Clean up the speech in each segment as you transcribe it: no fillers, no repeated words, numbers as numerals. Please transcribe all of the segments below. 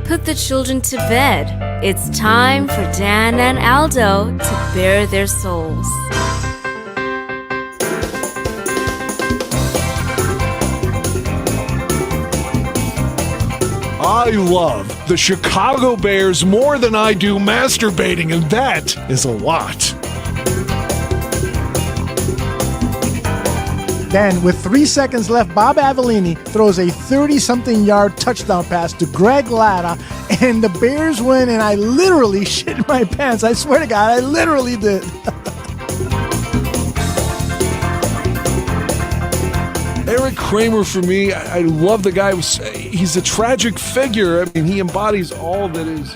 Put the children to bed. It's time for Dan and Aldo to bare their souls. I love the Chicago Bears more than I do masturbating, and that is a lot. Then, with 3 seconds left, Bob Avellini throws a 30-something yard touchdown pass to Greg Latta, and the Bears win, and I literally shit my pants. I swear to God, I literally did. Eric Kramer, for me, I love the guy. He's a tragic figure. I mean, he embodies all that is.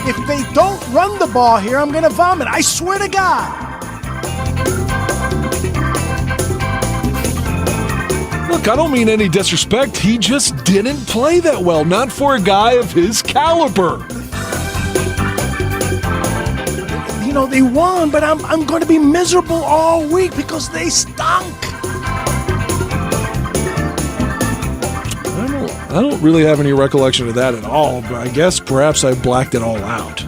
If they don't run the ball here, I'm going to vomit. I swear to God. Look, I don't mean any disrespect. He just didn't play that well. Not for a guy of his caliber. You know, they won, but I'm going to be miserable all week because they stunk. I don't really have any recollection of that at all, but I guess perhaps I blacked it all out.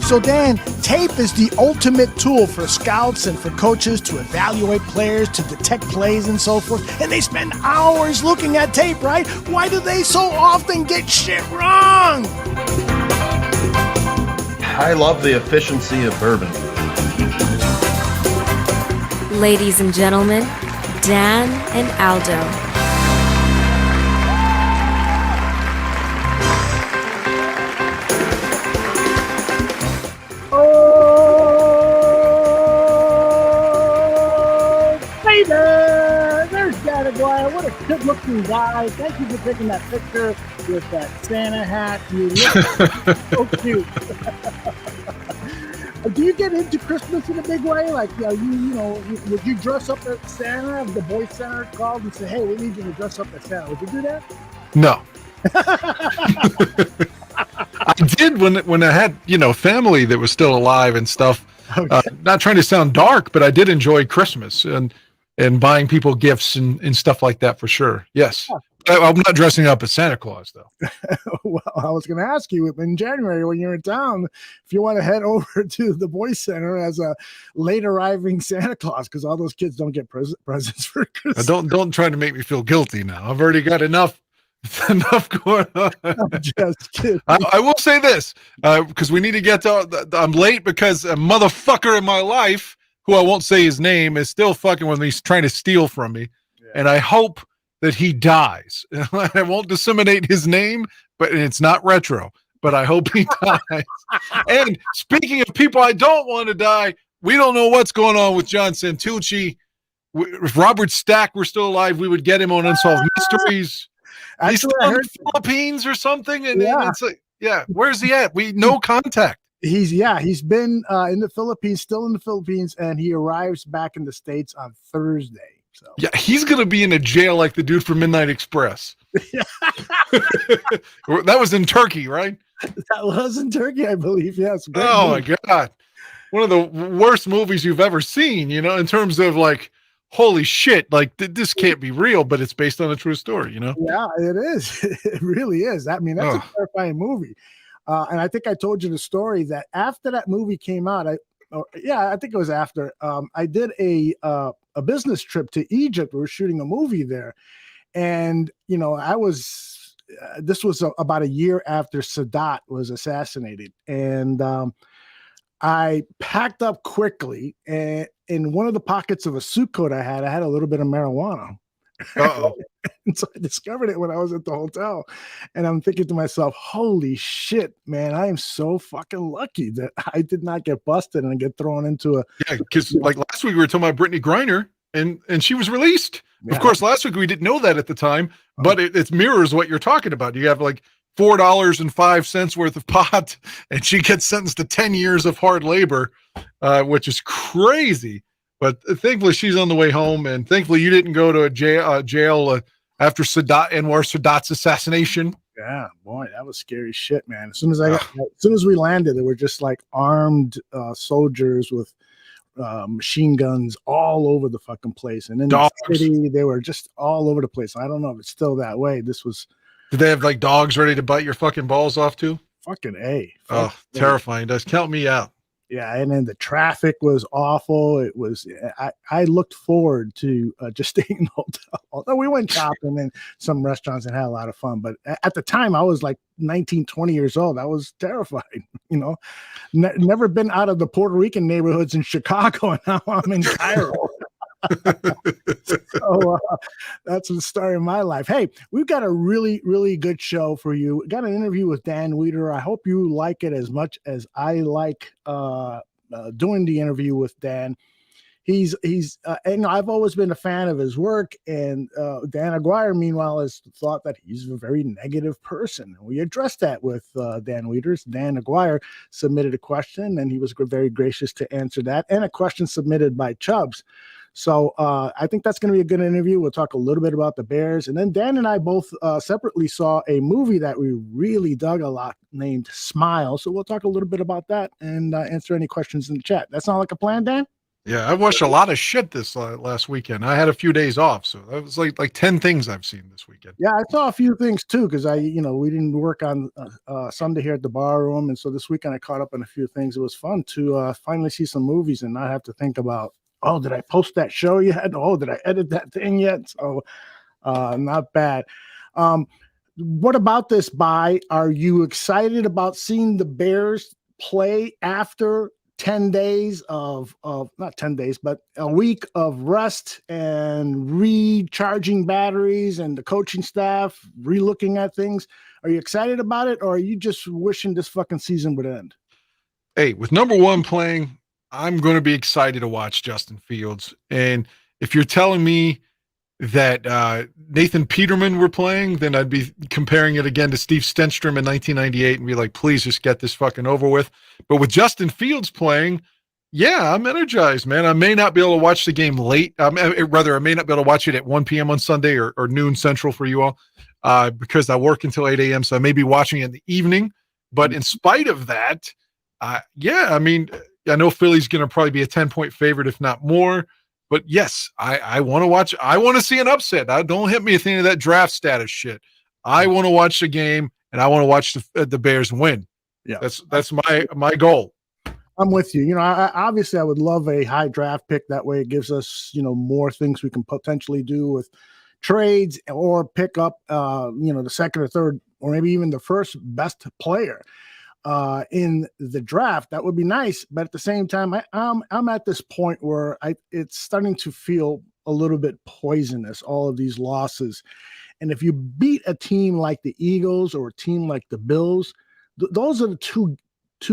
So, Dan, tape is the ultimate tool for scouts and for coaches to evaluate players, to detect plays and so forth. And they spend hours looking at tape, right? Why do they so often get shit wrong? I love the efficiency of bourbon. Ladies and gentlemen, Dan and Aldo. What a good-looking guy. Thank you for taking that picture with that Santa hat. You look so cute. Do you get into Christmas in a big way? Like, you know, would you dress up as Santa if the Boy Center called and said, hey, we need you to dress up as Santa? Would you do that? No. I did when I had, family that was still alive and stuff. Okay. Not trying to sound dark, but I did enjoy Christmas and buying people gifts and stuff like that for sure. Yes. I'm not dressing up as Santa Claus, though. Well, I was going to ask you in January when you're in town if you want to head over to the Boy Center as a late arriving Santa Claus, because all those kids don't get presents for Christmas. Don't try to make me feel guilty now. I've already got enough going on. I'm just kidding. I will say this, because we need to get to. I'm late because a motherfucker in my life, who I won't say his name, is still fucking with me. He's trying to steal from me. Yeah. And I hope that he dies. I won't disseminate his name, but it's not retro, but I hope he dies. And speaking of people I don't want to die, we don't know what's going on with John Santucci. If Robert Stack were still alive, we would get him on Unsolved Mysteries. Actually, he's still in the Philippines or something. And it's like, where's he at? No contact. He's been in the Philippines, still in the Philippines, and he arrives back in the States on Thursday. So yeah, he's gonna be in a jail like the dude from Midnight Express. That was in Turkey, right? That was in Turkey, I believe. Yes. Oh my God, one of the worst movies you've ever seen. In terms of like, holy shit, like this can't be real, but it's based on a true story. Yeah, it is. It really is. I mean, that's a terrifying movie. And I think I told you the story that after that movie came out, I think it was after, I did a business trip to Egypt. We were shooting a movie there. And, this was about a year after Sadat was assassinated. And I packed up quickly, and in one of the pockets of a suit coat I had a little bit of marijuana. Uh-oh. And so I discovered it when I was at the hotel, and I'm thinking to myself, holy shit, man, I am so fucking lucky that I did not get busted and get thrown into a... Yeah, because like last week we were talking about Brittany Griner, and she was released. Yeah. Of course, last week we didn't know that at the time, but it mirrors what you're talking about. You have like $4.05 worth of pot, and she gets sentenced to 10 years of hard labor, which is crazy. But thankfully, she's on the way home, and thankfully, you didn't go to a jail after Anwar Sadat's assassination. Yeah, boy, that was scary shit, man. As soon as we landed, there were just like armed soldiers with machine guns all over the fucking place, and in Dogs. the city, they were just all over the place. I don't know if it's still that way. This was Did they have like dogs ready to bite your fucking balls off too? fucking A. Oh, terrifying. Does count me out. Yeah, and then the traffic was awful. It was. I looked forward to just staying in the hotel. Although we went shopping in some restaurants and had a lot of fun, but at the time I was like 19, 20 years old. I was terrified. You know, never been out of the Puerto Rican neighborhoods in Chicago, and now I'm in Cairo. So that's the story of my life. Hey, we've got a really, really good show for you. We got an interview with Dan Wiederer. I hope you like it as much as I like doing the interview with Dan. He's and I've always been a fan of his work, and Dan Aguirre, meanwhile, has thought that he's a very negative person. And we addressed that with Dan Wiederer. Dan Aguirre submitted a question, and he was very gracious to answer that, and a question submitted by Chubbs. So I think that's going to be a good interview. We'll talk a little bit about the Bears. And then Dan and I both separately saw a movie that we really dug a lot named Smile. So we'll talk a little bit about that and answer any questions in the chat. That sound like a plan, Dan? Yeah, I watched a lot of shit this last weekend. I had a few days off, so that was like 10 things I've seen this weekend. Yeah, I saw a few things too, because we didn't work on Sunday here at the Barroom. And so this weekend I caught up on a few things. It was fun to finally see some movies and not have to think about, oh, did I post that show yet? Oh, did I edit that thing yet? So not bad. What about this bye? Are you excited about seeing the Bears play after 10 days of not 10 days, but a week of rest and recharging batteries and the coaching staff relooking at things? Are you excited about it, or are you just wishing this fucking season would end? Hey, with number one playing, I'm going to be excited to watch Justin Fields. And if you're telling me that Nathan Peterman were playing, then I'd be comparing it again to Steve Stenstrom in 1998 and be like, please just get this fucking over with. But with Justin Fields playing, yeah, I'm energized, man. I may not be able to watch the game late. Rather, I may not be able to watch it at 1 p.m. on Sunday or noon Central for you all because I work until 8 a.m. So I may be watching it in the evening. But in spite of that, yeah, I mean, I know Philly's going to probably be a 10-point favorite, if not more. But yes, I want to watch. I want to see an upset. Don't hit me with any of that draft status shit. I want to watch the game, and I want to watch the Bears win. Yeah, that's my goal. I'm with you. Obviously I would love a high draft pick. That way it gives us, more things we can potentially do with trades or pick up, the second or third, or maybe even the first best player in the draft. That would be nice. But at the same time, I'm at this point where it's starting to feel a little bit poisonous, all of these losses. And if you beat a team like the Eagles or a team like the Bills, those are the two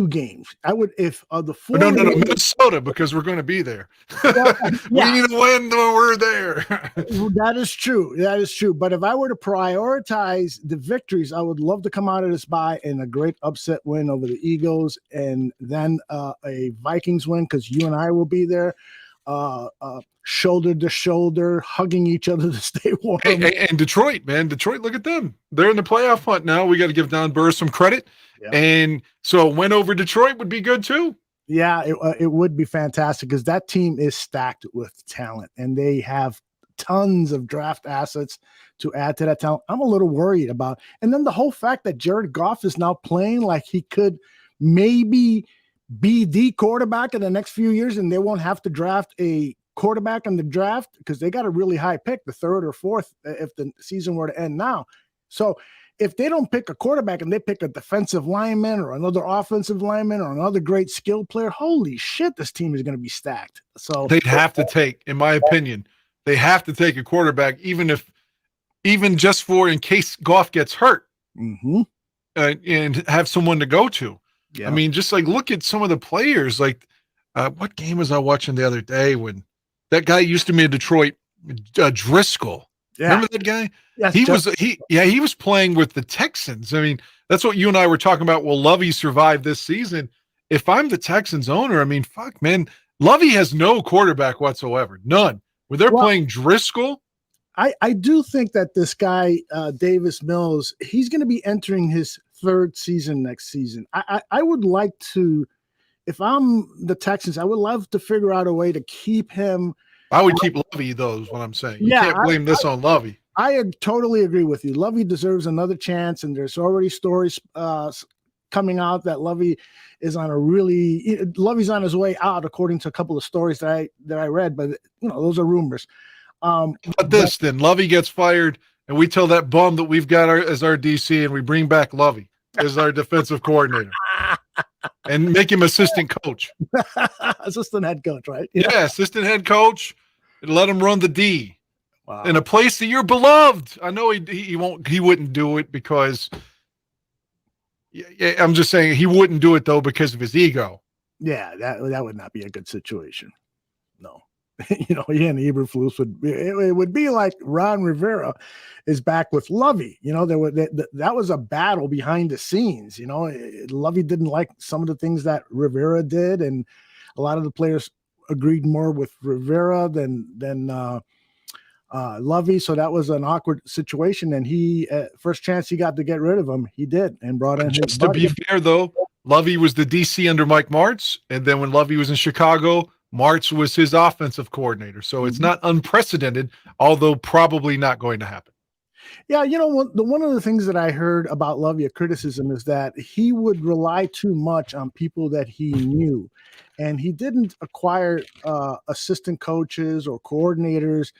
games. I would, if the four. No, Minnesota, because we're going to be there. We need to win when we're there. That is true. But if I were to prioritize the victories, I would love to come out of this bye in a great upset win over the Eagles, and then a Vikings win, because you and I will be there, shoulder to shoulder, hugging each other to stay warm. And Detroit, man, look at them. They're in the playoff hunt now. We got to give Don Burr some credit. Yeah. And so a win over Detroit would be good too. Yeah, it would be fantastic, because that team is stacked with talent, and they have tons of draft assets to add to that talent. I'm a little worried about. And then the whole fact that Jared Goff is now playing like he could maybe be the quarterback in the next few years, and they won't have to draft a quarterback in the draft because they got a really high pick, the third or fourth, if the season were to end now. So if they don't pick a quarterback and they pick a defensive lineman or another offensive lineman or another great skill player, holy shit, this team is going to be stacked. So they'd have to take, in my opinion, they have to take a quarterback, even just for in case Goff gets hurt, and have someone to go to. Yeah. I mean, just like look at some of the players. Like, what game was I watching the other day when that guy used to be in Detroit, Driscoll? Yeah. Remember that guy? Yes, he was playing with the Texans. I mean, that's what you and I were talking about. Will Lovey survive this season? If I'm the Texans owner, I mean, fuck, man, Lovey has no quarterback whatsoever, none. Where they're playing Driscoll. I do think that this guy, Davis Mills, he's going to be entering his third season next season. I would like to, if I'm the Texans, I would love to figure out a way to keep him. I would keep Lovey, though, is what I'm saying. You Yeah, can't blame this on Lovey. I totally agree with you. Lovey deserves another chance, and there's already stories coming out that Lovey is on Lovey's on his way out, according to a couple of stories that I read. But those are rumors. But then Lovey gets fired, and we tell that bum that we've got as our DC, and we bring back Lovey as our defensive coordinator, and make him assistant coach, assistant head coach, right? Yeah, assistant head coach, and let him run the D. Wow. In a place that you're beloved. I know he wouldn't do it because. Yeah, I'm just saying he wouldn't do it though because of his ego. Yeah, that would not be a good situation. No. He and Eberflus would be like Ron Rivera is back with Lovey. That was a battle behind the scenes. Lovey didn't like some of the things that Rivera did, and a lot of the players agreed more with Rivera than Lovey. So that was an awkward situation, and he first chance he got to get rid of him, he did, and brought in just to be fair though, Lovey was the DC under Mike Martz, and then when Lovey was in Chicago, Martz was his offensive coordinator. So it's not unprecedented, although probably not going to happen. Yeah, one of the things that I heard about Lovey, a criticism, is that he would rely too much on people that he knew, and he didn't acquire assistant coaches or coordinators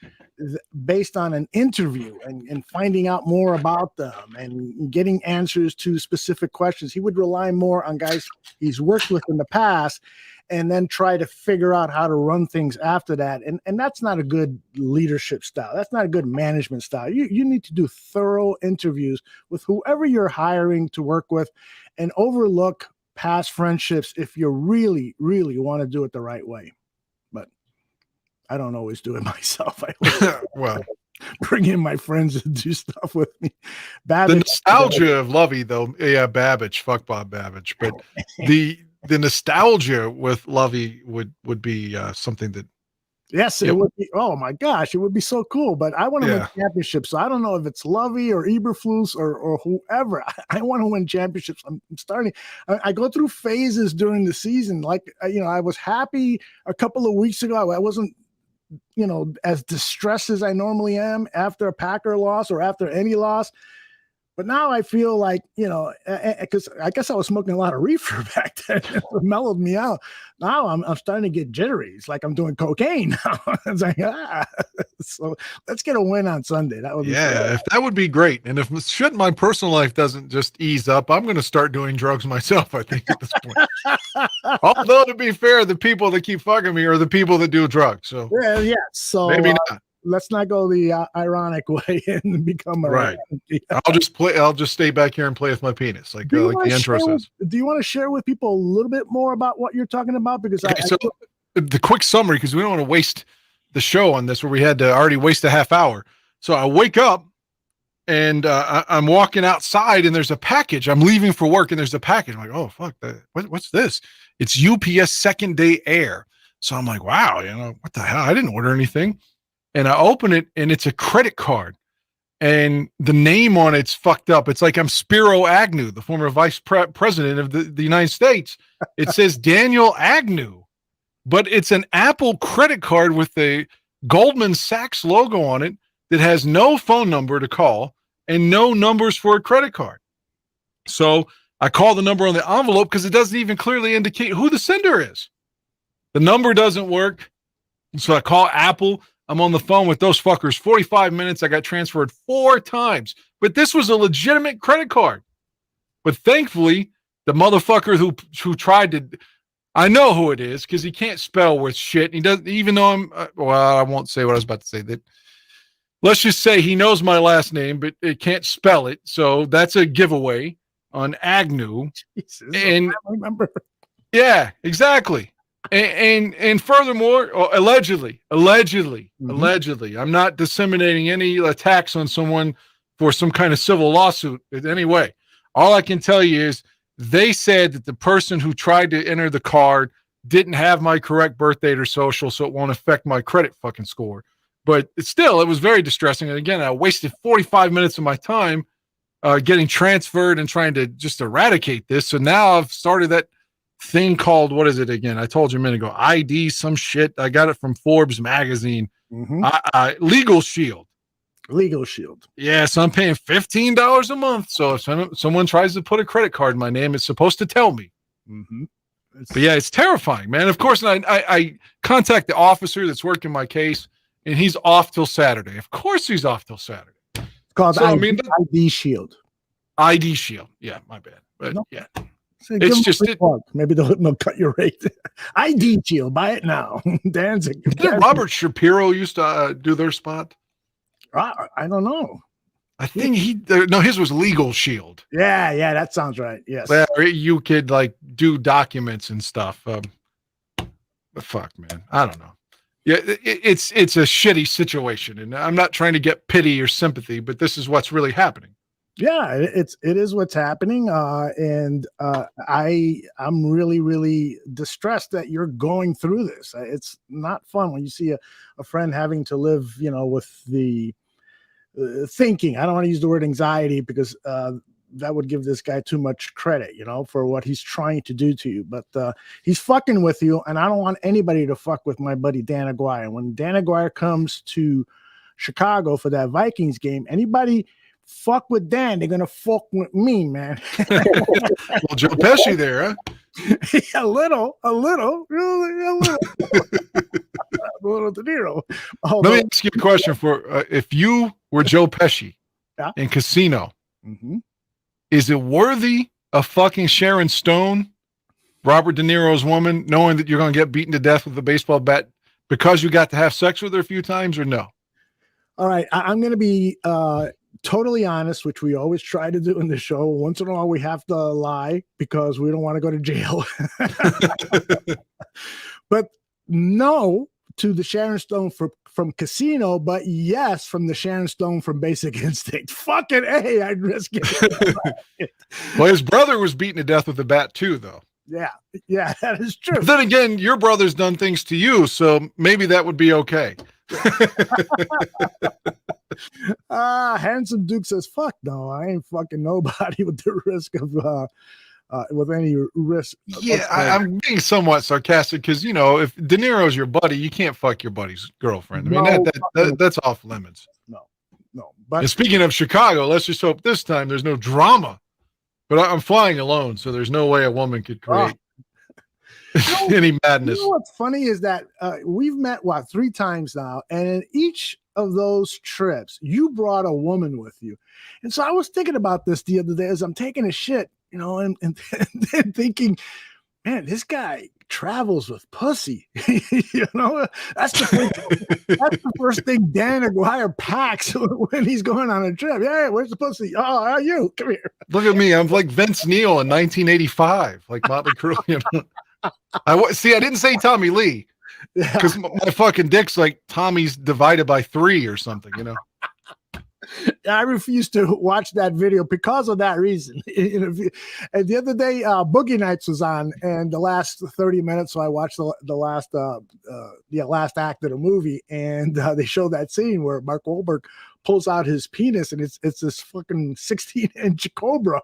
based on an interview and finding out more about them and getting answers to specific questions. He would rely more on guys he's worked with in the past, and then try to figure out how to run things after that. And that's not a good leadership style. That's not a good management style. You need to do thorough interviews with whoever you're hiring to work with, and overlook past friendships if you really, really want to do it the right way. But I don't always do it myself. Well, bring in my friends and do stuff with me. The nostalgia of Lovey, though. Yeah, Babbage. Fuck Bob Babbage. But the nostalgia with Lovey would be something that. Yes, it would be. Oh my gosh, it would be so cool. But I want to win championships. So I don't know if it's Lovey or Eberflus or whoever. I want to win championships. I'm starting. I go through phases during the season. Like I was happy a couple of weeks ago. I wasn't as distressed as I normally am after a Packer loss or after any loss. But now I feel like, because I guess I was smoking a lot of reefer back then. It mellowed me out. Now I'm starting to get jittery. It's like I'm doing cocaine now. It's like, so let's get a win on Sunday. That would be great. If that would be great. And if my personal life doesn't just ease up, I'm going to start doing drugs myself, I think, at this point. Although, to be fair, the people that keep fucking me are the people that do drugs. So yeah. So maybe not. Let's not go the ironic way and become a right. I'll just stay back here and play with my penis, like the intro says. Do you want to share with people a little bit more about what you're talking about? Because the quick summary, because we don't want to waste the show on this, where we had to already waste a half hour. So I wake up and I'm walking outside, and there's a package. I'm leaving for work, and there's a package. I'm like, oh fuck, what's this? It's UPS second day air. So I'm like, wow, what the hell? I didn't order anything. And I open it, and it's a credit card, and the name on it's fucked up. It's like I'm Spiro Agnew, the former vice president of the United States. It says Daniel Agnew, but it's an Apple credit card with the Goldman Sachs logo on it that has no phone number to call and no numbers for a credit card. So I call the number on the envelope because it doesn't even clearly indicate who the sender is. The number doesn't work. So I call Apple. I'm on the phone with those fuckers 45 minutes. I got transferred 4 times, but this was a legitimate credit card. But thankfully, the motherfucker who tried to, I know who it is because he can't spell worth shit. He doesn't, even though I won't say what I was about to say. That let's just say he knows my last name, but it can't spell it. So that's a giveaway on Agnew. Jesus, and I remember. Yeah, exactly. And furthermore, allegedly, I'm not disseminating any attacks on someone for some kind of civil lawsuit in any way. All I can tell you is they said that the person who tried to enter the card didn't have my correct birth date or social, so it won't affect my credit fucking score. But it was very distressing. And again, I wasted 45 minutes of my time getting transferred and trying to just eradicate this. So now I've started that thing called, what is it again? I told you a minute ago, ID, some shit. I got it from Forbes magazine. Legal Shield. Legal Shield. Yeah, so I'm paying $15 a month. So if someone tries to put a credit card in my name, it's supposed to tell me. But yeah, it's terrifying, man. Of course, I contact the officer that's working my case, and he's off till Saturday. Of course he's off till Saturday. It's called ID Shield. ID Shield. Yeah, my bad. But yeah. So it's just maybe they'll cut your rate. ID Shield, buy it now. Didn't Robert Shapiro used to do their spot? I don't know. I think his was Legal Shield. Yeah, that sounds right. Yes. Where you could like do documents and stuff. But fuck, man. I don't know. Yeah, it's a shitty situation, and I'm not trying to get pity or sympathy, but this is what's really happening. Yeah, it is what's happening, and I'm really, really distressed that you're going through this. It's not fun when you see a friend having to live, with the thinking. I don't want to use the word anxiety because that would give this guy too much credit, for what he's trying to do to you. But he's fucking with you, and I don't want anybody to fuck with my buddy Dan Aguirre. When Dan Aguirre comes to Chicago for that Vikings game, anybody fuck with Dan, they're gonna fuck with me, man. Well, Joe Pesci there, huh? a little, De Niro. Let me ask you a question: if you were Joe Pesci in Casino, is it worthy of fucking Sharon Stone, Robert De Niro's woman, knowing that you're going to get beaten to death with a baseball bat because you got to have sex with her a few times, or no? All right, I'm going to be totally honest, which we always try to do in the show. Once in a while, we have to lie because we don't want to go to jail. But no to the Sharon Stone from Casino, but yes from the Sharon Stone from Basic Instinct. Fucking A, I'd risk it. Well, his brother was beaten to death with a bat too, though. Yeah, that is true. But then again, your brother's done things to you, so maybe that would be okay. Handsome Duke says, fuck no, I ain't fucking nobody with the risk of with any risk. Yeah, I'm being somewhat sarcastic because if De Niro's your buddy, you can't fuck your buddy's girlfriend. I mean, that's off limits. No. But and speaking of Chicago, let's just hope this time there's no drama. But I'm flying alone, so there's no way a woman could create any madness. What's funny is that we've met 3 times now, and in each of those trips, you brought a woman with you. And so I was thinking about this the other day as I'm taking a shit, and thinking, man, this guy travels with pussy. That's the first thing Dan Aguirre packs when he's going on a trip. Yeah, where's the pussy? Oh, you come here. Look at me. I'm like Vince Neil in 1985, like Motley Crue. I didn't say Tommy Lee because my fucking dick's like Tommy's divided by 3 or something. I refuse to watch that video because of that reason. And the other day, Boogie Nights was on, and the last 30 minutes, so I watched the last act of the movie, and they show that scene where Mark Wahlberg pulls out his penis, and it's this fucking 16-inch Cobra,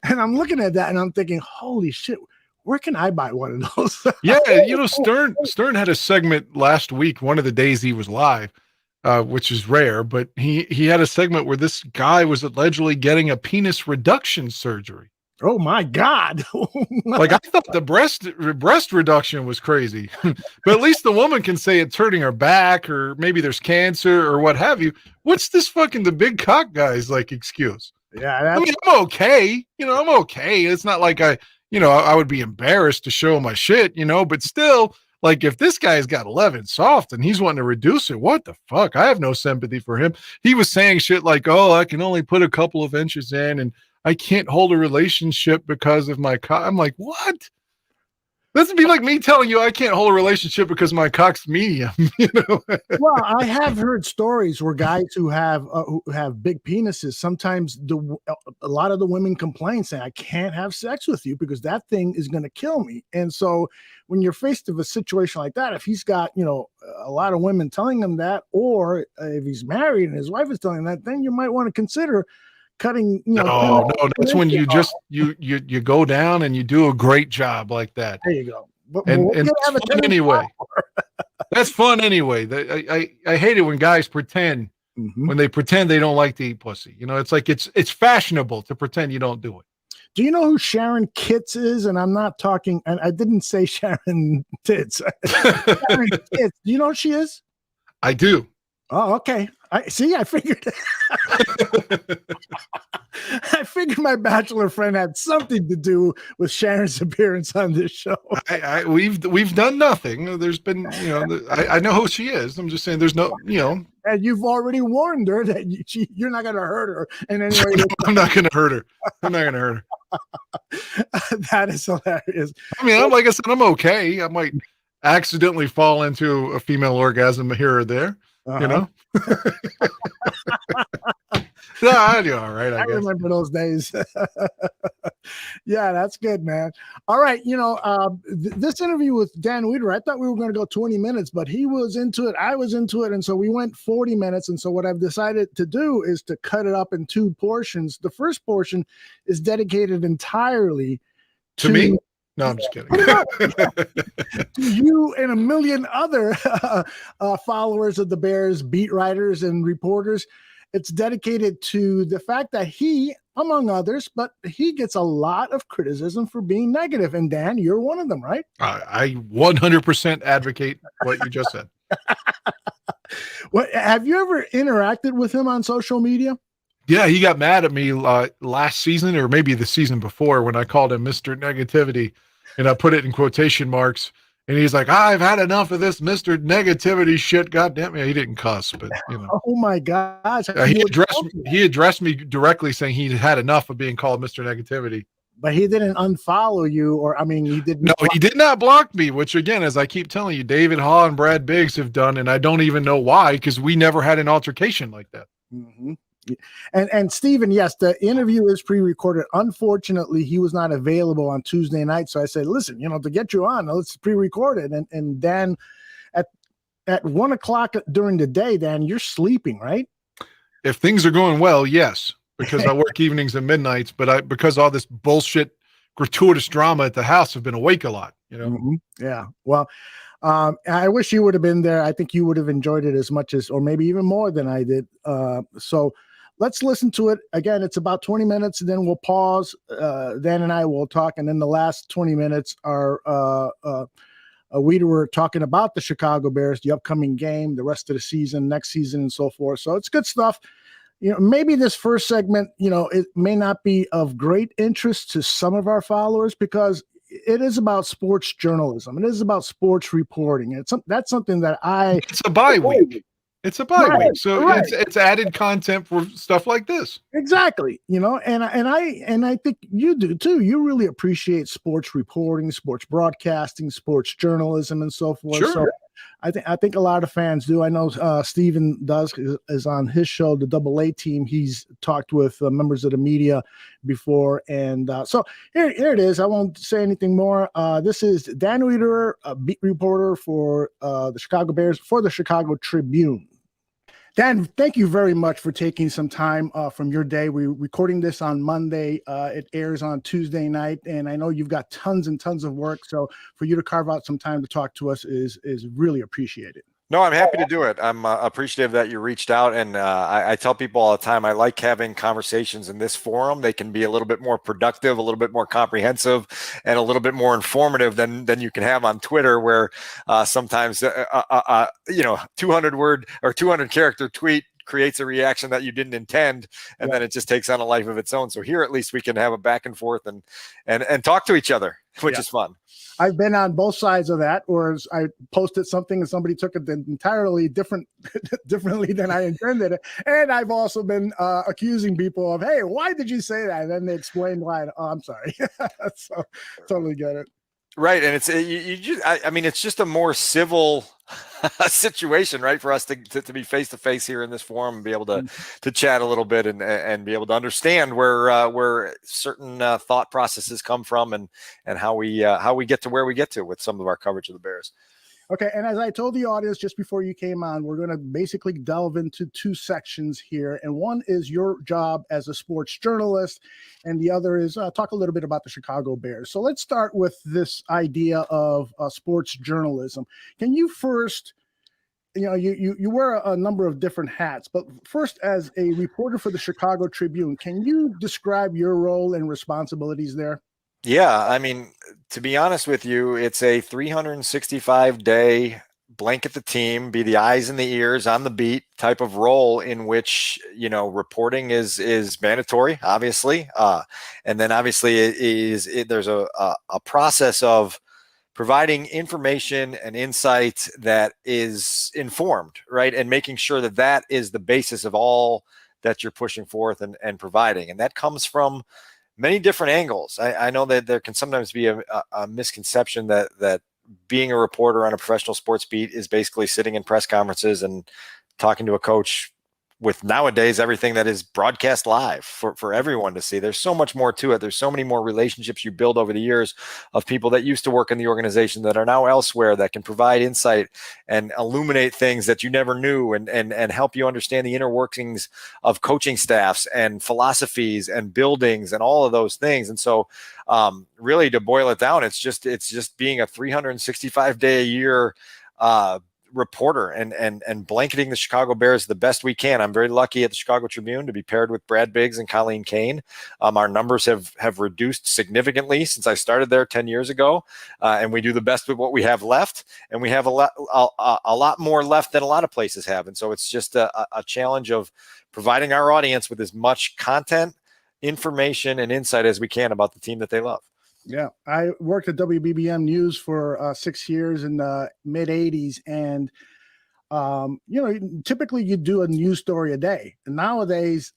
and I'm looking at that, and I'm thinking, holy shit. Where can I buy one of those? Yeah, Stern had a segment last week, one of the days he was live, which is rare, but he had a segment where this guy was allegedly getting a penis reduction surgery. Oh my God. Like I thought the breast reduction was crazy, but at least the woman can say it's hurting her back or maybe there's cancer or what have you. What's this fucking the big cock guy's like excuse? Yeah. I mean, I'm okay. I'm okay. It's not like I would be embarrassed to show my shit, but still, like if this guy's got 11 soft and he's wanting to reduce it, what the fuck? I have no sympathy for him. He was saying shit like, oh, I can only put a couple of inches in and I can't hold a relationship because of my I'm like, what? This would be like me telling you I can't hold a relationship because my cock's medium. You know. Well, I have heard stories where guys who have big penises, sometimes a lot of the women complain saying, "I can't have sex with you because that thing is going to kill me." And so, when you're faced with a situation like that, if he's got a lot of women telling him that, or if he's married and his wife is telling him that, then you might want to consider cutting. No, that's when you just you go down and you do a great job like that. There you go. And it's fun anyway. That's fun anyway. I hate it when guys pretend when they pretend they don't like to eat pussy. It's like it's fashionable to pretend you don't do it. Do you know who Sharon Kitts is? And I'm not talking, and I didn't say Sharon Tits. Sharon Kitts. Do you know who she is? I do. Oh, okay. I figured. I figured my bachelor friend had something to do with Sharon's appearance on this show. We've done nothing. There's been, I know who she is. I'm just saying, there's no, And you've already warned her that you're not going to hurt her in any way. No, I'm not going to hurt her. That is hilarious. I mean, like I said, I'm okay. I might accidentally fall into a female orgasm here or there. No, I do all right. I guess. Remember those days. Yeah, that's good, man. All right, this interview with Dan Wiederer, I thought we were going to go 20 minutes, but he was into it. I was into it, and so we went 40 minutes. And so what I've decided to do is to cut it up in two portions. The first portion is dedicated entirely to me. No, I'm just kidding. You and a million other followers of the Bears, beat writers and reporters. It's dedicated to the fact that he, among others, but he gets a lot of criticism for being negative. And Dan, you're one of them, right? I 100% advocate what you just said. Have you ever interacted with him on social media? Yeah, he got mad at me last season, or maybe the season before, when I called him Mr. Negativity. And I put it in quotation marks, and he's like, "I've had enough of this Mr. Negativity shit." God damn it. He didn't cuss, but Oh my gosh. He addressed me directly saying he had enough of being called Mr. Negativity. But he didn't unfollow you, he didn't. No, he did not block me, which again, as I keep telling you, David Haw and Brad Biggs have done, and I don't even know why, because we never had an altercation like that. Mm-hmm. And Stephen, yes, the interview is pre-recorded. Unfortunately, he was not available on Tuesday night. So I said, listen, to get you on, let's pre-record it. And Dan, at 1 o'clock during the day, Dan, you're sleeping, right? If things are going well, yes, because I work evenings and midnights, but because all this bullshit, gratuitous drama at the house, have been awake a lot, Mm-hmm. Yeah. Well, I wish you would have been there. I think you would have enjoyed it as much as, or maybe even more than I did. So let's listen to it. Again, it's about 20 minutes, and then we'll pause. Dan and I will talk, and then the last 20 minutes are Wiederer talking about the Chicago Bears, the upcoming game, the rest of the season, next season, and so forth. So it's good stuff. Maybe this first segment, it may not be of great interest to some of our followers because it is about sports journalism. It is about sports reporting. That's something that it's a bye week. It's a bye week, so it's added content for stuff like this. Exactly, and I think you do too. You really appreciate sports reporting, sports broadcasting, sports journalism, and so forth. Sure. So I think a lot of fans do. I know Stephen is on his show, the AA team. He's talked with members of the media before, and so here it is. I won't say anything more. This is Dan Wiederer, a beat reporter for the Chicago Bears for the Chicago Tribune. Dan, thank you very much for taking some time from your day. We're recording this on Monday. It airs on Tuesday night, and I know you've got tons and tons of work. So for you to carve out some time to talk to us is really appreciated. No, I'm happy to do it. I'm appreciative that you reached out. And I tell people all the time, I like having conversations in this forum. They can be a little bit more productive, a little bit more comprehensive, and a little bit more informative than you can have on Twitter, where sometimes, 200 word or 200 character tweet creates a reaction that you didn't intend, and then it just takes on a life of its own. So here, at least we can have a back and forth and talk to each other, which is fun. I've been on both sides of that, or I posted something and somebody took it entirely differently than I intended it. And I've also been accusing people of, hey, why did you say that? And then they explained why. Oh, I'm sorry. So totally get it. Right. And you just, I mean, it's just a more civil situation, right? For us to be face to face here in this forum and be able to chat a little bit and be able to understand where certain thought processes come from and how we get to where we get to with some of our coverage of the Bears. Okay, and as I told the audience just before you came on, we're going to basically delve into two sections here. And one is your job as a sports journalist, and the other is talk a little bit about the Chicago Bears. So let's start with this idea of sports journalism. Can you first, you wear a number of different hats, but first, as a reporter for the Chicago Tribune, can you describe your role and responsibilities there? Yeah, I mean, to be honest with you, it's a 365-day blanket the team, be the eyes and the ears on the beat type of role in which, reporting is mandatory, obviously. And then obviously there's a process of providing information and insight that is informed, right? And making sure that is the basis of all that you're pushing forth and providing. And that comes from many different angles. I know that there can sometimes be a misconception that being a reporter on a professional sports beat is basically sitting in press conferences and talking to a coach with nowadays everything that is broadcast live for everyone to see. There's so much more to it. There's so many more relationships you build over the years of people that used to work in the organization that are now elsewhere that can provide insight and illuminate things that you never knew and help you understand the inner workings of coaching staffs and philosophies and buildings and all of those things. And so really to boil it down, it's just being a 365-day a year reporter and blanketing the Chicago Bears the best we can. I'm very lucky at the Chicago Tribune to be paired with Brad Biggs and Colleen Kane. Our numbers have reduced significantly since I started there 10 years ago, and we do the best with what we have left, and we have a lot more left than a lot of places have. And so it's just a challenge of providing our audience with as much content, information, and insight as we can about the team that they love. Yeah, I worked at WBBM News for 6 years in the mid 80s. And, typically you do a news story a day. And nowadays,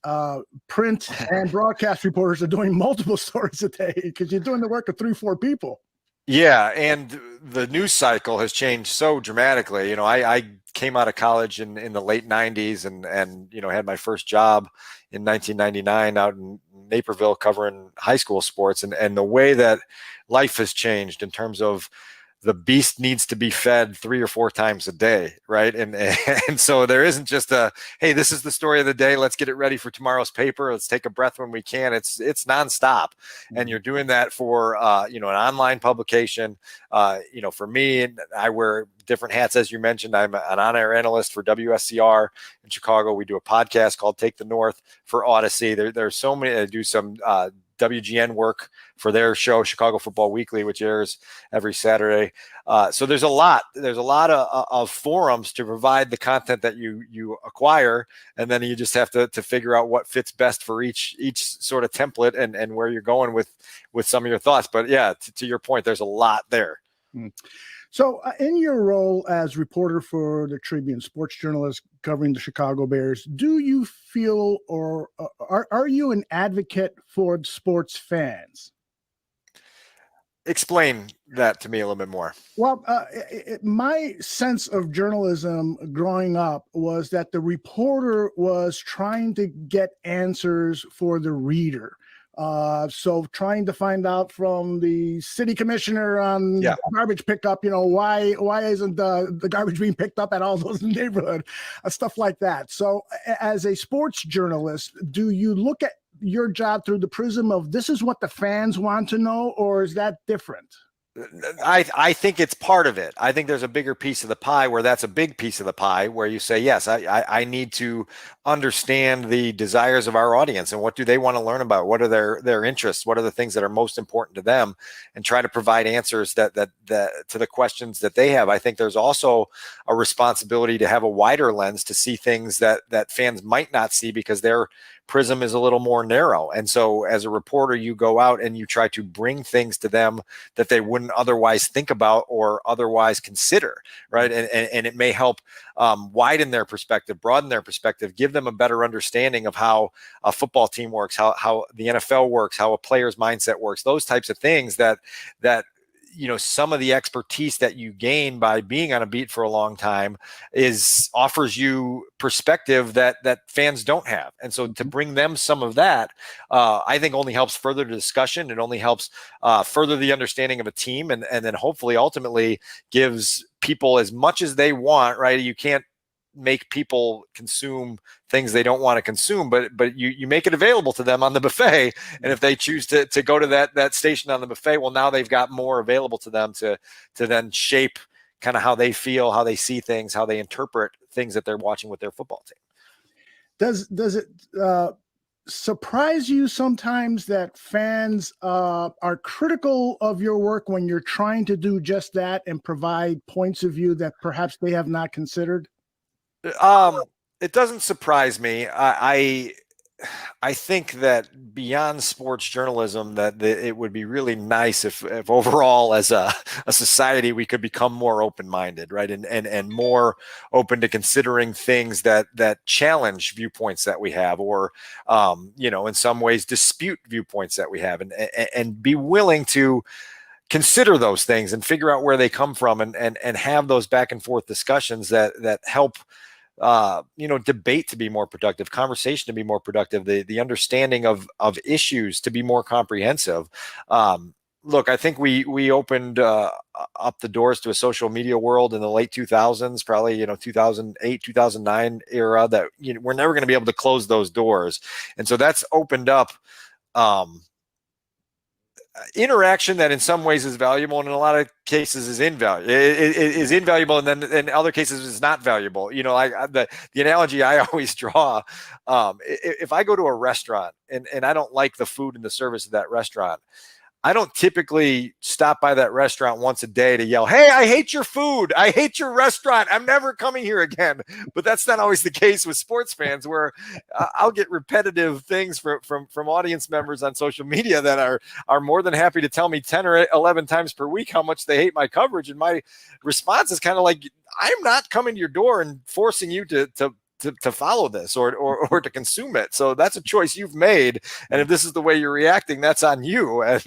print and broadcast reporters are doing multiple stories a day because you're doing the work of 3-4 people. Yeah, and the news cycle has changed so dramatically. I came out of college in the late 90s and had my first job in 1999 out in Naperville covering high school sports, and the way that life has changed in terms of the beast needs to be fed 3 or 4 times a day, right? And so there isn't just hey, this is the story of the day, let's get it ready for tomorrow's paper, let's take a breath when we can. It's nonstop. And you're doing that for an online publication. For me, I wear different hats, as you mentioned. I'm an on-air analyst for WSCR in Chicago. We do a podcast called Take the North for Odyssey. There's so many. I do some WGN work for their show, Chicago Football Weekly, which airs every Saturday. So there's a lot of forums to provide the content that you acquire, and then you just have to figure out what fits best for each sort of template and where you're going with some of your thoughts. But yeah, to your point, there's a lot there. So in your role as reporter for the Tribune, sports journalist covering the Chicago Bears, do you feel or are you an advocate for sports fans? Explain that to me a little bit more. Well, my sense of journalism growing up was that the reporter was trying to get answers for the reader. So trying to find out from the city commissioner on garbage pickup, why isn't the garbage being picked up at all those neighborhood, stuff like that. So as a sports journalist, do you look at your job through the prism of this is what the fans want to know, or is that different? I think it's part of it. I think there's a bigger piece of the pie where that's a big piece of the pie where you say, yes, I need to understand the desires of our audience and what do they want to learn about? What are their interests? What are the things that are most important to them, and try to provide answers that to the questions that they have. I think there's also a responsibility to have a wider lens to see things that fans might not see because their prism is a little more narrow. And so as a reporter, you go out and you try to bring things to them that they wouldn't otherwise think about or otherwise consider, right? And it may help widen their perspective, broaden their perspective, give them a better understanding of how a football team works, how the NFL works, how a player's mindset works, those types of things that some of the expertise that you gain by being on a beat for a long time offers you perspective that fans don't have. And so to bring them some of that, I think only helps further the discussion. It only helps further the understanding of a team, and then hopefully ultimately gives people as much as they want, right? You can't make people consume things they don't want to consume, but you make it available to them on the buffet. And if they choose to go to that station on the buffet, well, now they've got more available to them to then shape kind of how they feel, how they see things, how they interpret things that they're watching with their football team. Does it surprise you sometimes that fans are critical of your work when you're trying to do just that and provide points of view that perhaps they have not considered? It doesn't surprise me. I think that beyond sports journalism, that it would be really nice if overall as a society we could become more open-minded, right, and more open to considering things that challenge viewpoints that we have, or in some ways dispute viewpoints that we have, and be willing to consider those things and figure out where they come from, and have those back and forth discussions that help debate to be more productive, conversation to be more productive, the understanding of issues to be more comprehensive. Look, I think we opened up the doors to a social media world in the late 2000s, probably 2008, 2009 era, that we're never going to be able to close those doors, and so that's opened up interaction that in some ways is valuable, and in a lot of cases is invaluable, and then in other cases is not valuable. The analogy I always draw, if I go to a restaurant and I don't like the food and the service of that restaurant, I don't typically stop by that restaurant once a day to yell, "Hey, I hate your food. I hate your restaurant. I'm never coming here again." But that's not always the case with sports fans, where I'll get repetitive things from audience members on social media that are more than happy to tell me 10 or 11 times per week how much they hate my coverage. And my response is kind of like, I'm not coming to your door and forcing you to follow this or to consume it. So that's a choice you've made. And if this is the way you're reacting, that's on you. And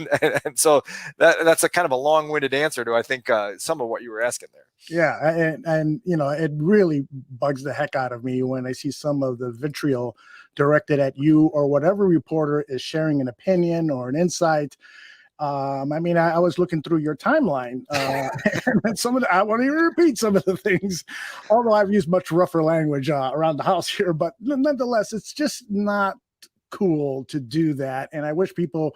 so that's a kind of a long-winded answer to, I think, some of what you were asking there. Yeah. And it really bugs the heck out of me when I see some of the vitriol directed at you or whatever reporter is sharing an opinion or an insight. I was looking through your timeline, and I want to repeat some of the things, although I've used much rougher language around the house here, but nonetheless, it's just not cool to do that. And I wish people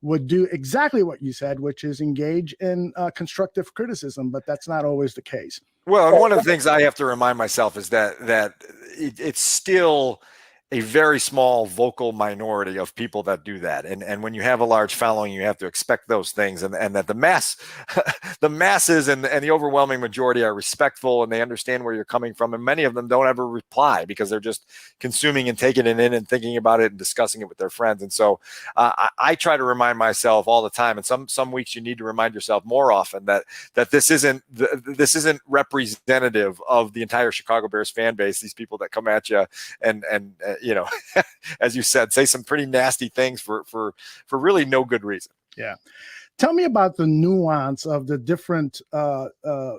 would do exactly what you said, which is engage in constructive criticism, but that's not always the case. Well, and one of the things I have to remind myself is that it's still a very small vocal minority of people that do that. And when you have a large following, you have to expect those things, and that the masses and the overwhelming majority are respectful, and they understand where you're coming from. And many of them don't ever reply because they're just consuming and taking it in and thinking about it and discussing it with their friends. And so I try to remind myself all the time, and some weeks you need to remind yourself more often that this isn't representative of the entire Chicago Bears fan base. These people that come at you and as you said, say some pretty nasty things for really no good reason. Yeah. Tell me about the nuance of the different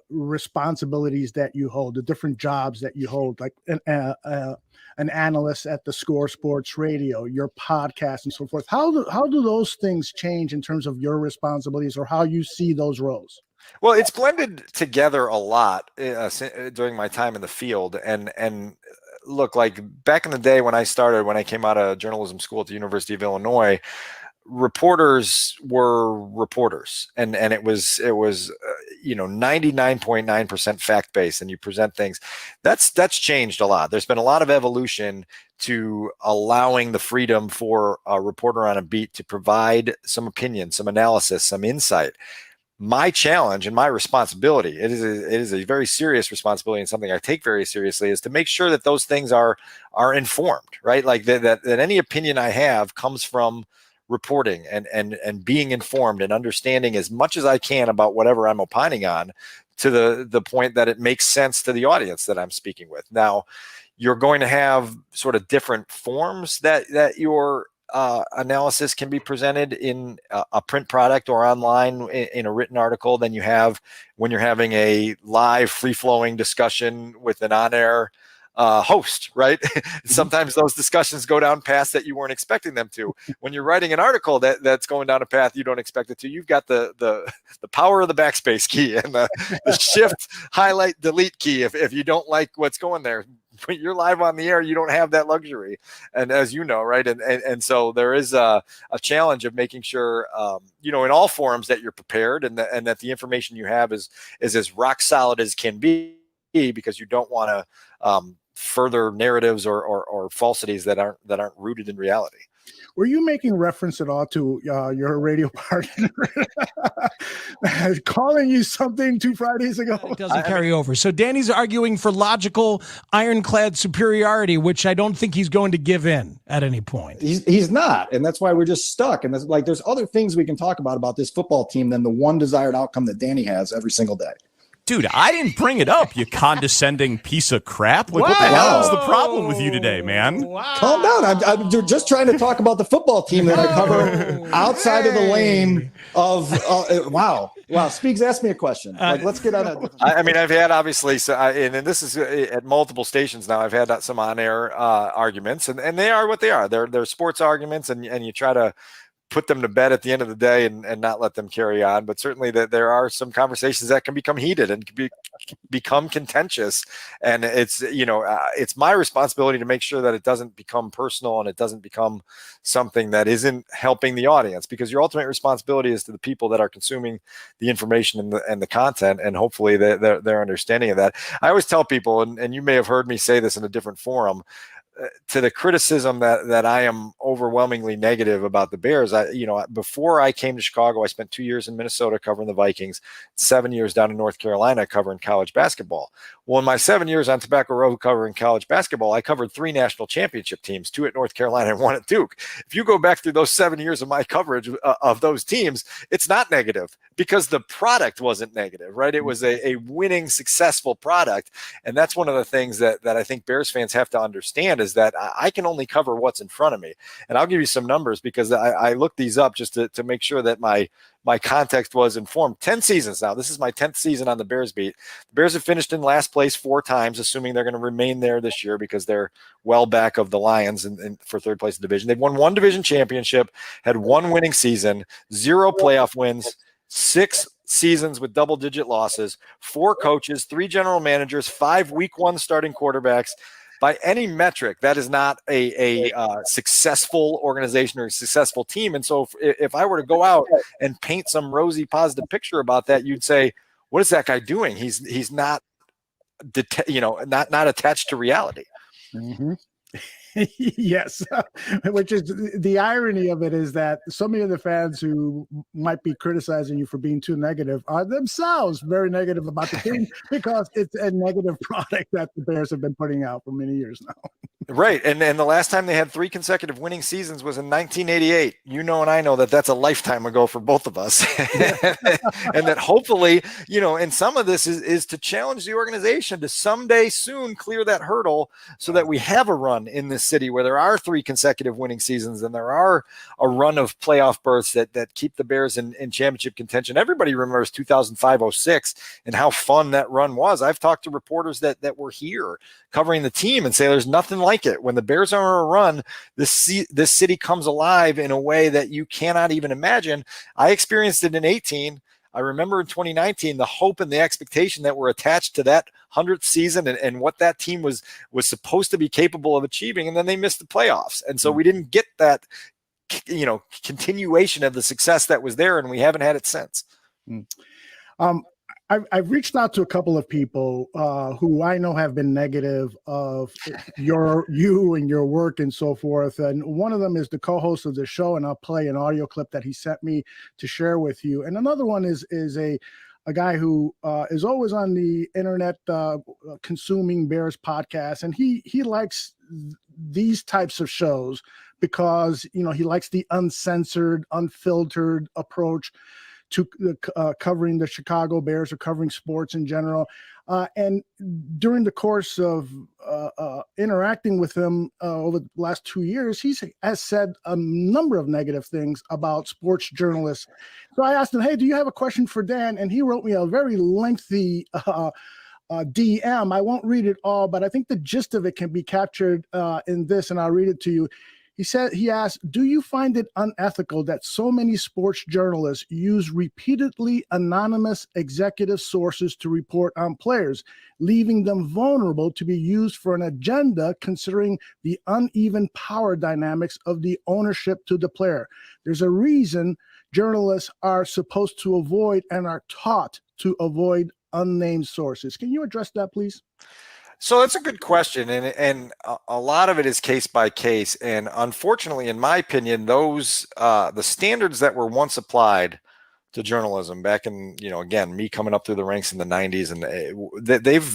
responsibilities that you hold, the different jobs that you hold, like an analyst at the Score Sports Radio, your podcast, and so forth. How do those things change in terms of your responsibilities, or how you see those roles? Well, it's blended together a lot during my time in the field, and look, like back in the day when I came out of journalism school at the University of Illinois, reporters were reporters, and it was 99.9% fact-based, and you present things. That's changed a lot. There's been a lot of evolution to allowing the freedom for a reporter on a beat to provide some opinion, some analysis, some insight. My challenge and my responsibility, it is a very serious responsibility, and something I take very seriously, is to make sure that those things are informed, right? Like that any opinion I have comes from reporting and being informed and understanding as much as I can about whatever I'm opining on, to the point that it makes sense to the audience that I'm speaking with. Now, you're going to have sort of different forms that you're analysis can be presented in a print product or online in a written article than you have when you're having a live, free-flowing discussion with an on-air host, right? Sometimes those discussions go down paths that you weren't expecting them to. When you're writing an article that's going down a path you don't expect it to, you've got the power of the backspace key and the shift, highlight, delete key. If you don't like what's going there, when you're live on the air, you don't have that luxury. And as you know, right? And so there is a challenge of making sure, in all forums that you're prepared and that the information you have is as rock solid as can be, because you don't want to further narratives or falsities that aren't rooted in reality. Were you making reference at all to your radio partner calling you something 2 Fridays ago? It doesn't carry over. So Danny's arguing for logical, ironclad superiority, which I don't think he's going to give in at any point. He's not, and that's why we're just stuck. And there's other things we can talk about this football team than the one desired outcome that Danny has every single day. Dude, I didn't bring it up, you condescending piece of crap. Like, what the hell is the problem with you today, man? Wow. Calm down. I'm just trying to talk about the football team that I cover outside of the lane of wow. Speaks asked me a question. Let's get on it. I've had obviously, and this is at multiple stations now. I've had some on-air arguments, and they are what they are. They're sports arguments, and you try to put them to bed at the end of the day and not let them carry on. But certainly there are some conversations that can become heated and can become contentious. And it's, it's my responsibility to make sure that it doesn't become personal and it doesn't become something that isn't helping the audience, because your ultimate responsibility is to the people that are consuming the information and the content. And hopefully they're understanding of that. I always tell people, and you may have heard me say this in a different forum, to the criticism that I am overwhelmingly negative about the Bears. Before I came to Chicago, I spent 2 years in Minnesota covering the Vikings, 7 years down in North Carolina covering college basketball. Well, in my 7 years on Tobacco Road covering college basketball, I covered 3 national championship teams, 2 at North Carolina and 1 at Duke. If you go back through those 7 years of my coverage of those teams, it's not negative because the product wasn't negative, right? It was a winning, successful product. And that's one of the things that I think Bears fans have to understand, is that I can only cover what's in front of me. And I'll give you some numbers because I looked these up just to make sure that my context was informed. 10 seasons now. This is my 10th season on the Bears beat. The Bears have finished in last place 4 times, assuming they're going to remain there this year because they're well back of the Lions for third place in the division. They've won 1 division championship, had 1 winning season, 0 playoff wins, 6 seasons with double-digit losses, 4 coaches, 3 general managers, 5 week 1 starting quarterbacks. By any metric, that is not a successful organization or a successful team. And so if I were to go out and paint some rosy, positive picture about that, you'd say, what is that guy doing? He's not, not attached to reality. Mm-hmm. Yes, which is the irony of it, is that so many of the fans who might be criticizing you for being too negative are themselves very negative about the team because it's a negative product that the Bears have been putting out for many years now. Right. And the last time they had 3 consecutive winning seasons was in 1988. You know, and I know that that's a lifetime ago for both of us. And that hopefully, and some of this is to challenge the organization to someday soon clear that hurdle so that we have a run in this city where there are 3 consecutive winning seasons and there are a run of playoff berths that keep the Bears in championship contention. Everybody remembers 2005-06 and how fun that run was. I've talked to reporters that were here covering the team and say there's nothing like it. When the Bears are on a run, this city comes alive in a way that you cannot even imagine. I experienced it in 18. I remember in 2019, the hope and the expectation that were attached to that 100th season and what that team was supposed to be capable of achieving, and then they missed the playoffs. And so we didn't get that, continuation of the success that was there, and we haven't had it since. I've reached out to a couple of people who I know have been negative of you and your work and so forth. And one of them is the co-host of the show, and I'll play an audio clip that he sent me to share with you. And another one is a guy who is always on the internet consuming Bears podcasts, and he likes these types of shows because he likes the uncensored, unfiltered approach to covering the Chicago Bears or covering sports in general. And during the course of interacting with him over the last 2 years, he has said a number of negative things about sports journalists. So I asked him, hey, do you have a question for Dan? And he wrote me a very lengthy DM. I won't read it all, but I think the gist of it can be captured in this, and I'll read it to you. He asked, do you find it unethical that so many sports journalists use repeatedly anonymous executive sources to report on players, leaving them vulnerable to be used for an agenda considering the uneven power dynamics of the ownership to the player? There's a reason journalists are supposed to avoid and are taught to avoid unnamed sources. Can you address that, please? So that's a good question, and a lot of it is case by case. And unfortunately, in my opinion, those the standards that were once applied to journalism back in, again, me coming up through the ranks in the 90s, and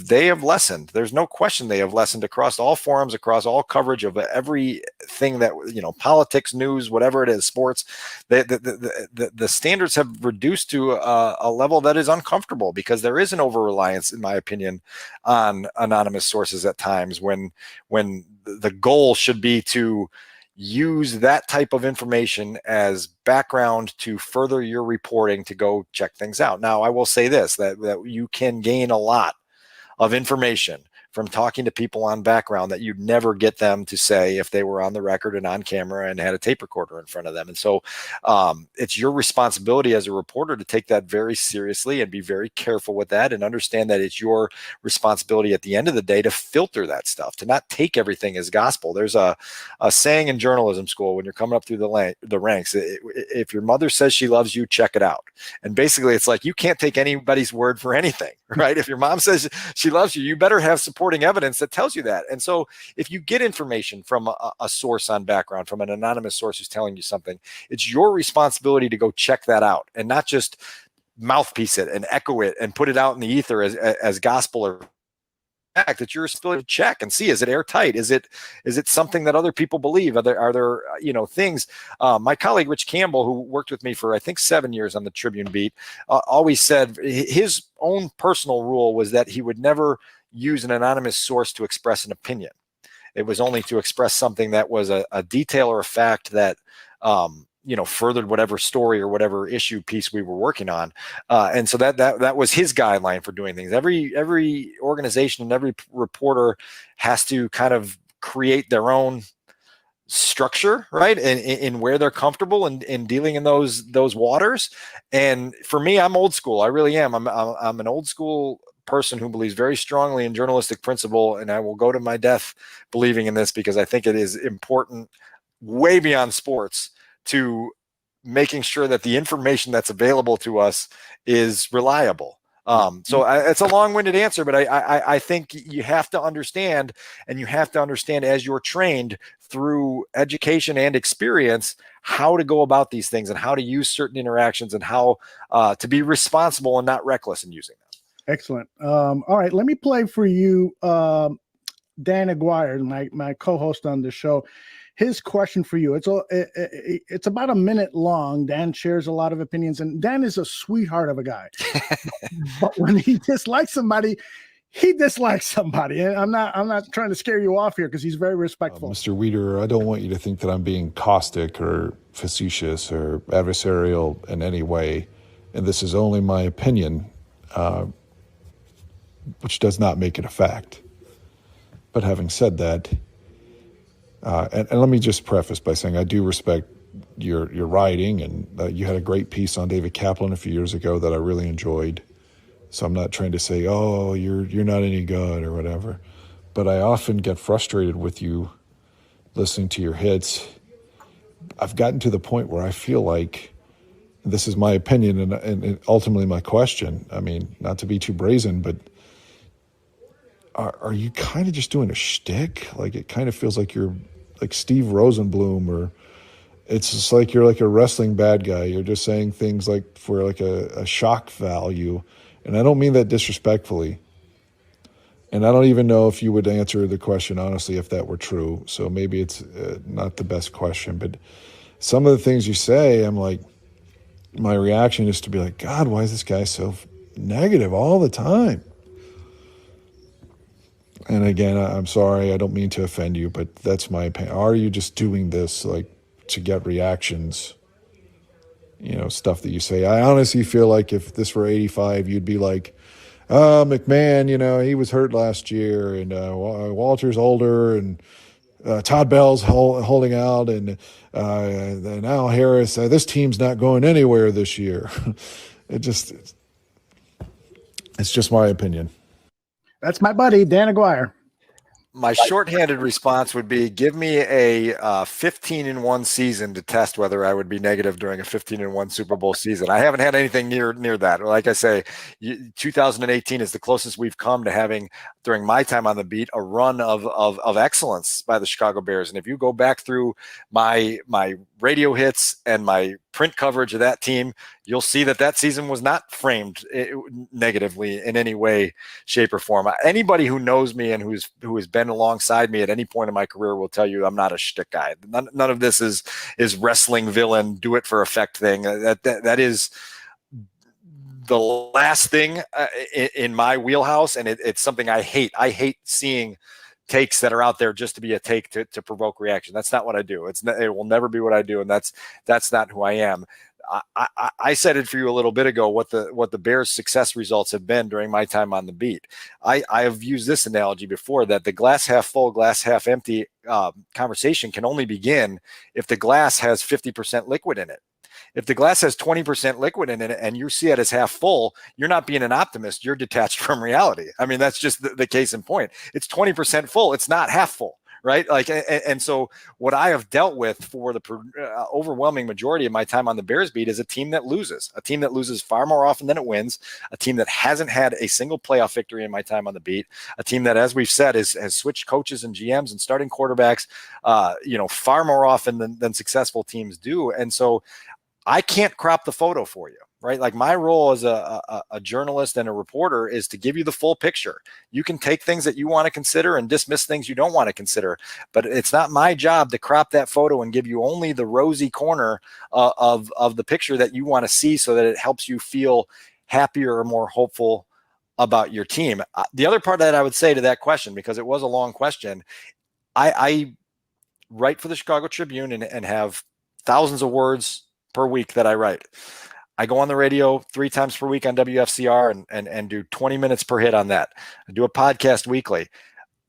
they have lessened. There's no question they have lessened across all forums, across all coverage of everything that, politics, news, whatever it is, sports. The standards have reduced to a level that is uncomfortable because there is an over-reliance, in my opinion, on anonymous sources at times when the goal should be to use that type of information as background to further your reporting to go check things out. Now, I will say this, that you can gain a lot of information from talking to people on background that you'd never get them to say if they were on the record and on camera and had a tape recorder in front of them. And so it's your responsibility as a reporter to take that very seriously and be very careful with that and understand that it's your responsibility at the end of the day to filter that stuff, to not take everything as gospel. There's a saying in journalism school when you're coming up through the ranks, if your mother says she loves you, check it out. And basically it's like you can't take anybody's word for anything, right? If your mom says she loves you, you better have supporting evidence that tells you that. And so if you get information from a source on background, from an anonymous source who's telling you something, it's your responsibility to go check that out and not just mouthpiece it and echo it and put it out in the ether as gospel or fact. It's your responsibility to check and see, is it airtight? Is it something that other people believe? Are there things? My colleague Rich Campbell, who worked with me for I think 7 years on the Tribune beat, always said his own personal rule was that he would never use an anonymous source to express an opinion. It was only to express something that was a detail or a fact that furthered whatever story or whatever issue piece we were working on. And so that was his guideline for doing things. Every organization and every reporter has to kind of create their own structure, right? In where they're comfortable in dealing in those waters. And for me, I'm old school. I really am. I'm an old school person who believes very strongly in journalistic principle, and I will go to my death believing in this because I think it is important way beyond sports to making sure that the information that's available to us is reliable. It's a long-winded answer, but I think you have to understand, and you have to understand as you're trained through education and experience, how to go about these things and how to use certain interactions and how to be responsible and not reckless in using them. Excellent. All right, let me play for you Dan Aguirre, my co-host on the show. His question for you. It's about a minute long. Dan shares a lot of opinions, and Dan is a sweetheart of a guy. But when he dislikes somebody, he dislikes somebody. And I'm not trying to scare you off here because he's very respectful. Mr. Wiederer, I don't want you to think that I'm being caustic or facetious or adversarial in any way, and this is only my opinion, which does not make it a fact. But having said that, and let me just preface by saying I do respect your writing, and you had a great piece on David Kaplan a few years ago that I really enjoyed. So I'm not trying to say, oh, you're not any good or whatever. But I often get frustrated with you listening to your hits. I've gotten to the point where I feel like, this is my opinion and ultimately my question, I mean, not to be too brazen, but are you kind of just doing a shtick? Like, it kind of feels like you're like Steve Rosenblum, or it's just like you're like a wrestling bad guy. You're just saying things like for like a shock value. And I don't mean that disrespectfully. And I don't even know if you would answer the question honestly if that were true. So maybe it's not the best question. But some of the things you say, I'm like, my reaction is to be like, God, why is this guy so negative all the time? And again, I'm sorry, I don't mean to offend you, but that's my opinion. Are you just doing this like to get reactions? You know, stuff that you say. I honestly feel like if this were 85, you'd be like, McMahon, you know, he was hurt last year, and Walter's older, and Todd Bell's holding out, and Al Harris, this team's not going anywhere this year. It's just my opinion. That's my buddy, Dan Aguirre. My shorthanded response would be, give me a 15-1 season to test whether I would be negative during a 15-1 Super Bowl season. I haven't had anything near that. Like I say, 2018 is the closest we've come to having, during my time on the beat, a run of excellence by the Chicago Bears. And if you go back through my radio hits and my print coverage of that team, you'll see that season was not framed negatively in any way, shape, or form. Anybody who knows me and who has been alongside me at any point in my career will tell you I'm not a shtick guy. None of this is wrestling villain, do it for effect thing. That is the last thing in my wheelhouse, and it's something I hate. I hate seeing takes that are out there just to be a take to provoke reaction. That's not what I do. It will never be what I do, and that's not who I am. I said it for you a little bit ago, what the Bears' success results have been during my time on the beat. I have used this analogy before, that the glass half full, glass half empty conversation can only begin if the glass has 50% liquid in it. If the glass has 20% liquid in it and you see it as half full, you're not being an optimist. You're detached from reality. I mean, that's just the case in point. It's 20% full. It's not half full, right? Like, and so what I have dealt with for the overwhelming majority of my time on the Bears beat is a team that loses far more often than it wins, a team that hasn't had a single playoff victory in my time on the beat, a team that, as we've said, has switched coaches and GMs and starting quarterbacks, far more often than successful teams do. And so I can't crop the photo for you, right? Like, my role as a journalist and a reporter is to give you the full picture. You can take things that you want to consider and dismiss things you don't want to consider, but it's not my job to crop that photo and give you only the rosy corner of the picture that you want to see, so that it helps you feel happier or more hopeful about your team. The other part that I would say to that question, because it was a long question, I write for the Chicago Tribune and have thousands of words per week that I write. I go on the radio 3 times per week on WFCR and do 20 minutes per hit on that. I do a podcast weekly.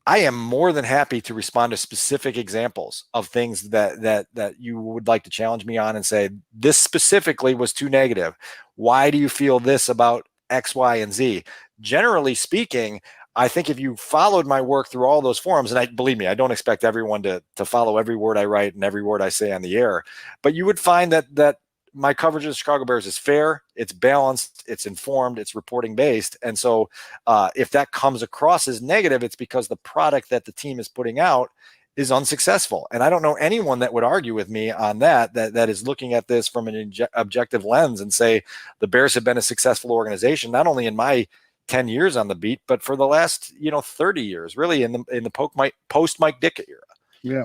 I am more than happy to respond to specific examples of things that you would like to challenge me on and say, this specifically was too negative. Why do you feel this about X, Y, and Z? Generally speaking, I think if you followed my work through all those forums, and believe me, I don't expect everyone to follow every word I write and every word I say on the air, but you would find that my coverage of the Chicago Bears is fair, it's balanced, it's informed, it's reporting based. And so if that comes across as negative, it's because the product that the team is putting out is unsuccessful. And I don't know anyone that would argue with me on that is looking at this from an objective lens and say the Bears have been a successful organization, not only in my 10 years on the beat, but for the last 30 years, really in the post Mike Dickett era. Yeah.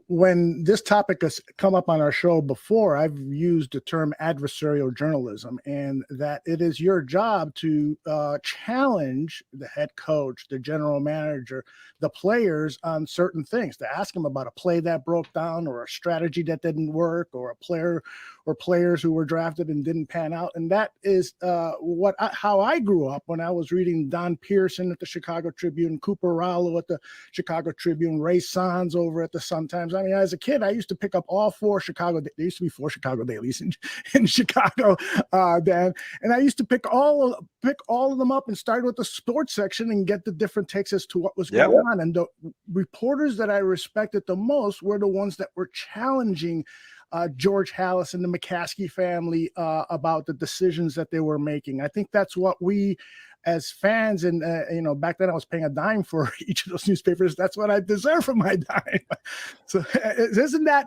When this topic has come up on our show before, I've used the term adversarial journalism, and that it is your job to challenge the head coach, the general manager, the players on certain things, to ask them about a play that broke down, or a strategy that didn't work, or a player or players who were drafted and didn't pan out. And that is how I grew up when I was reading Don Pearson at the Chicago Tribune, Cooper Rowell at the Chicago Tribune, Ray Sanz over at the Sun-Times. I mean, as a kid, I used to pick up all 4 Chicago. There used to be 4 Chicago dailies in Chicago, Dan, and I used to pick all of them up and start with the sports section and get the different takes as to what was going on. And the reporters that I respected the most were the ones that were challenging George Halas and the McCaskey family about the decisions that they were making. I think that's what we, as fans, and back then I was paying a dime for each of those newspapers. That's what I deserve for my dime. So isn't that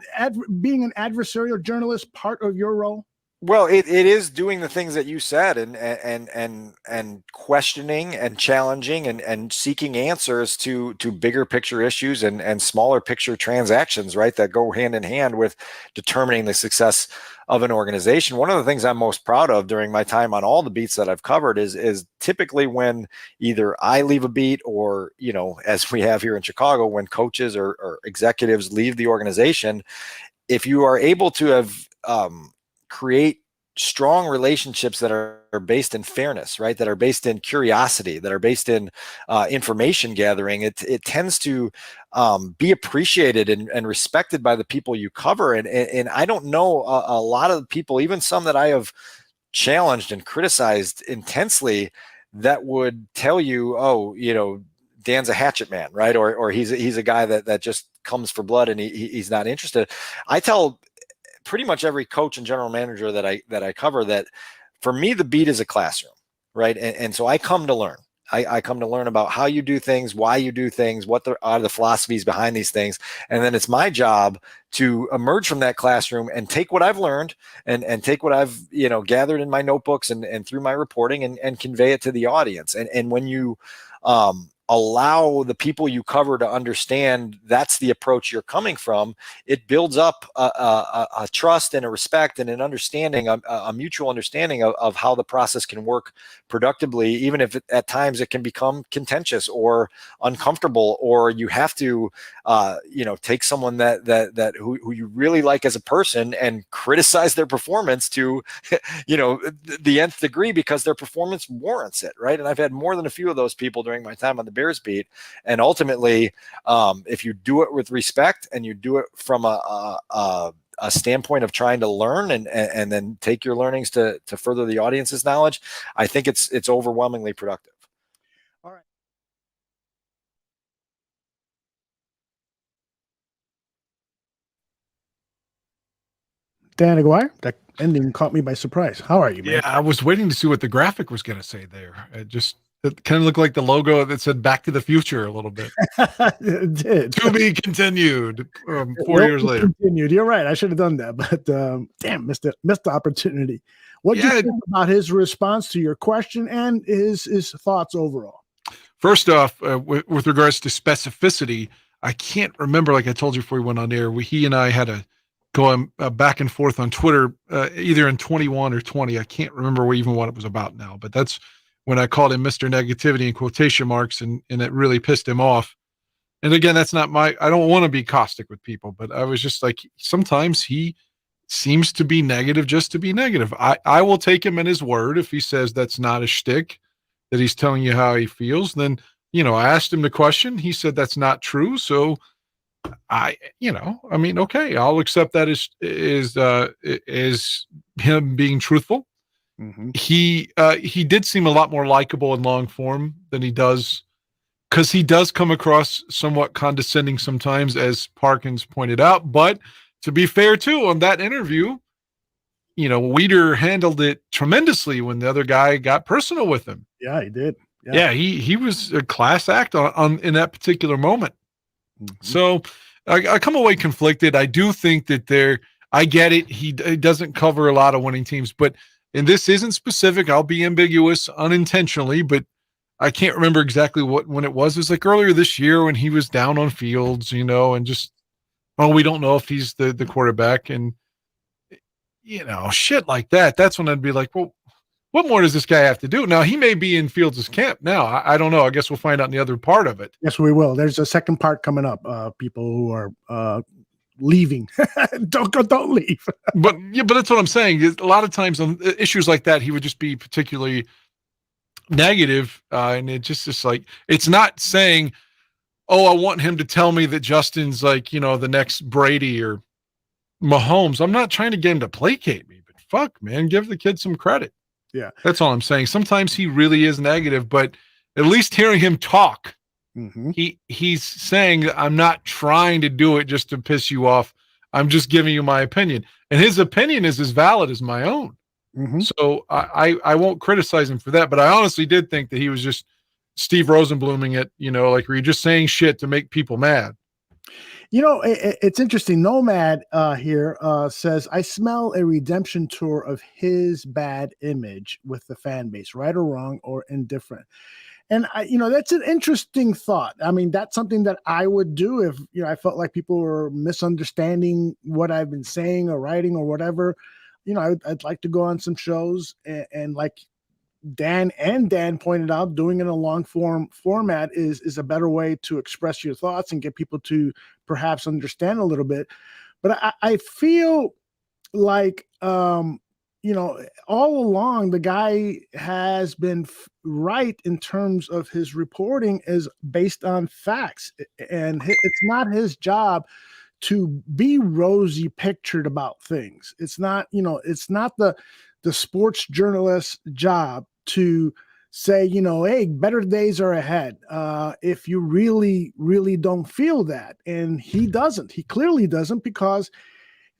being an adversarial journalist part of your role? Well, it is doing the things that you said, and questioning and challenging and seeking answers to bigger picture issues and smaller picture transactions, right? That go hand in hand with determining the success of an organization. One of the things I'm most proud of during my time on all the beats that I've covered is typically when either I leave a beat or, as we have here in Chicago, when coaches or executives leave the organization, if you are able to have create strong relationships that are based in fairness, right? That are based in curiosity, that are based in information gathering, it tends to be appreciated and respected by the people you cover. And I don't know a lot of people, even some that I have challenged and criticized intensely, that would tell you, oh, Dan's a hatchet man, right? Or he's a guy that just comes for blood and he's not interested. I tell pretty much every coach and general manager that I cover that for me, the beat is a classroom, right? And so I come to learn. I come to learn about how you do things, why you do things, what are the philosophies behind these things. And then it's my job to emerge from that classroom and take what I've learned and take what I've, gathered in my notebooks and through my reporting and convey it to the audience. And when you allow the people you cover to understand that's the approach you're coming from, it builds up a trust and a respect and an understanding, a mutual understanding of how the process can work productively, even if at times it can become contentious or uncomfortable, or you have to, take someone that who you really like as a person and criticize their performance to, the nth degree because their performance warrants it, right? And I've had more than a few of those people during my time on the Bears beat. And ultimately, if you do it with respect and you do it from a standpoint of trying to learn and then take your learnings to further the audience's knowledge, I think it's overwhelmingly productive. All right. Dan Aguirre, that ending caught me by surprise. How are you, man? Yeah, I was waiting to see what the graphic was going to say there. It kind of looked like the logo that said "Back to the Future" a little bit. It did. To be continued 4 years later. Continued. You're right. I should have done that, but damn, missed the opportunity. What do you think about his response to your question and his thoughts overall? First off, with regards to specificity, I can't remember, like I told you before we went on air, he and I had a going back and forth on Twitter, either in 21 or 20. I can't remember what it was about now, but that's when I called him Mr. Negativity in quotation marks, and it really pissed him off. And again, that's not I don't want to be caustic with people, but I was just like, sometimes he seems to be negative just to be negative. I will take him at his word. If he says that's not a shtick, that he's telling you how he feels, then, I asked him the question. He said that's not true. So okay, I'll accept that as him being truthful. Mm-hmm. He did seem a lot more likable in long form than he does, because he does come across somewhat condescending sometimes, as Parkins pointed out. But to be fair too, on that interview, Wiederer handled it tremendously when the other guy got personal with him. Yeah, he did. Yeah, he was a class act on in that particular moment. Mm-hmm. So I come away conflicted. I do think that I get it. He doesn't cover a lot of winning teams, and this isn't specific. I'll be ambiguous unintentionally, but I can't remember exactly when it was. It was like earlier this year when he was down on Fields, and just, we don't know if he's the quarterback, and shit like that. That's when I'd be like, well, what more does this guy have to do? Now, he may be in Fields' camp now. I don't know. I guess we'll find out in the other part of it. Yes, we will. There's a second part coming up. People who are leaving. Don't leave. but that's what I'm saying. A lot of times on issues like that, he would just be particularly negative. And it just like, it's not saying, oh, I want him to tell me that Justin's like, the next Brady or Mahomes. I'm not trying to get him to placate me, but fuck, man, give the kid some credit. Yeah. That's all I'm saying. Sometimes he really is negative, but at least hearing him talk, mm-hmm. he's saying, I'm not trying to do it just to piss you off. I'm just giving you my opinion. And his opinion is as valid as my own. Mm-hmm. So I won't criticize him for that, but I honestly did think that he was just Steve Rosenbluming it, like where you're just saying shit to make people mad. It's interesting. Nomad here says, I smell a redemption tour of his bad image with the fan base, right or wrong or indifferent. And that's an interesting thought. I mean, that's something that I would do if, I felt like people were misunderstanding what I've been saying or writing or whatever. I'd like to go on some shows and like Dan pointed out, doing it in a long format is a better way to express your thoughts and get people to perhaps understand a little bit. But I feel like, all along the guy has been right in terms of his reporting is based on facts, and it's not his job to be rosy pictured about things. It's not the sports journalist's job to say, hey, better days are ahead. If you really, really don't feel that. And he doesn't. He clearly doesn't, because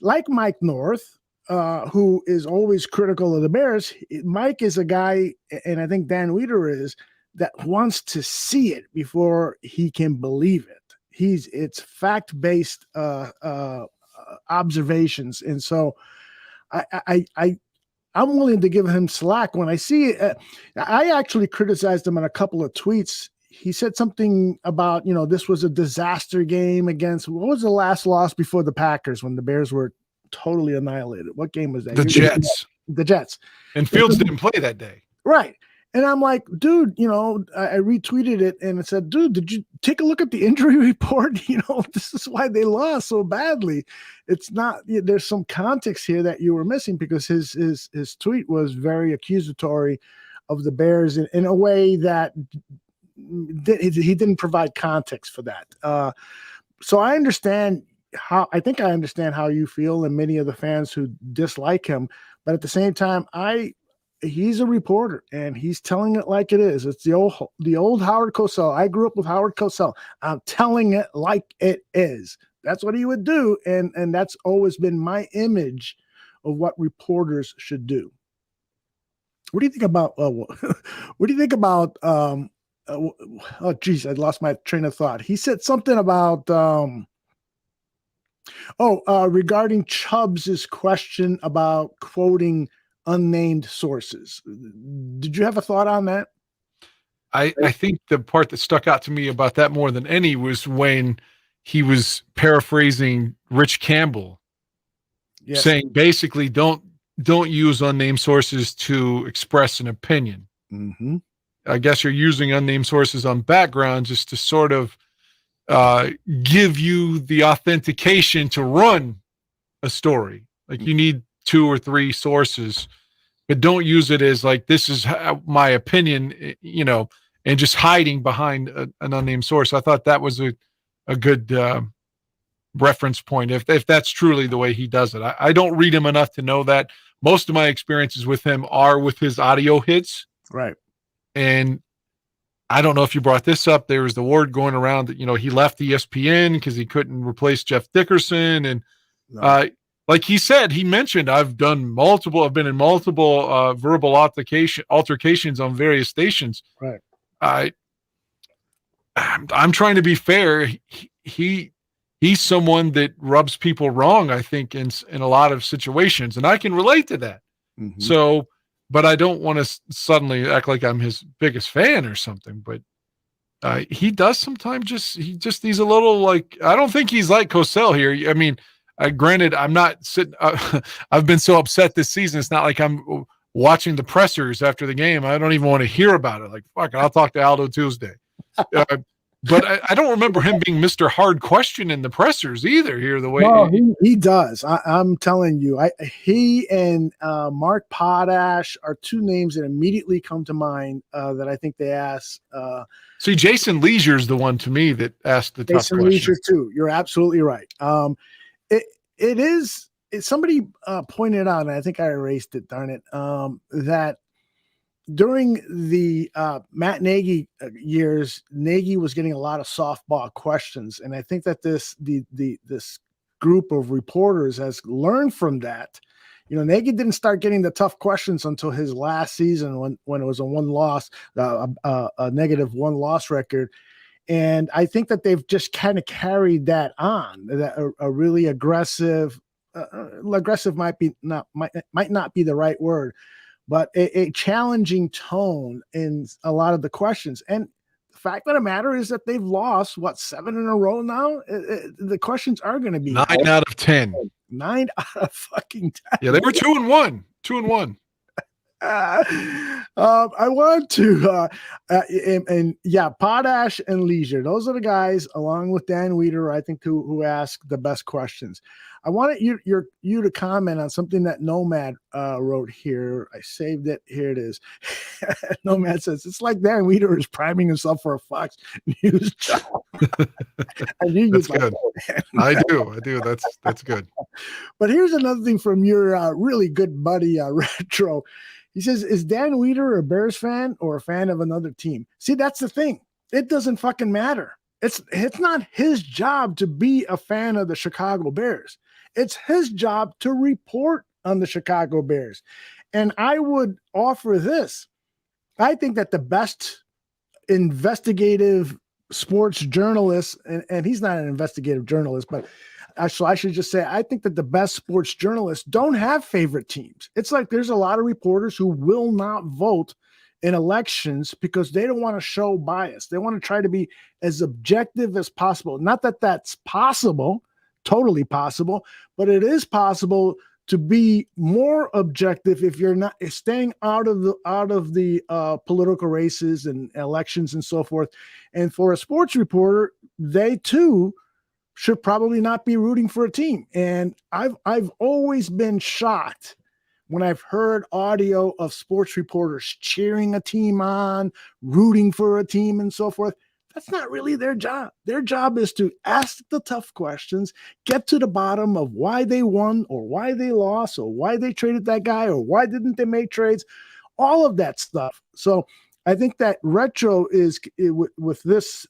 like Mike North, who is always critical of the Bears, Mike is a guy, and I think Dan Wiederer is, that wants to see it before he can believe it. It's fact-based observations. And so I'm willing to give him slack when I see it. I actually criticized him on a couple of tweets. He said something about, this was a disaster game against, what was the last loss before the Packers when the Bears were totally annihilated? What game was that? The Jets. The Jets. And Fields didn't play that day. Right. And I'm like, dude, I retweeted it and it said, dude, did you take a look at the injury report? This is why they lost so badly. It's not, there's some context here that you were missing, because his tweet was very accusatory of the Bears in a way that he didn't provide context for that. So I understand I understand how you feel and many of the fans who dislike him, but at the same time, he's a reporter and he's telling it like it is. It's the old Howard Cosell. I grew up with Howard Cosell. I'm telling it like it is. That's what he would do. And that's always been my image of what reporters should do. What do you think about, oh geez, I lost my train of thought. He said something about, regarding Chubbs's question about quoting unnamed sources. Did you have a thought on that? I think the part that stuck out to me about that more than any was when he was paraphrasing Rich Campbell, yes, saying basically don't use unnamed sources to express an opinion. Mm-hmm. I guess you're using unnamed sources on background just to sort of give you the authentication to run a story. Like you need 2 or 3 sources, but don't use it as like, this is my opinion, and just hiding behind an unnamed source. I thought that was a good reference point. If that's truly the way he does it, I don't read him enough to know that. Most of my experiences with him are with his audio hits. Right. And I don't know if you brought this up. There was the word going around that, he left ESPN because he couldn't replace Jeff Dickerson. And like he said, he mentioned, I've been in multiple verbal altercations on various stations. Right. I'm trying to be fair. He's someone that rubs people wrong, I think, in a lot of situations. And I can relate to that. Mm-hmm. So, but I don't want to suddenly act like I'm his biggest fan or something. But he does sometimes he's a little like, I don't think he's like Cosell here. I mean, granted, I'm not sitting. I've been so upset this season. It's not like I'm watching the pressers after the game. I don't even want to hear about it. Like, fuck it, I'll talk to Aldo Tuesday. But I don't remember him being Mr. Hard Question in the pressers either here, the way he does. I'm telling you, he and Mark Potash are 2 names that immediately come to mind that I think they ask. See, Jason Leisure is the one to me that asked the tough question. Jason Leisure too. You're absolutely right. Somebody pointed out, and I think I erased it, darn it, that during the Matt Nagy years, Nagy was getting a lot of softball questions, and I think that this group of reporters has learned from that. Nagy didn't start getting the tough questions until his last season when it was a negative 1-loss record, And I think that they've just kind of carried that on. That a really aggressive might not be the right word, but a challenging tone in a lot of the questions. And the fact of the matter is that they've lost 7 in a row now. The questions are going to be 9 out of 10. 9 out of fucking 10. Yeah, they were 2-1. 2-1. I want to, and yeah, Potash and Leisure. Those are the guys, along with Dan Wiederer, I think, who ask the best questions. I wanted you to comment on something that Nomad wrote here. I saved it. Here it is. Nomad says it's like Dan Wiederer is priming himself for a Fox News job. That's good. I do. That's good. But here's another thing from your really good buddy Retro. He says, is Dan Wiederer a Bears fan or a fan of another team? See, that's the thing. It doesn't fucking matter. It's not his job to be a fan of the Chicago Bears. It's his job to report on the Chicago Bears. And I would offer this. I think that the best investigative sports journalist, and he's not an investigative journalist, but actually, I should just say, I think that the best sports journalists don't have favorite teams. It's like there's a lot of reporters who will not vote in elections because they don't want to show bias. They want to try to be as objective as possible. Not that that's possible, totally possible, but it is possible to be more objective if you're not staying out of the political races and elections and so forth. And for a sports reporter, they too should probably not be rooting for a team. And I've always been shocked when I've heard audio of sports reporters cheering a team on, rooting for a team and so forth. That's not really their job. Their job is to ask the tough questions, get to the bottom of why they won or why they lost or why they traded that guy or why didn't they make trades, all of that stuff. So I think that Retro is with this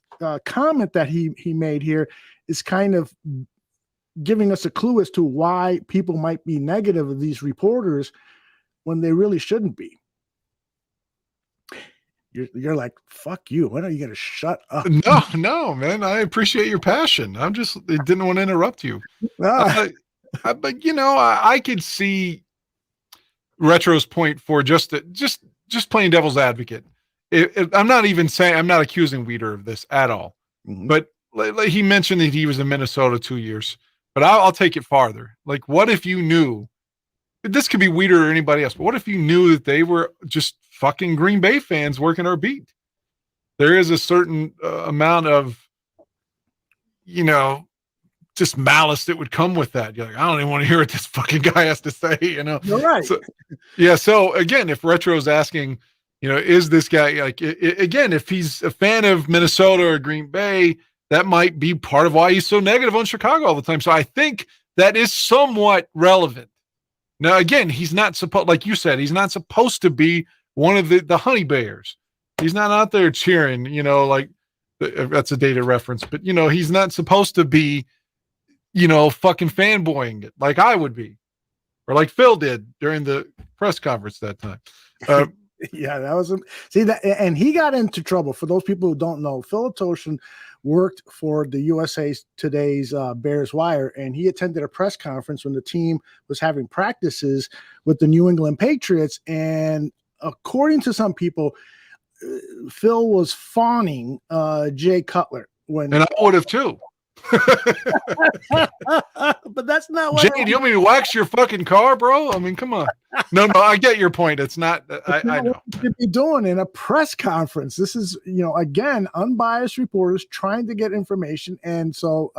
comment that he made here is kind of giving us a clue as to why people might be negative of these reporters when they really shouldn't be. You're like, fuck you. When are you going to shut up? No, man. I appreciate your passion. I didn't want to interrupt you. But I could see Retro's point for just playing devil's advocate. I'm not accusing Wiederer of this at all. Mm-hmm. But he mentioned that he was in Minnesota 2 years. But I'll take it farther. Like, what if you knew? This could be Wiederer or anybody else, but what if you knew that they were just fucking Green Bay fans working our beat? There is a certain amount of, just malice that would come with that. You're like, I don't even want to hear what this fucking guy has to say, You're right. So, yeah. So again, if Retro's asking, is this guy again, if he's a fan of Minnesota or Green Bay, that might be part of why he's so negative on Chicago all the time. So I think that is somewhat relevant. Now, again, he's not supposed, like you said, he's not supposed to be one of the honey bears. He's not out there cheering, like that's a data reference, but he's not supposed to be, fucking fanboying it like I would be, or like Phil did during the press conference that time. Yeah, that was see that, and he got into trouble. For those people who don't know, Phil Toshin worked for the USA Today's Bears Wire, and he attended a press conference when the team was having practices with the New England Patriots. And according to some people, Phil was fawning Jay Cutler. And I would have too. But that's not what Jay, do you want me to wax your fucking car, bro? I mean, come on. No, I get your point. It's not. I know what you should be doing in a press conference. This is, again, unbiased reporters trying to get information. And so,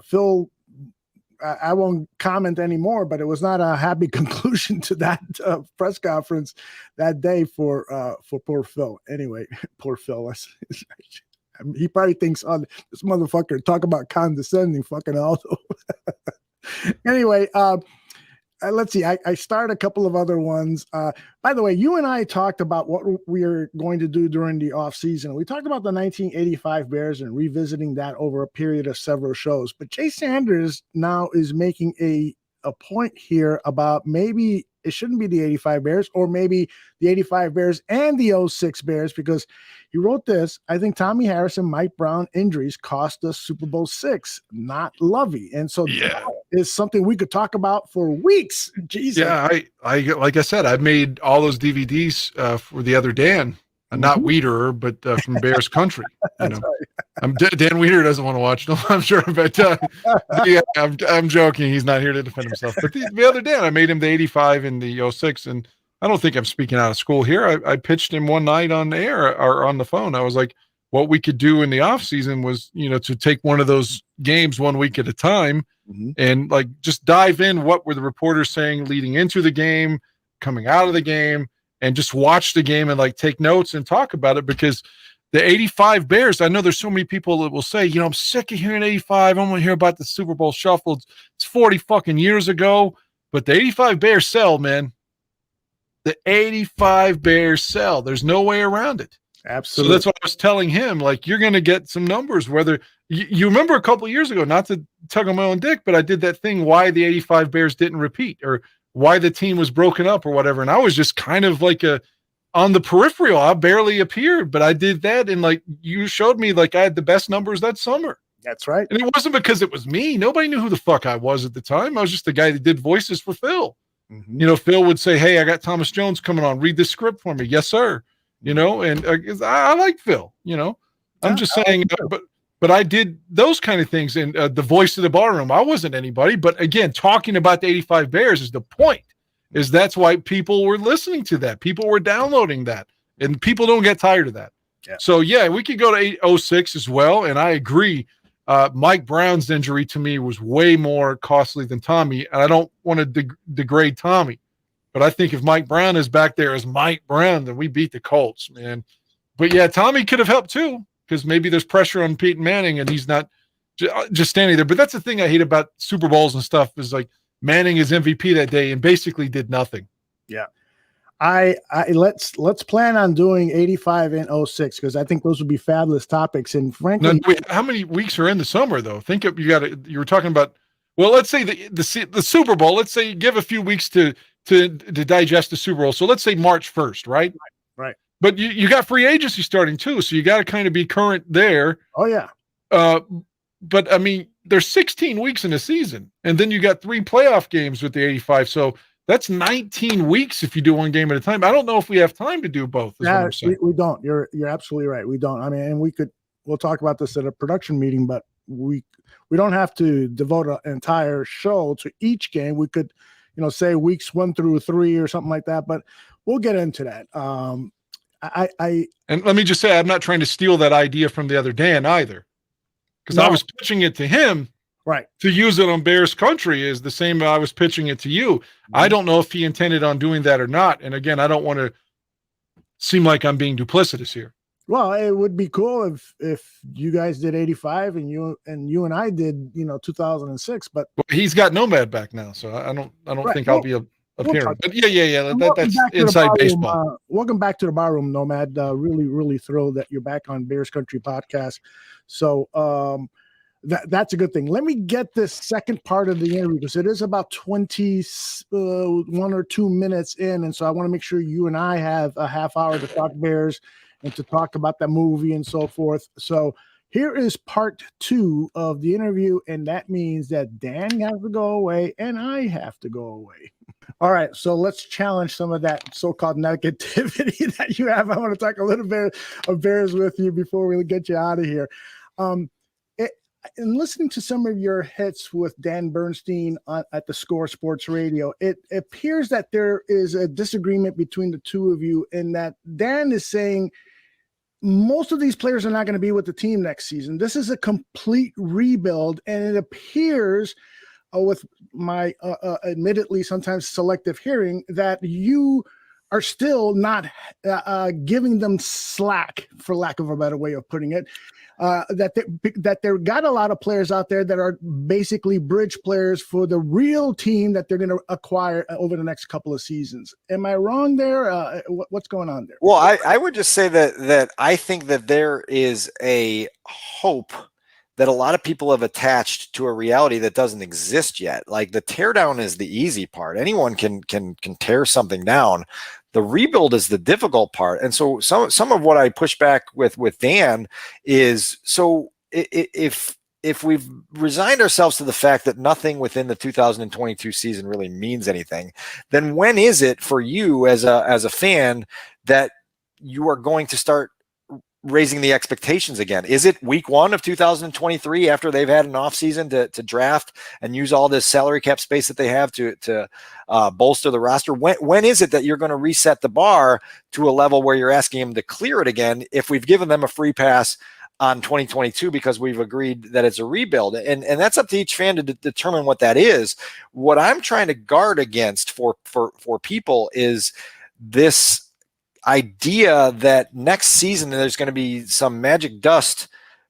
Phil, I won't comment anymore, but it was not a happy conclusion to that press conference that day for poor Phil. Anyway, poor Phil. He probably thinks, oh, this motherfucker talk about condescending fucking Aldo. Anyway, let's see. I started a couple of other ones. By the way, you and I talked about what we are going to do during the offseason. We talked about the 1985 Bears and revisiting that over a period of several shows. But Jay Sanders now is making a point here about maybe it shouldn't be the 85 Bears, or maybe the 85 Bears and the 06 Bears, because he wrote this: I think Tommy Harris and Mike Brown injuries cost us Super Bowl VI, not Lovey. And so that is something we could talk about for weeks. Jesus. Yeah, I like I said, I made all those DVDs for the other Dan. Not Wiederer, but from Bears Country. You know, Dan Wiederer doesn't want to watch. No, I'm sure, but yeah, I'm joking. He's not here to defend himself. But the other Dan, I made him the 85 and the 06, and I don't think I'm speaking out of school here. I pitched him one night on air or on the phone. I was like, what we could do in the off season was, to take one of those games 1 week at a time, and like just dive in. What were the reporters saying leading into the game, coming out of the game? And just watch the game and like take notes and talk about it, because the 85 Bears, I know there's so many people that will say, I'm sick of hearing 85. I want to hear about the Super Bowl shuffle. It's 40 fucking years ago, but the 85 Bears sell, man. The 85 Bears sell. There's no way around it. Absolutely. So that's what I was telling him. Like, you're going to get some numbers, whether you remember a couple of years ago, not to tug on my own dick, but I did that thing, why the 85 Bears didn't repeat, or why the team was broken up or whatever. And I was just kind of like on the peripheral. I barely appeared, but I did that. And like, you showed me, like, I had the best numbers that summer. That's right. And it wasn't because it was me. Nobody knew who the fuck I was at the time. I was just the guy that did voices for Phil. Phil would say, hey, I got Thomas Jones coming on. Read this script for me. Yes, sir. And I like Phil, I'm just saying, but I did those kind of things. And the voice of the barroom, I wasn't anybody. But again, talking about the 85 Bears is the point, is that's why people were listening to that. People were downloading that. And people don't get tired of that. Yeah. So, yeah, we could go to 06 as well. And I agree. Mike Brown's injury to me was way more costly than Tommy. And I don't want to degrade Tommy. But I think if Mike Brown is back there as Mike Brown, then we beat the Colts, man. But, yeah, Tommy could have helped too, because maybe there's pressure on Peyton Manning and he's not just standing there. But that's the thing I hate about Super Bowls and stuff, is like Manning is MVP that day and basically did nothing. Yeah. Let's plan on doing 85 and 06, because I think those would be fabulous topics. And frankly, how many weeks are in the summer though? You were talking about, well, let's say the Super Bowl, let's say you give a few weeks to digest the Super Bowl. So let's say March 1st, right? Right. But you got free agency starting too, so you got to kind of be current there. Oh yeah. But I mean, there's 16 weeks in a season, and then you got 3 playoff games with the 85. So that's 19 weeks if you do one game at a time. I don't know if we have time to do both. Yeah, we don't. You're absolutely right. We don't. I mean, and we'll talk about this at a production meeting, but we don't have to devote an entire show to each game. We could, say weeks 1 through 3 or something like that, but we'll get into that. And let me just say, I'm not trying to steal that idea from the other Dan either, because I was pitching it to him, right, to use it on Bears Country is the same. I was pitching it to you. I don't know if he intended on doing that or not. And again, I don't want to seem like I'm being duplicitous here. Well, it would be cool if you guys did 85 and you and I did 2006. But he's got Nomad back now, so I don't right. think I'll be appearing. But yeah. That's inside baseball. Welcome back to the Barroom, Nomad. Really thrilled that you're back on Bears Country podcast. So that's a good thing. Let me get this second part of the interview, because it is about 21 or 2 minutes in, and so I want to make sure you and I have a half hour to talk Bears and to talk about that movie and so forth. So here is part 2 of the interview, and that means that Dan has to go away and I have to go away. All right, so let's challenge some of that so-called negativity that you have. I want to talk a little bit of Bears with you before we get you out of here. In listening to some of your hits with Dan Bernstein at the Score Sports Radio, it appears that there is a disagreement between the two of you, in that Dan is saying most of these players are not going to be with the team next season. This is a complete rebuild, and it appears, with my admittedly sometimes selective hearing, that you are still not giving them slack, for lack of a better way of putting it. That they've got a lot of players out there that are basically bridge players for the real team that they're going to acquire over the next couple of seasons. Am I wrong there? What's going on there? Well, I would just say that I think that there is a hope that a lot of people have attached to a reality that doesn't exist yet. Like the teardown is the easy part. Anyone can tear something down. The rebuild is the difficult part. And so some of what I push back with Dan is, so if we've resigned ourselves to the fact that nothing within the 2022 season really means anything, then when is it for you as a fan that you are going to start raising the expectations again? Is it week 1 of 2023 after they've had an offseason to draft and use all this salary cap space that they have to bolster the roster? When is it that you're going to reset the bar to a level where you're asking them to clear it again if we've given them a free pass on 2022 because we've agreed that it's a rebuild? And that's up to each fan to determine what that is. What I'm trying to guard against for people is this idea that next season there's going to be some magic dust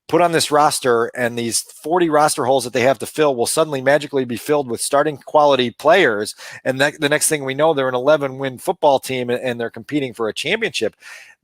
put on this roster and these 40 roster holes that they have to fill will suddenly magically be filled with starting quality players. And the next thing we know, they're an 11-win football team and they're competing for a championship.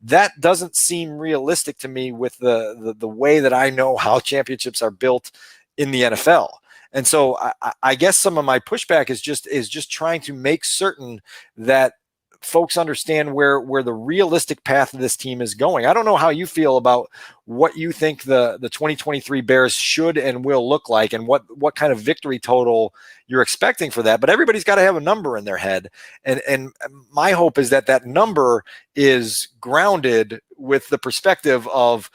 That doesn't seem realistic to me with the way that I know how championships are built in the NFL. And so I guess some of my pushback is just trying to make certain that folks understand where the realistic path of this team is going. I don't know how you feel about what you think the 2023 Bears should and will look like and what kind of victory total you're expecting for that, but everybody's got to have a number in their head. And my hope is that number is grounded with the perspective of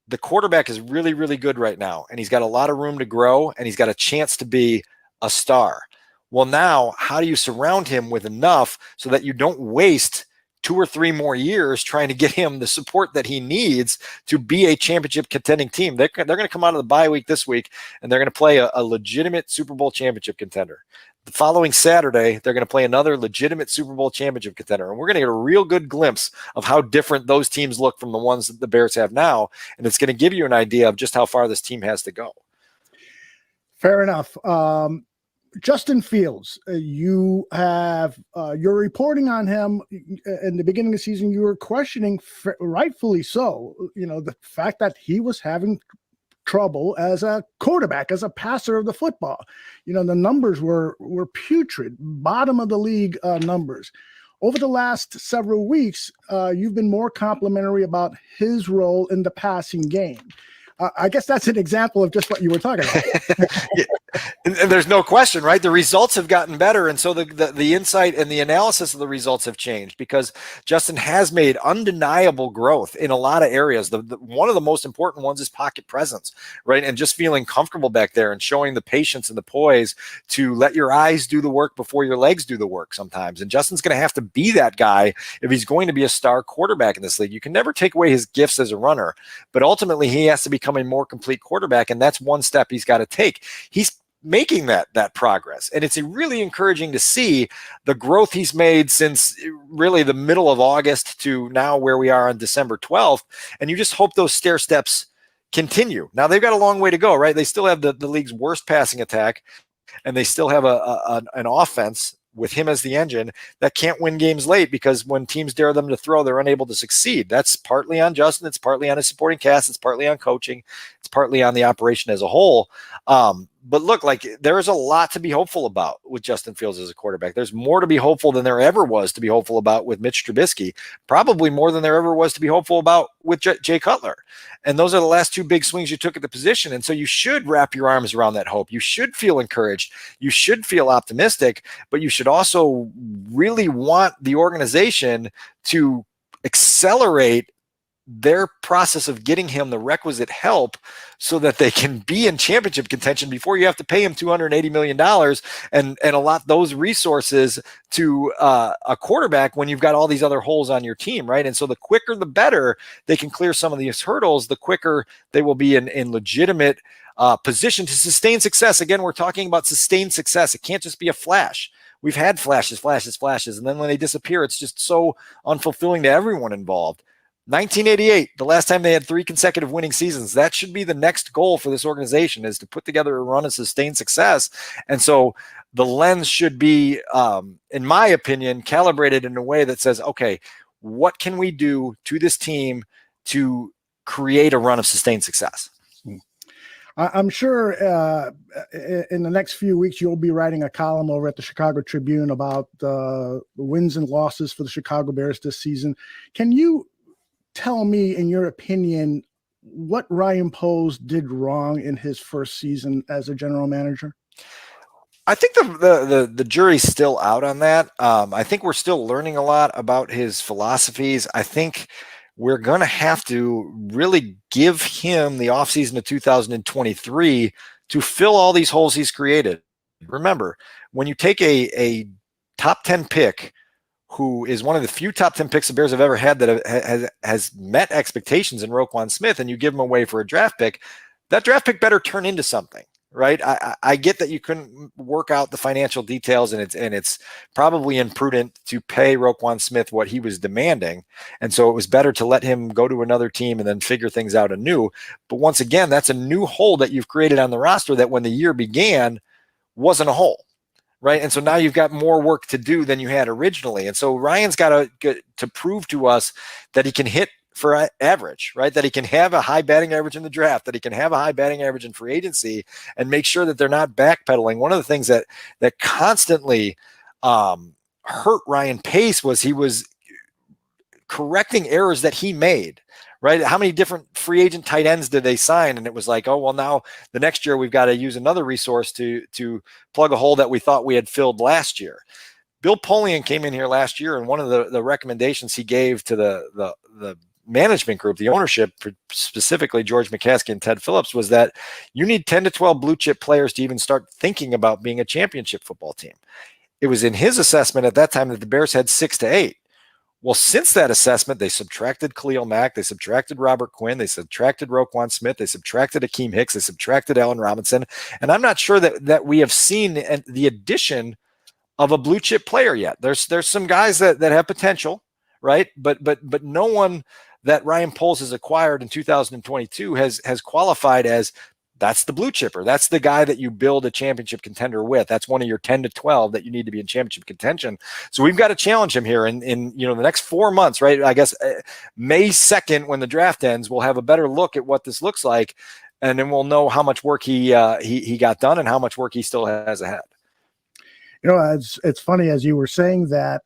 the quarterback is really, really good right now, and he's got a lot of room to grow, and he's got a chance to be a star. Well, now, how do you surround him with enough so that you don't waste 2 or 3 more years trying to get him the support that he needs to be a championship contending team? They're going to come out of the bye week this week, and they're going to play a legitimate Super Bowl championship contender. The following Saturday, they're going to play another legitimate Super Bowl championship contender, and we're going to get a real good glimpse of how different those teams look from the ones that the Bears have now, and it's going to give you an idea of just how far this team has to go. Fair enough. Justin Fields, you have you're reporting on him in the beginning of the season. You were questioning, rightfully so, the fact that he was having trouble as a quarterback, as a passer of the football. The numbers were putrid, bottom of the league numbers. Over the last several weeks, you've been more complimentary about his role in the passing game. I guess that's an example of just what you were talking about. And there's no question, right? The results have gotten better. And so the insight and the analysis of the results have changed because Justin has made undeniable growth in a lot of areas. One of the most important ones is pocket presence, right? And just feeling comfortable back there and showing the patience and the poise to let your eyes do the work before your legs do the work sometimes. And Justin's going to have to be that guy if he's going to be a star quarterback in this league. You can never take away his gifts as a runner, but ultimately he has to become a more complete quarterback. And that's one step he's got to take. He's making that progress. And it's really encouraging to see the growth he's made since really the middle of August to now where we are on December 12th. And you just hope those stair steps continue. Now they've got a long way to go, right? They still have the league's worst passing attack, and they still have an offense with him as the engine that can't win games late because when teams dare them to throw, they're unable to succeed. That's partly on Justin. It's partly on his supporting cast. It's partly on coaching. It's partly on the operation as a whole. But look, like there is a lot to be hopeful about with Justin Fields as a quarterback. There's more to be hopeful than there ever was to be hopeful about with Mitch Trubisky, probably more than there ever was to be hopeful about with Jay Cutler. And those are the last 2 big swings you took at the position. And so you should wrap your arms around that hope. You should feel encouraged. You should feel optimistic, but you should also really want the organization to accelerate their process of getting him the requisite help so that they can be in championship contention before you have to pay him $280 million and allot those resources to a quarterback when you've got all these other holes on your team, right? And so the quicker, the better they can clear some of these hurdles, the quicker they will be in legitimate position to sustain success. Again, we're talking about sustained success. It can't just be a flash. We've had flashes. And then when they disappear, it's just so unfulfilling to everyone involved. 1988, the last time they had 3 consecutive winning seasons. That should be the next goal for this organization, is to put together a run of sustained success. And so the lens should be, in my opinion, calibrated in a way that says, okay, what can we do to this team to create a run of sustained success? I'm sure in the next few weeks you'll be writing a column over at the Chicago Tribune about the wins and losses for the Chicago Bears this season. Can you tell me, in your opinion, what Ryan Poles did wrong in his first season as a general manager? I think the jury's still out on that. I think we're still learning a lot about his philosophies. I think we're going to have to really give him the offseason of 2023 to fill all these holes he's created. Remember, when you take a top 10 pick who is one of the few top 10 picks the Bears have ever had that has met expectations in Roquan Smith, and you give him away for a draft pick, that draft pick better turn into something. Right. I get that you couldn't work out the financial details, and it's probably imprudent to pay Roquan Smith what he was demanding. And so it was better to let him go to another team and then figure things out anew. But once again, that's a new hole that you've created on the roster that when the year began wasn't a hole. Right. And so now you've got more work to do than you had originally. And so Ryan's got to prove to us that he can hit for average, right? That he can have a high batting average in the draft, that he can have a high batting average in free agency, and make sure that they're not backpedaling. One of the things that constantly hurt Ryan Pace was he was correcting errors that he made, right? How many different free agent tight ends did they sign? And it was like, oh, well, now the next year we've got to use another resource to plug a hole that we thought we had filled last year. Bill Polian came in here last year, and one of the recommendations he gave to the management group, the ownership, specifically George McCaskey and Ted Phillips, was that you need 10 to 12 blue chip players to even start thinking about being a championship football team. It was in his assessment at that time that the Bears had 6 to 8. Well, since that assessment, they subtracted Khalil Mack, they subtracted Robert Quinn, they subtracted Roquan Smith, they subtracted Akeem Hicks, they subtracted Allen Robinson, and I'm not sure that we have seen the addition of a blue chip player yet. There's some guys that have potential, right? But no one that Ryan Poles has acquired in 2022 has qualified as that's the blue chipper. That's the guy that you build a championship contender with. That's one of your 10 to 12 that you need to be in championship contention. So we've got to challenge him here in the next 4 months, right? I guess May 2nd, when the draft ends, we'll have a better look at what this looks like, and then we'll know how much work he got done and how much work he still has ahead. You know, it's funny as you were saying that.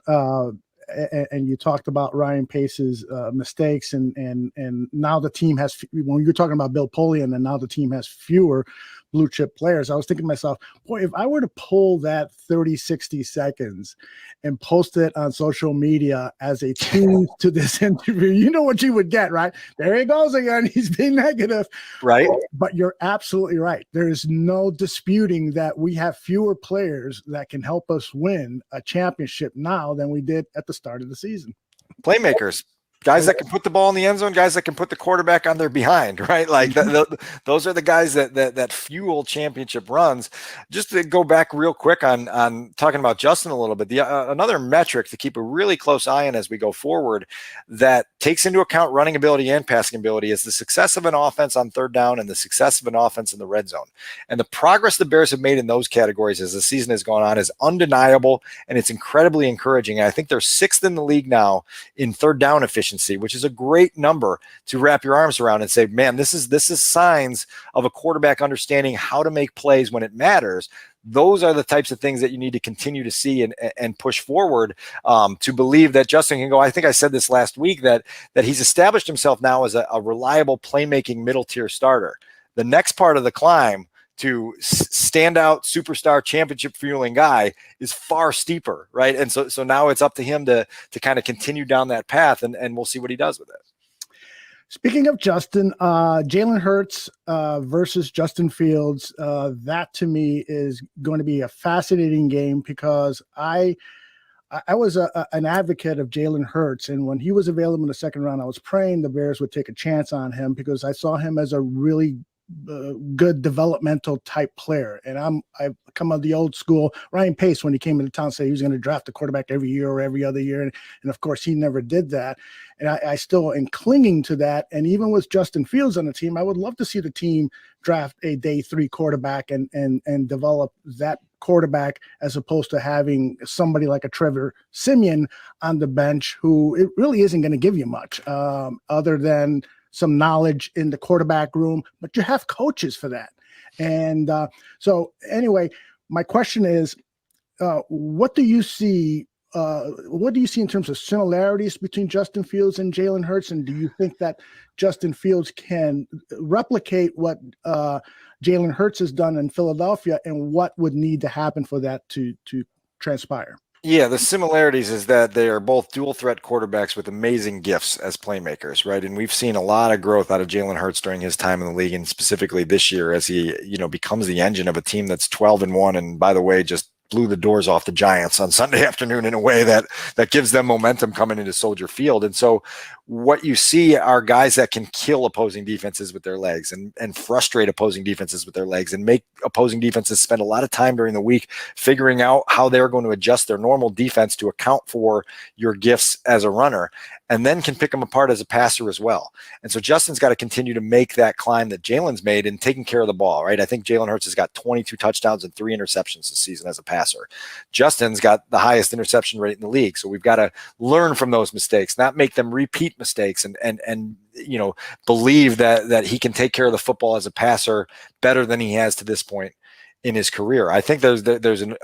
And you talked about Ryan Pace's mistakes, and now the team has, when you're talking about Bill Polian, and now the team has fewer blue chip players. I was thinking to myself, boy, if I were to pull that 30-60 seconds and post it on social media as a team to this interview, you know what you would get, right? There he goes again. He's being negative. Right. But you're absolutely right. There is no disputing that we have fewer players that can help us win a championship now than we did at the start of the season. Playmakers. Guys that can put the ball in the end zone, guys that can put the quarterback on their behind, right? Like those are the guys that fuel championship runs. Just to go back real quick on talking about Justin a little bit, another metric to keep a really close eye on as we go forward that takes into account running ability and passing ability is the success of an offense on third down and the success of an offense in the red zone. And the progress the Bears have made in those categories as the season has gone on is undeniable, and it's incredibly encouraging. And I think they're 6th in the league now in third down efficiency, which is a great number to wrap your arms around and say, man, this is signs of a quarterback understanding how to make plays when it matters. Those are the types of things that you need to continue to see and push forward to believe that Justin can go. I think I said this last week that he's established himself now as a reliable playmaking middle tier starter. The next part of the climb to standout superstar championship fueling guy is far steeper, right? And so now it's up to him to kind of continue down that path, and we'll see what he does with it. Speaking of Justin, Jalen Hurts versus Justin Fields, that to me is going to be a fascinating game because I was an advocate of Jalen Hurts, and when he was available in the second round, I was praying the Bears would take a chance on him because I saw him as a really good developmental type player. And I've come of the old school. Ryan Pace, when he came into town, said he was going to draft a quarterback every year or every other year. And of course, he never did that. And I still am clinging to that. And even with Justin Fields on the team, I would love to see the team draft a day 3 quarterback and develop that quarterback as opposed to having somebody like a Trevor Siemian on the bench who it really isn't going to give you much other than some knowledge in the quarterback room, but you have coaches for that. And so anyway, my question is, what do you see? What do you see in terms of similarities between Justin Fields and Jalen Hurts? And do you think that Justin Fields can replicate what Jalen Hurts has done in Philadelphia, and what would need to happen for that to transpire? Yeah, the similarities is that they are both dual threat quarterbacks with amazing gifts as playmakers, right? And we've seen a lot of growth out of Jalen Hurts during his time in the league, and specifically this year as he, becomes the engine of a team that's 12-1. And by the way, just blew the doors off the Giants on Sunday afternoon in a way that gives them momentum coming into Soldier Field. And so what you see are guys that can kill opposing defenses with their legs and frustrate opposing defenses with their legs and make opposing defenses spend a lot of time during the week figuring out how they're going to adjust their normal defense to account for your gifts as a runner, and then can pick them apart as a passer as well. And so Justin's got to continue to make that climb that Jalen's made in taking care of the ball, right? I think Jalen Hurts has got 22 touchdowns and 3 interceptions this season as a passer. Justin's got the highest interception rate in the league. So we've got to learn from those mistakes, not make them repeat mistakes, and believe that he can take care of the football as a passer better than he has to this point in his career. I think there's an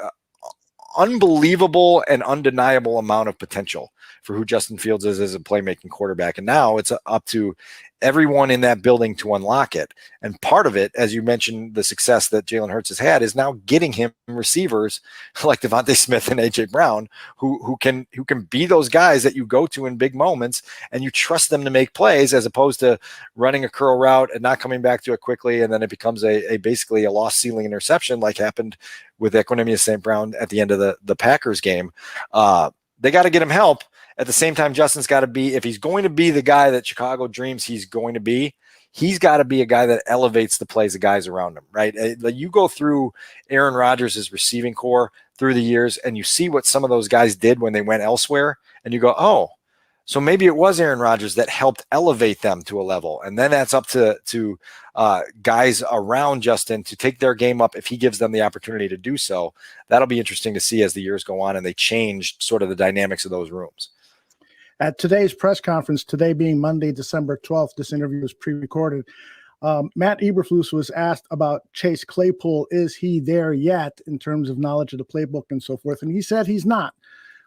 unbelievable and undeniable amount of potential for who Justin Fields is as a playmaking quarterback. And now it's up to everyone in that building to unlock it. And part of it, as you mentioned, the success that Jalen Hurts has had is now getting him receivers like Devontae Smith and AJ Brown, who can be those guys that you go to in big moments and you trust them to make plays, as opposed to running a curl route and not coming back to it quickly. And then it becomes a basically a lost ceiling interception, like happened with Equanimeous St. Brown at the end of the Packers game. They got to get him help. At the same time, Justin's got to be, if he's going to be the guy that Chicago dreams he's going to be, he's got to be a guy that elevates the plays of guys around him, right? You go through Aaron Rodgers' receiving core through the years, and you see what some of those guys did when they went elsewhere, and you go, oh, so maybe it was Aaron Rodgers that helped elevate them to a level. And then that's up to guys around Justin to take their game up if he gives them the opportunity to do so. That'll be interesting to see as the years go on and they change sort of the dynamics of those rooms. At today's press conference, today being Monday, December 12th, this interview was pre-recorded. Matt Eberflus was asked about Chase Claypool. Is he there yet in terms of knowledge of the playbook and so forth? And he said he's not,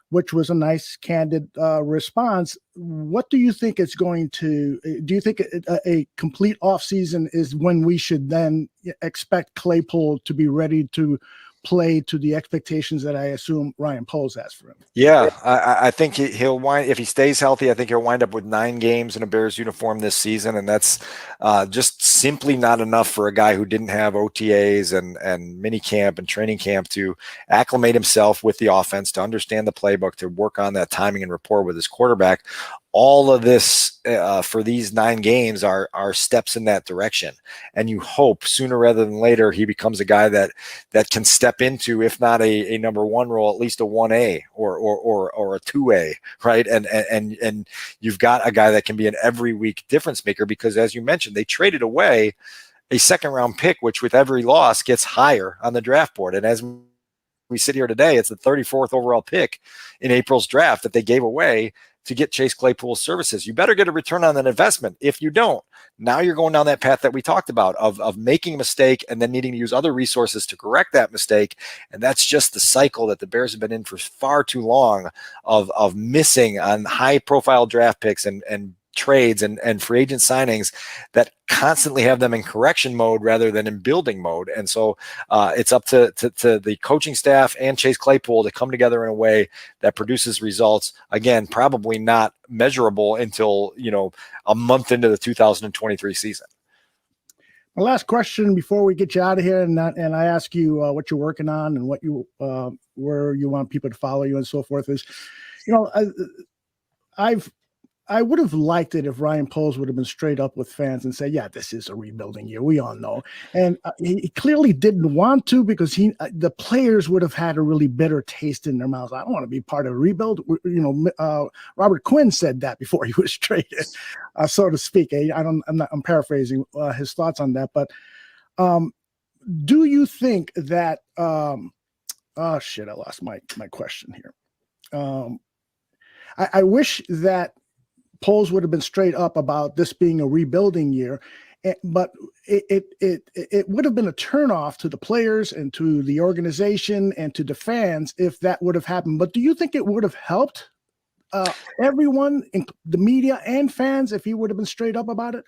which was a nice, candid response. What do you think it's going to – do you think a complete offseason is when we should then expect Claypool to be ready to play to the expectations that I assume Ryan Poles has for him? Yeah, I think he'll wind, if he stays healthy, I think he'll wind up with 9 games in a Bears uniform this season, and that's just simply not enough for a guy who didn't have OTAs and mini camp and training camp to acclimate himself with the offense, to understand the playbook, to work on that timing and rapport with his quarterback. All of this for these 9 games are steps in that direction. And you hope sooner rather than later he becomes a guy that can step into, if not a number 1 role, at least a 1A or a 2A, right? And you've got a guy that can be an every week difference maker, because as you mentioned, they traded away a second round pick, which with every loss gets higher on the draft board. And as we sit here today, it's the 34th overall pick in April's draft that they gave away to get Chase Claypool's services. You better get a return on that investment. If you don't, now you're going down that path that we talked about of making a mistake and then needing to use other resources to correct that mistake. And that's just the cycle that the Bears have been in for far too long of missing on high profile draft picks and trades and free agent signings that constantly have them in correction mode rather than in building mode. And so it's up to the coaching staff and Chase Claypool to come together in a way that produces results. Again, probably not measurable until, a month into the 2023 season. My last question before we get you out of here, and I ask you what you're working on and what you where you want people to follow you and so forth, is, I would have liked it if Ryan Poles would have been straight up with fans and say, yeah, this is a rebuilding year. We all know. And he clearly didn't want to, because the players would have had a really bitter taste in their mouths. I don't want to be part of a rebuild. Robert Quinn said that before he was traded, so to speak. I'm paraphrasing his thoughts on that. But do you think that I lost my question here. I wish that Poles would have been straight up about this being a rebuilding year. but it would have been a turnoff to the players and to the organization and to the fans if that would have happened. But do you think it would have helped everyone, the media and fans, if he would have been straight up about it?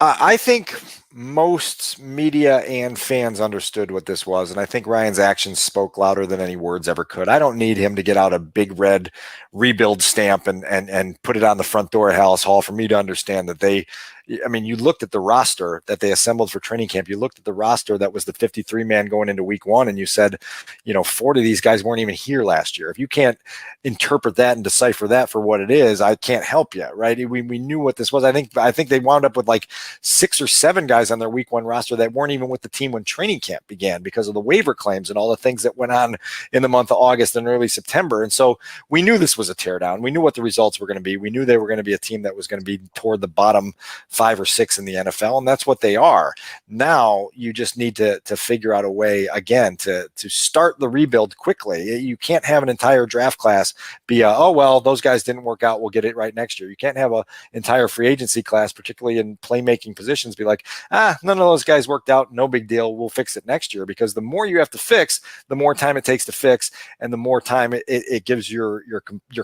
I think most media and fans understood what this was, and I think Ryan's actions spoke louder than any words ever could. I don't need him to get out a big red rebuild stamp and put it on the front door of Hallis Hall for me to understand that you looked at the roster that they assembled for training camp. You looked at the roster that was the 53-man going into week one, and you said, 40 of these guys weren't even here last year. If you can't interpret that and decipher that for what it is, I can't help you, right? We knew what this was. I think they wound up with like 6 or 7 guys on their week one roster that weren't even with the team when training camp began because of the waiver claims and all the things that went on in the month of August and early September. And so we knew this was a teardown. We knew what the results were going to be. We knew they were going to be a team that was going to be toward the bottom 5 or 6 in the NFL, and that's what they are. Now you just need to figure out a way again to start the rebuild quickly. You can't have an entire draft class be those guys didn't work out, we'll get it right next year. You can't have an entire free agency class, particularly in playmaking positions, be like, none of those guys worked out, no big deal, we'll fix it next year. Because the more you have to fix, the more time it takes to fix, and the more time it gives your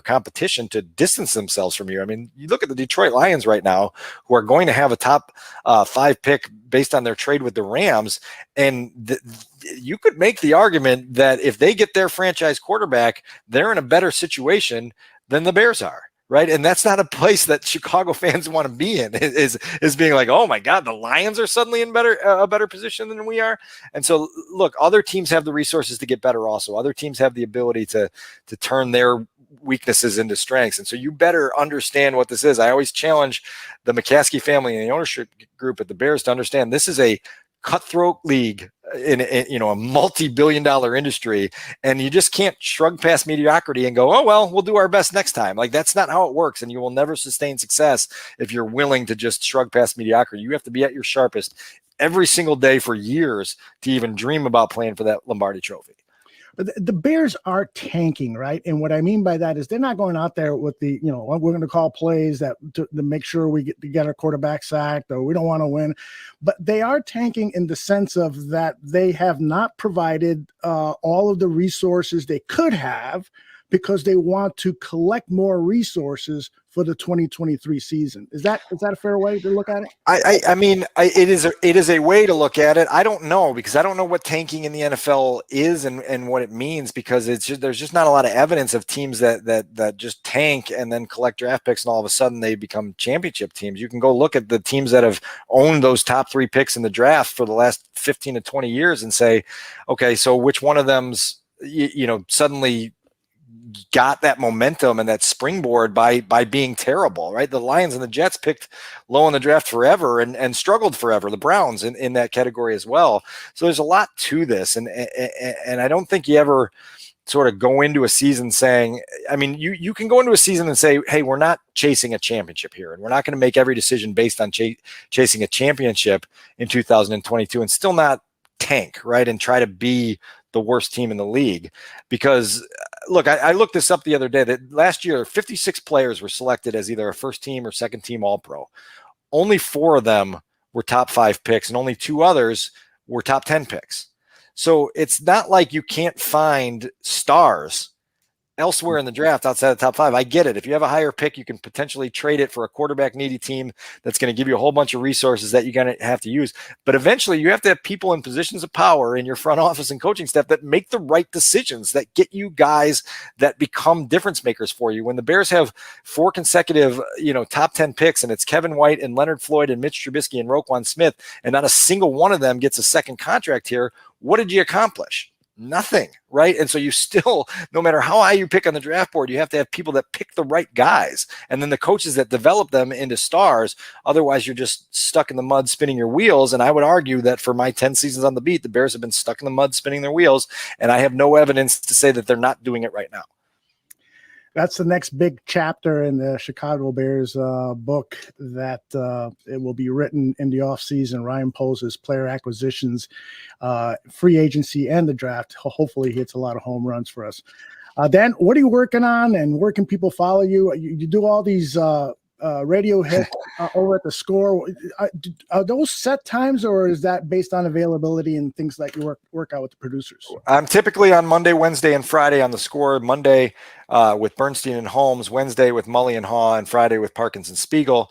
competition to distance themselves from you. I mean, you look at the Detroit Lions right now, who are going to have a top 5 pick based on their trade with the Rams. And you could make the argument that if they get their franchise quarterback, they're in a better situation than the Bears are. Right. And that's not a place that Chicago fans want to be in, is being like, oh my God, the Lions are suddenly in a better position than we are. And so look, other teams have the resources to get better. Also, other teams have the ability to turn their weaknesses into strengths. And so you better understand what this is. I always challenge the McCaskey family and the ownership group at the Bears to understand this is a cutthroat league in a multi-billion-dollar industry, and you just can't shrug past mediocrity and go, oh well, we'll do our best next time. Like, that's not how it works, and you will never sustain success if you're willing to just shrug past mediocrity. You have to be at your sharpest every single day for years to even dream about playing for that Lombardi Trophy. The Bears are tanking, right? And what I mean by that is they're not going out there with the, we're going to call plays to make sure we get our quarterback sacked, or we don't want to win. But they are tanking in the sense of that they have not provided all of the resources they could have, because they want to collect more resources for the 2023 season. Is that a fair way to look at it? I mean, it is a way to look at it. I don't know, because I don't know what tanking in the NFL is and what it means, because there's just not a lot of evidence of teams that just tank and then collect draft picks and all of a sudden they become championship teams. You can go look at the teams that have owned those top 3 picks in the draft for the last 15 to 20 years and say, okay, so which one of them's suddenly got that momentum and that springboard by being terrible, right? The Lions and the Jets picked low in the draft forever and struggled forever. The Browns in that category as well. So there's a lot to this. And I don't think you ever sort of go into a season saying, I mean, you can go into a season and say, hey, we're not chasing a championship here, and we're not going to make every decision based on chasing a championship in 2022 and still not tank, right? And try to be the worst team in the league. Because look, I looked this up the other day, that last year 56 players were selected as either a first team or second team All-Pro. Only 4 of them were top 5 picks, and only 2 others were top 10 picks. So it's not like you can't find stars elsewhere in the draft outside the top 5. I get it. If you have a higher pick, you can potentially trade it for a quarterback needy team that's going to give you a whole bunch of resources that you're going to have to use. But eventually you have to have people in positions of power in your front office and coaching staff that make the right decisions, that get you guys that become difference makers for you. When the Bears have 4 consecutive, top 10 picks, and it's Kevin White and Leonard Floyd and Mitch Trubisky and Roquan Smith, and not a single one of them gets a second contract here, what did you accomplish? Nothing, right? And so you still, no matter how high you pick on the draft board, you have to have people that pick the right guys, and then the coaches that develop them into stars. Otherwise, you're just stuck in the mud spinning your wheels. And I would argue that for my 10 seasons on the beat, the Bears have been stuck in the mud spinning their wheels, and I have no evidence to say that they're not doing it right now. That's the next big chapter in the Chicago Bears book that it will be written in the offseason. Ryan Poles' player acquisitions, free agency, and the draft. Hopefully he hits a lot of home runs for us. Dan, what are you working on, and where can people follow you? You do all these radio hits over at the Score. Are those set times, or is that based on availability and things that you work out with the producers? I'm typically on Monday, Wednesday, and Friday on the Score. Monday with Bernstein and Holmes, Wednesday with Mully and Haw, and Friday with Parkins and Spiegel.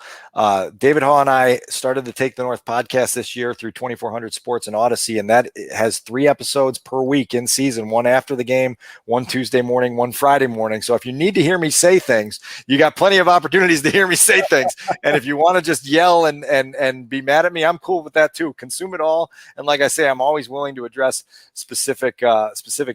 David Haw and I started the Take the North podcast this year through 2400 Sports and Odyssey, and that has 3 episodes per week in season, one after the game, one Tuesday morning, one Friday morning. So if you need to hear me say things, you got plenty of opportunities to hear me say things. And if you want to just yell and be mad at me, I'm cool with that too. Consume it all. And like I say, I'm always willing to address specific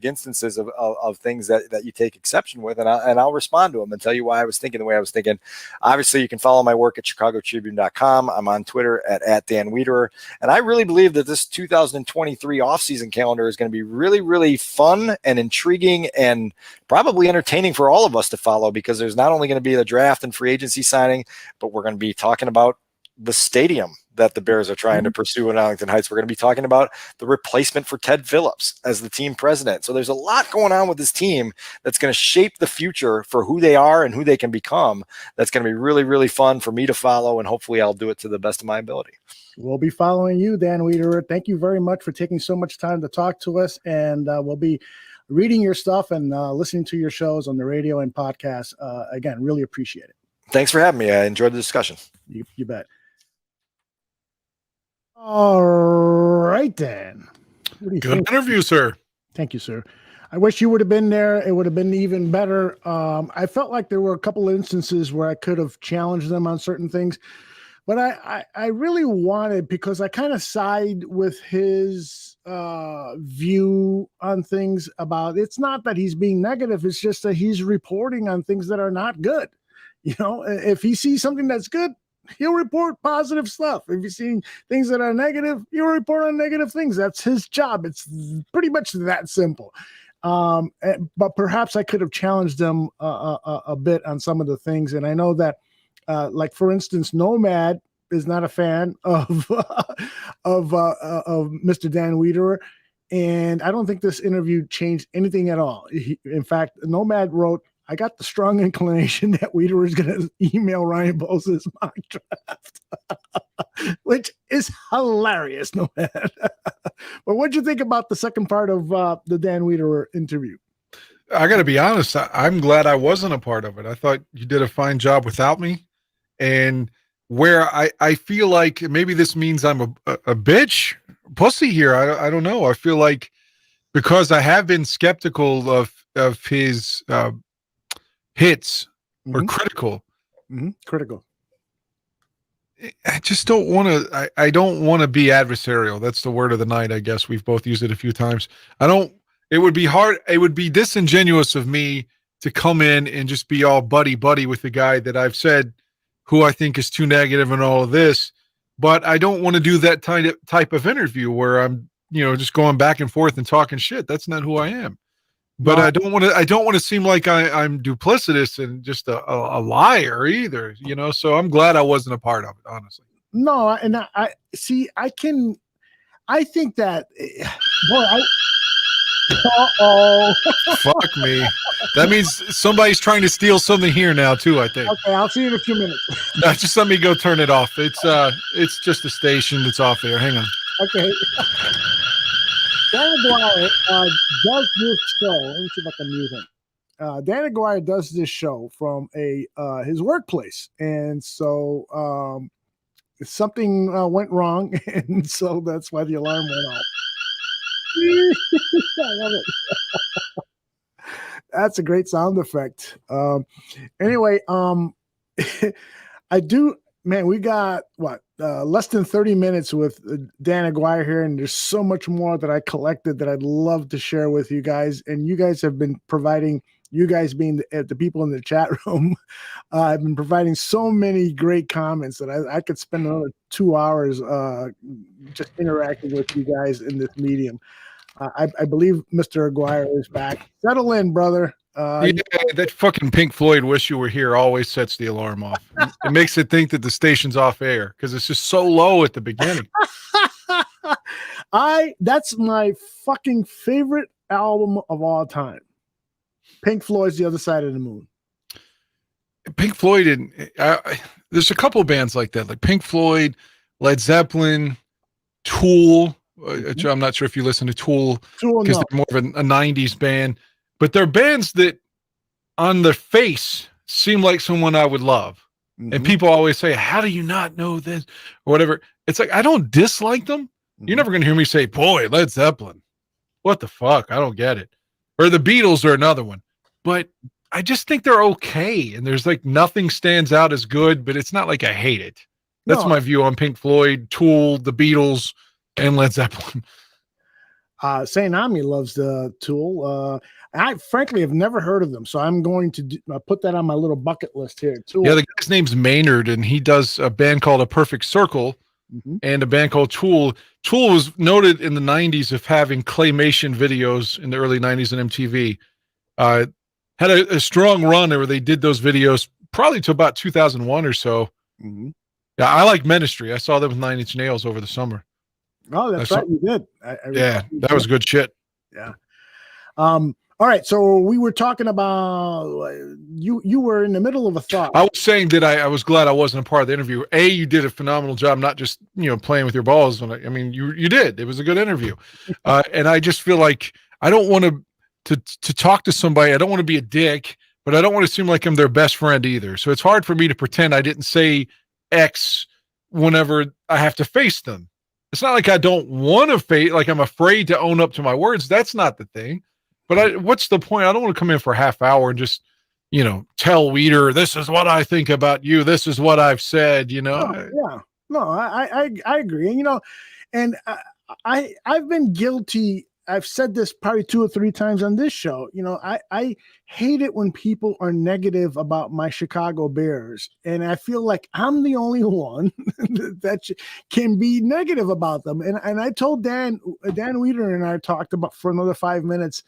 instances of things that you take exception with, and I'll respond to them and tell you why I was thinking the way I was thinking. Obviously, you can follow my work at ChicagoTribune.com. I'm on Twitter at Dan Wiederer, and I really believe that this 2023 offseason calendar is going to be really, really fun and intriguing and probably entertaining for all of us to follow, because there's not only going to be the draft and free agency signing, but we're going to be talking about the stadium that the Bears are trying to pursue in Arlington Heights. We're going to be talking about the replacement for Ted Phillips as the team president. So there's a lot going on with this team that's going to shape the future for who they are and who they can become. That's going to be really, really fun for me to follow, and hopefully I'll do it to the best of my ability. We'll be following you, Dan Wiederer. Thank you very much for taking so much time to talk to us, and we'll be reading your stuff and listening to your shows on the radio and podcasts. Again, really appreciate it. Thanks for having me. I enjoyed the discussion. You bet. All right, Dan. What do you Good think? interview, sir. Thank you, sir. I wish you would have been there. It would have been even better. I felt like there were a couple of instances where I could have challenged them on certain things, but I really wanted, because I kind of side with his view on things about, it's not that he's being negative. It's just that he's reporting on things that are not good. You know, if he sees something that's good, he'll report positive stuff. If you're seeing things that are negative, he'll report on negative things. That's his job. It's pretty much that simple. But perhaps I could have challenged them a bit on some of the things. And I know that, like, for instance, Nomad is not a fan of Mr. Dan Wiederer. And I don't think this interview changed anything at all. In fact, Nomad wrote, I got the strong inclination that Wiederer is going to email Ryan Bosa's mock draft, which is hilarious, no matter. But what'd you think about the second part of the Dan Wiederer interview? I got to be honest. I'm glad I wasn't a part of it. I thought you did a fine job without me. And where I feel like maybe this means I'm a bitch, pussy here. I don't know. I feel like because I have been skeptical of his hits or critical. Critical. I just don't want to. I don't want to be adversarial. That's the word of the night. I guess we've both used it a few times. It would be hard. It would be disingenuous of me to come in and just be all buddy with the guy that I've said who I think is too negative and all of this. But I don't want to do that type of interview where I'm, just going back and forth and talking shit. That's not who I am. But I don't want to seem like I'm duplicitous and just a liar either, so I'm glad I wasn't a part of it, honestly. No, and I see, I think that, boy, Fuck me. That means somebody's trying to steal something here now too, I think. Okay, I'll see you in a few minutes. No, just let me go turn it off. It's just a station that's off there. Hang on. Okay. Dan Wiederer does this show. Let me see if I can mute him. Dan Wiederer does this show from his workplace, and so something went wrong, and so that's why the alarm went off. I love it. That's a great sound effect. Anyway, I do. Man, we got less than 30 minutes with Dan Wiederer here, and there's so much more that I collected that I'd love to share with you guys. And you guys have been providing, you guys being the people in the chat room, I've been providing so many great comments that I could spend another 2 hours just interacting with you guys in this medium. I believe Mr. Aguirre is back. Settle in, brother. Yeah, that fucking Pink Floyd "Wish You Were Here" always sets the alarm off. It makes it think that the station's off air because it's just so low at the beginning. That's my fucking favorite album of all time. Pink Floyd's "The Other Side of the Moon." Pink Floyd and there's a couple bands like that, like Pink Floyd, Led Zeppelin, Tool. Which I'm not sure if you listen to Tool because they're more of a 90s band, but they're bands that on their face seem like someone I would love. And people always say, how do you not know this or whatever? It's like, I don't dislike them. You're never going to hear me say, boy, Led Zeppelin. What the fuck? I don't get it. Or the Beatles are another one. But I just think they're okay. And there's like nothing stands out as good, but it's not like I hate it. That's my view on Pink Floyd, Tool, the Beatles, and Led Zeppelin. Saint Ami loves the Tool. I frankly have never heard of them, so I'm going to put that on my little bucket list here. Tool. Yeah, the guy's name's Maynard, and he does a band called A Perfect Circle and a band called Tool. Tool was noted in the 90s of having claymation videos in the early 90s on MTV. Had a strong run where they did those videos probably to about 2001 or so. Yeah, I like Ministry. I saw them with 9 Inch Nails over the summer. Oh, that's right. You did. Yeah, that was good shit. Yeah. All right. So we were talking about you were in the middle of a thought. I was saying that I was glad I wasn't a part of the interview. You did a phenomenal job, not just, playing with your balls. I mean, you did. It was a good interview. And I just feel like I don't want to talk to somebody. I don't want to be a dick, but I don't want to seem like I'm their best friend either. So it's hard for me to pretend I didn't say X whenever I have to face them. It's not like I don't want to face, like I'm afraid to own up to my words. That's not the thing. But what's the point? I don't want to come in for a half hour and just, tell Wiederer, this is what I think about you. This is what I've said, Yeah. No, I agree. And I've been guilty. I've said this probably 2 or 3 times on this show. I hate it when people are negative about my Chicago Bears. And I feel like I'm the only one that can be negative about them. And I told Dan Wiederer and I talked about for another 5 minutes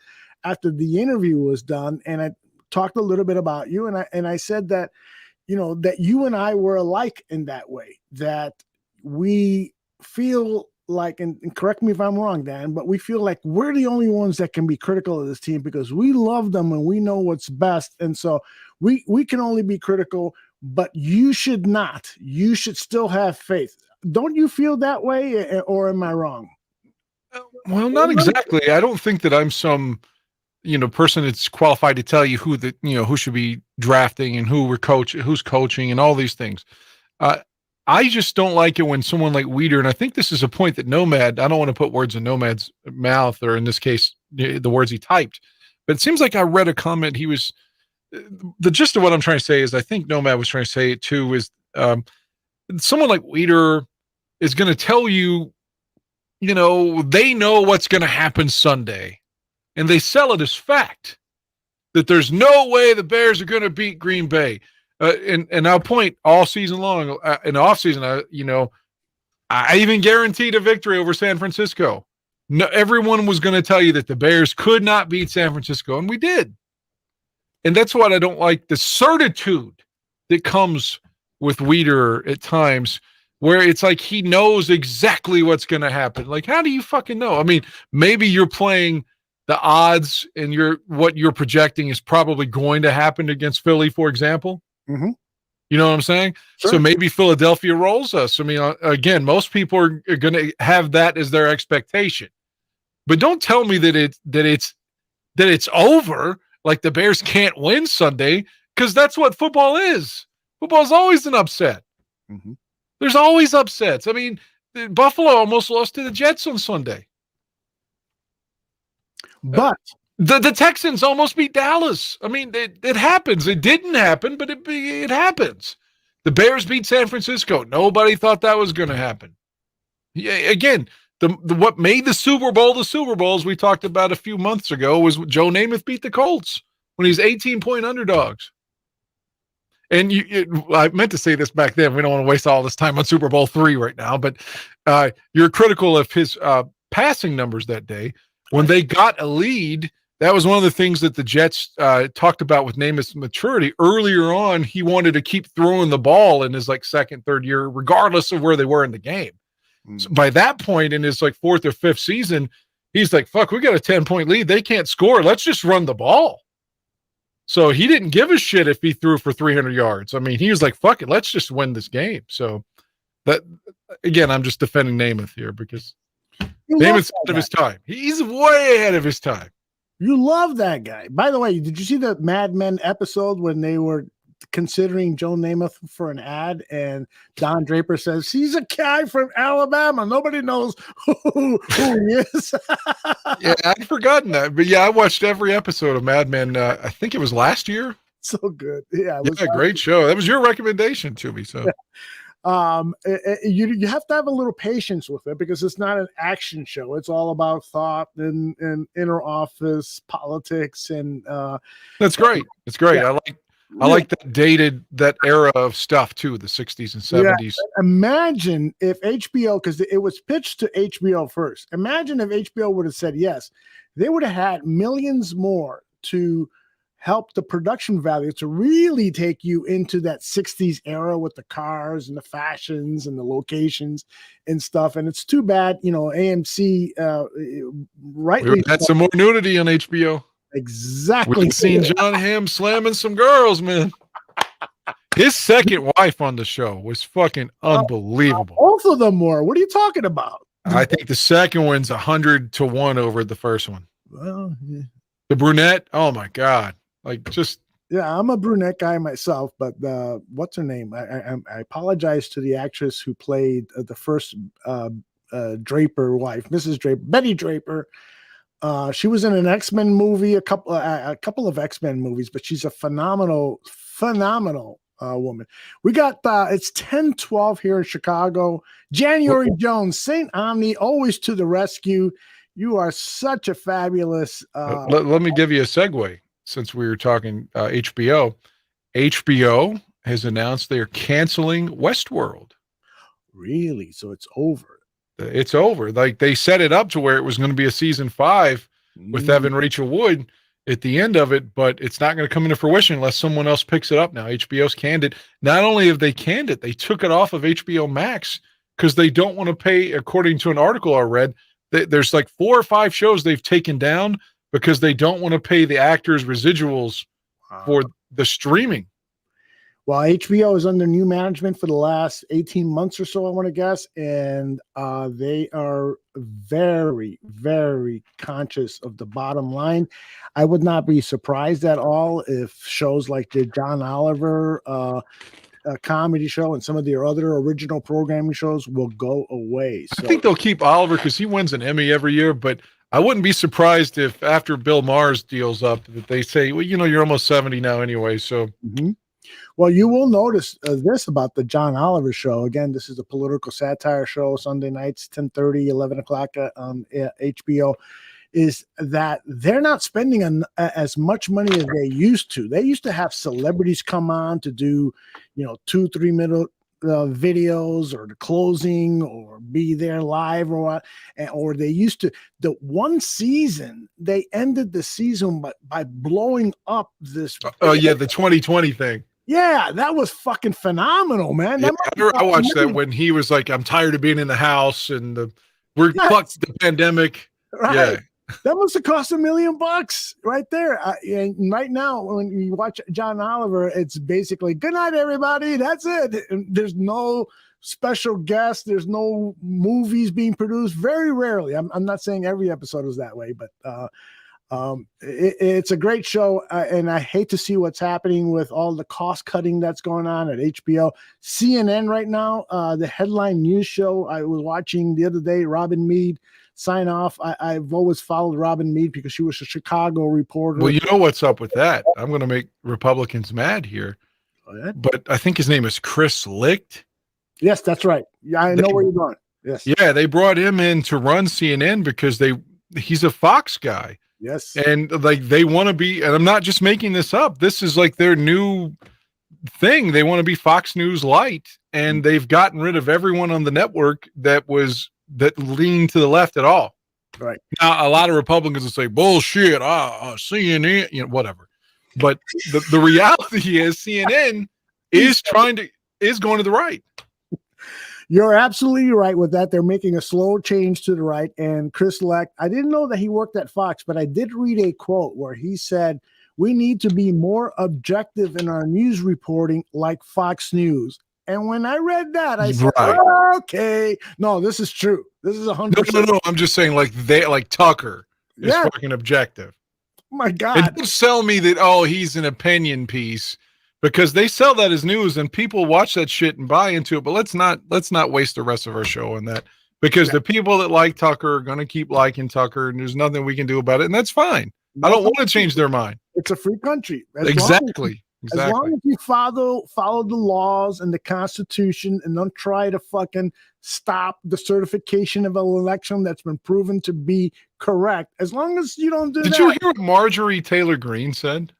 after the interview was done. And I talked a little bit about you. And I said that, that you and I were alike in that way, that we feel like, and correct me if I'm wrong, Dan, but we feel like we're the only ones that can be critical of this team because we love them and we know what's best. And so we can only be critical, but you should not. You should still have faith. Don't you feel that way, or am I wrong? Well, not exactly. I don't think that I'm some, person that's qualified to tell you who should be drafting and who's coaching and all these things. I just don't like it when someone like Wiederer, and I think this is a point that Nomad, I don't want to put words in Nomad's mouth, or in this case, the words he typed, but it seems like I read a comment. The gist of what I'm trying to say is, I think Nomad was trying to say it too, is someone like Wiederer is going to tell you, they know what's going to happen Sunday, and they sell it as fact that there's no way the Bears are going to beat Green Bay. And I'll point all season long in the offseason, I even guaranteed a victory over San Francisco. No, everyone was going to tell you that the Bears could not beat San Francisco, and we did. And that's what I don't like, the certitude that comes with Wiederer at times, where it's like he knows exactly what's going to happen. Like, how do you fucking know? I mean, maybe you're playing the odds and what you're projecting is probably going to happen against Philly, for example. You know what I'm saying? Sure. So maybe Philadelphia rolls us. I mean, again, most people are going to have that as their expectation, but don't tell me that it's over. Like the Bears can't win Sunday, because that's what football is. Football is always an upset. There's always upsets. I mean, Buffalo almost lost to the Jets on Sunday, but the Texans almost beat Dallas. I mean, it happens. It didn't happen, but it happens. The Bears beat San Francisco. Nobody thought that was going to happen. Yeah, again, what made the Super Bowl, as we talked about a few months ago, was Joe Namath beat the Colts when he's 18-point underdogs. And I meant to say this back then. We don't want to waste all this time on Super Bowl III right now, but you're critical of his passing numbers that day. When they got a lead, that was one of the things that the Jets talked about with Namath's maturity. Earlier on, he wanted to keep throwing the ball in his second, third year, regardless of where they were in the game. So by that point in his 4th or 5th season, he's like, fuck, we got a 10-point lead. They can't score. Let's just run the ball. So he didn't give a shit if he threw for 300 yards. I mean, he was like, fuck it, let's just win this game. So that, again, I'm just defending Namath here because Namath's ahead of his time. He's way ahead of his time. You love that guy. By the way, did you see the Mad Men episode when they were considering Joe Namath for an ad, and Don Draper says he's a guy from Alabama, nobody knows who he is? Yeah, I'd forgotten that, but yeah, I watched every episode of Mad Men. I think it was last year. So good. Yeah, great show. That was your recommendation to me. So you have to have a little patience with it because it's not an action show. It's all about thought and inner office politics, and that's great. It's great. Yeah. I like that era of stuff too, the 60s and 70s. Yeah. Imagine if HBO, because it was pitched to HBO first. Imagine if HBO would have said yes. They would have had millions more to help the production value to really take you into that 60s era with the cars and the fashions and the locations and stuff. And it's too bad, AMC rightly had some more nudity on HBO. Exactly. We've seen John Hamm slamming some girls, man. His second wife on the show was fucking unbelievable. Both of them were. What are you talking about? I think the second one's 100-1 over the first one. Well, yeah. The brunette, oh my God. Yeah, I'm a brunette guy myself, but what's her name? I apologize to the actress who played the first Draper wife, Mrs. Draper, Betty Draper. She was in an X-Men movie, a couple of X-Men movies, but she's a phenomenal woman. We got it's 10-12 here in Chicago. January Jones, St. Omni, always to the rescue. You are such a fabulous. Let me give you a segue since we were talking HBO. HBO has announced they are canceling Westworld. Really? So it's over. It's over. Like they set it up to where it was going to be a season 5 with Evan Rachel Wood at the end of it, but it's not going to come into fruition unless someone else picks it up now. HBO's canned it. Not only have they canned it, they took it off of HBO Max because they don't want to pay, according to an article I read, there's like 4 or 5 shows they've taken down because they don't want to pay the actors residuals for the streaming. Well, HBO is under new management for the last 18 months or so, I want to guess, and they are very, very conscious of the bottom line. I would not be surprised at all if shows like the John Oliver comedy show and some of their other original programming shows will go away. So, I think they'll keep Oliver because he wins an Emmy every year, but I wouldn't be surprised if after Bill Maher's deal's up that they say, well, you're almost 70 now anyway, so... Mm-hmm. Well, you will notice this about the John Oliver show. Again, this is a political satire show, Sunday nights, 10:30, 11 o'clock on HBO, is that they're not spending as much money as they used to. They used to have celebrities come on to do, 2-3 minute videos or the closing or be there live or what. Or they used to, the one season, they ended the season by blowing up this. Oh, yeah, the 2020 thing. Yeah, that was fucking phenomenal, man. Yeah, I watched that when he was like, I'm tired of being in the house and we're fucked the pandemic. Right. Yeah. That must have cost $1 million right there. And right now, when you watch John Oliver, it's basically good night, everybody. That's it. There's no special guests. There's no movies being produced. Very rarely. I'm not saying every episode is that way, but it's a great show, and I hate to see what's happening with all the cost cutting that's going on at HBO. CNN right now, the headline news show I was watching the other day, Robin Meade sign off. I've always followed Robin Meade because she was a Chicago reporter. Well, you know what's up with that. I'm going to make Republicans mad here, but I think his name is Chris Licht. Yes, that's right. Yeah, I know where you're going. Yes. Yeah, they brought him in to run CNN because he's a Fox guy. Yes. And like they want to be, and I'm not just making this up. This is like their new thing. They want to be Fox News light, and they've gotten rid of everyone on the network that leaned to the left at all. Right. Now, a lot of Republicans will say, bullshit, CNN, whatever. But the reality is CNN is going to the right. You're absolutely right with that. They're making a slow change to the right. And Chris Licht, I didn't know that he worked at Fox, but I did read a quote where he said, We need to be more objective in our news reporting, like Fox News. And when I read that, I said, oh, okay, no, this is true. This is 100%. No. I'm just saying, like Tucker is fucking objective. Oh my God. And don't sell me that, he's an opinion piece, because they sell that as news and people watch that shit and buy into it. But let's not waste the rest of our show on that, because the people that like Tucker are going to keep liking Tucker, and there's nothing we can do about it. And that's fine. I don't want to change their mind. It's a free country. Exactly. As long as you follow the laws and the Constitution, and don't try to fucking stop the certification of an election that's been proven to be correct. As long as you don't do that. Did you hear what Marjorie Taylor Greene said?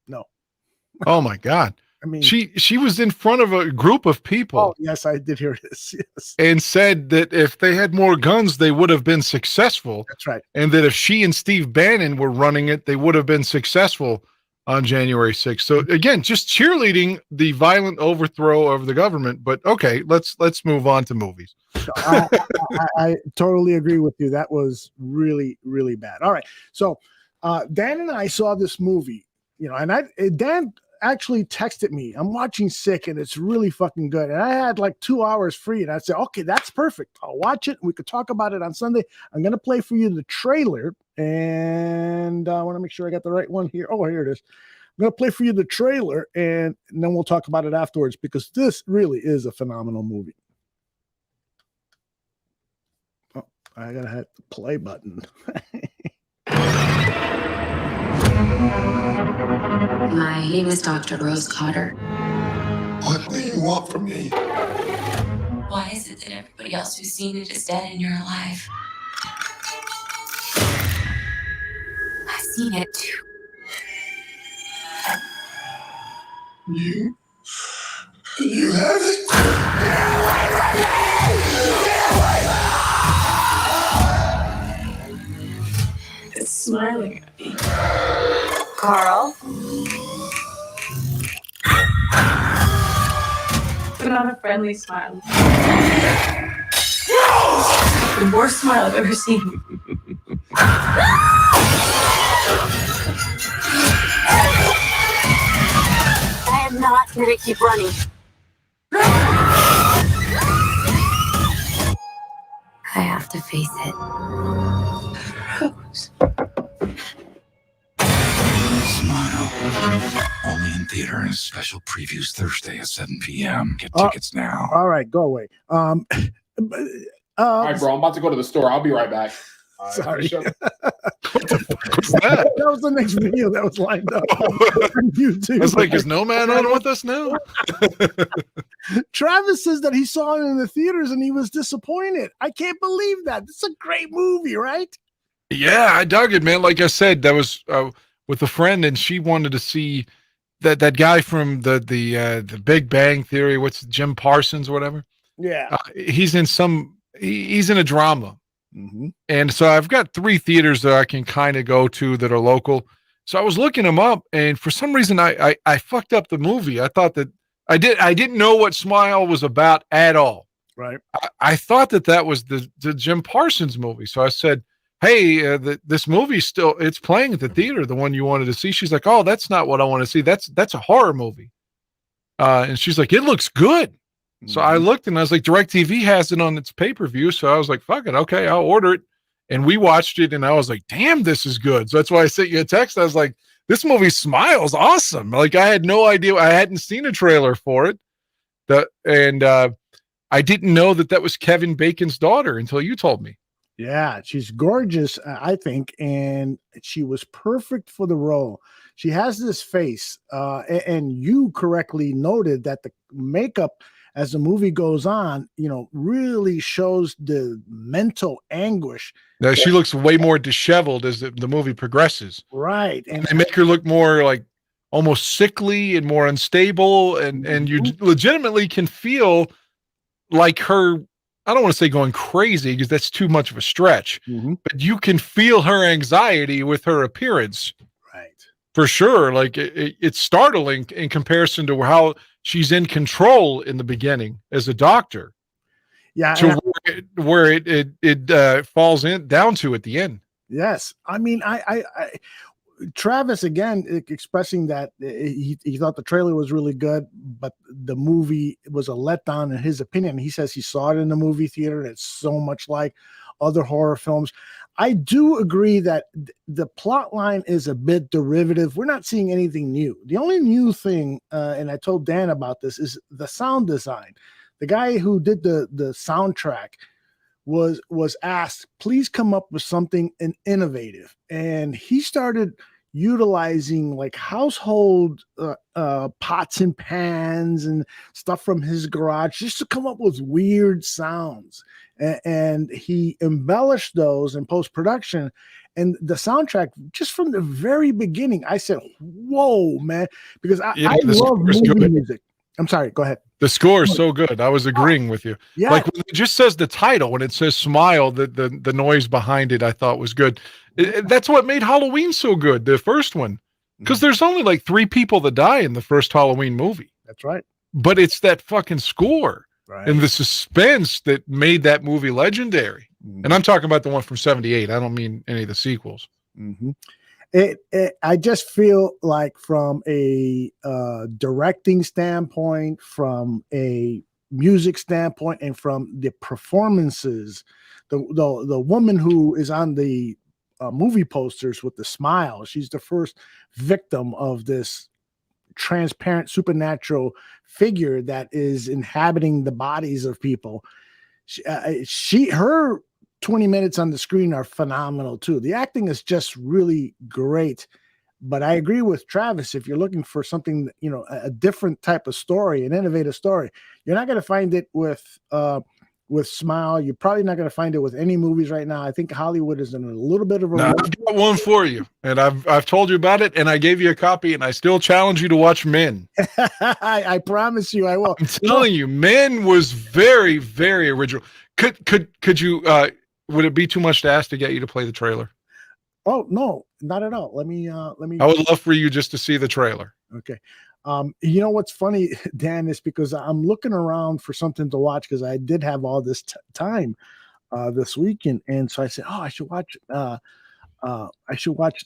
No. Oh my God. I mean, she was in front of a group of people. Oh, yes, I did hear this. Yes. And said that if they had more guns, they would have been successful. That's right. And that if she and Steve Bannon were running it, they would have been successful on January 6th. So again, just cheerleading the violent overthrow of the government. But okay, let's move on to movies. I totally agree with you. That was really, really bad. All right. So Dan and I saw this movie, and Dan actually texted me, I'm watching Sick and it's really fucking good. And I had like 2 hours free, and I said, okay, that's perfect. I'll watch it. We could talk about it on Sunday. I'm going to play for you the trailer, and I want to make sure I got the right one here. Oh, here it is. I'm going to play for you the trailer, and then we'll talk about it afterwards, because this really is a phenomenal movie. Oh, I got to hit the play button. My name is Dr. Rose Cotter. What do you want from me? Why is it that everybody else who's seen it is dead and you're alive? I've seen it too. You have it? It's smiling at me. Carl? But not a friendly smile. The worst smile I've ever seen. I am not going to keep running. I have to face it. Rose. Smile. Only in theater and special previews Thursday at 7 p.m. Get tickets now. All right, go away. All right, bro. I'm about to go to the store. I'll be right back. Sorry. What the fuck was that? That was the next video that was lined up on YouTube. I was like, is No Man on with us now? Travis says that he saw it in the theaters and he was disappointed. I can't believe that. It's a great movie, right? Yeah, I dug it, man. Like I said, that was with a friend, and she wanted to see that guy from the Big Bang Theory. What's Jim Parsons or whatever? Yeah, he's in a drama. Mm-hmm. And so I've got 3 theaters that I can kind of go to that are local. So I was looking them up, and for some reason I fucked up the movie. I thought that I didn't know what Smile was about at all. Right. I thought that was the Jim Parsons movie. So I said, hey, this movie's it's playing at the theater, the one you wanted to see. She's like, oh, that's not what I want to see. That's a horror movie. And she's like, it looks good. So I looked and I was like, DirecTV has it on its pay-per-view. So I was like, fuck it. Okay, I'll order it. And we watched it and I was like, damn, this is good. So that's why I sent you a text. I was like, this movie Smile's awesome. Like, I had no idea. I hadn't seen a trailer for it. I didn't know that was Kevin Bacon's daughter until you told me. Yeah, she's gorgeous, I think. And she was perfect for the role. She has this face. And you correctly noted that the makeup, as the movie goes on, really shows the mental anguish. Now, she looks way more disheveled as the movie progresses. Right. And they make her look more like almost sickly and more unstable. And you legitimately can feel like her, I don't want to say going crazy because that's too much of a stretch, but you can feel her anxiety with her appearance. Right. For sure. Like it's startling in comparison to how she's in control in the beginning as a doctor. Yeah. To where it falls down to at the end. Yes. I mean, Travis again expressing that he thought the trailer was really good, but the movie was a letdown in his opinion. He says he saw it in the movie theater and it's so much like other horror films. I do agree that the plot line is a bit derivative. We're not seeing anything new. The only new thing, and I told Dan about this, is the sound design. The guy who did the soundtrack was asked, please come up with something innovative. And he started utilizing like household pots and pans and stuff from his garage just to come up with weird sounds. And he embellished those in post-production. And the soundtrack, just from the very beginning, I said, whoa, man, because I love movie music. I'm sorry, go ahead. The score is so good. I was agreeing with you. Yeah. Like when it just says the title, when it says smile, the noise behind it I thought was good. That's what made Halloween so good, the first one. Because there's only like 3 people that die in the first Halloween movie. That's right. But it's that fucking score and the suspense that made that movie legendary. And I'm talking about the one from 78. I don't mean any of the sequels. I just feel like from a directing standpoint, from a music standpoint, and from the performances, the woman who is on the movie posters with the smile, she's the first victim of this transparent supernatural figure that is inhabiting the bodies of people. Her 20 minutes on the screen are phenomenal too. The acting is just really great. But I agree with Travis. If you're looking for something, a different type of story, an innovative story, you're not going to find it with Smile. You're probably not going to find it with any movies right now. I think Hollywood is in a little bit of a. I've got one for you, and I've told you about it, and I gave you a copy, and I still challenge you to watch Men. I promise you, I will. I'm telling you, Men was very, very original. Could you? Would it be too much to ask to get you to play the trailer? Oh no, not at all. Let me. I would love for you just to see the trailer. Okay. You know what's funny, Dan, is because I'm looking around for something to watch because I did have all this time this weekend, and so I said, "Oh, I should watch. I should watch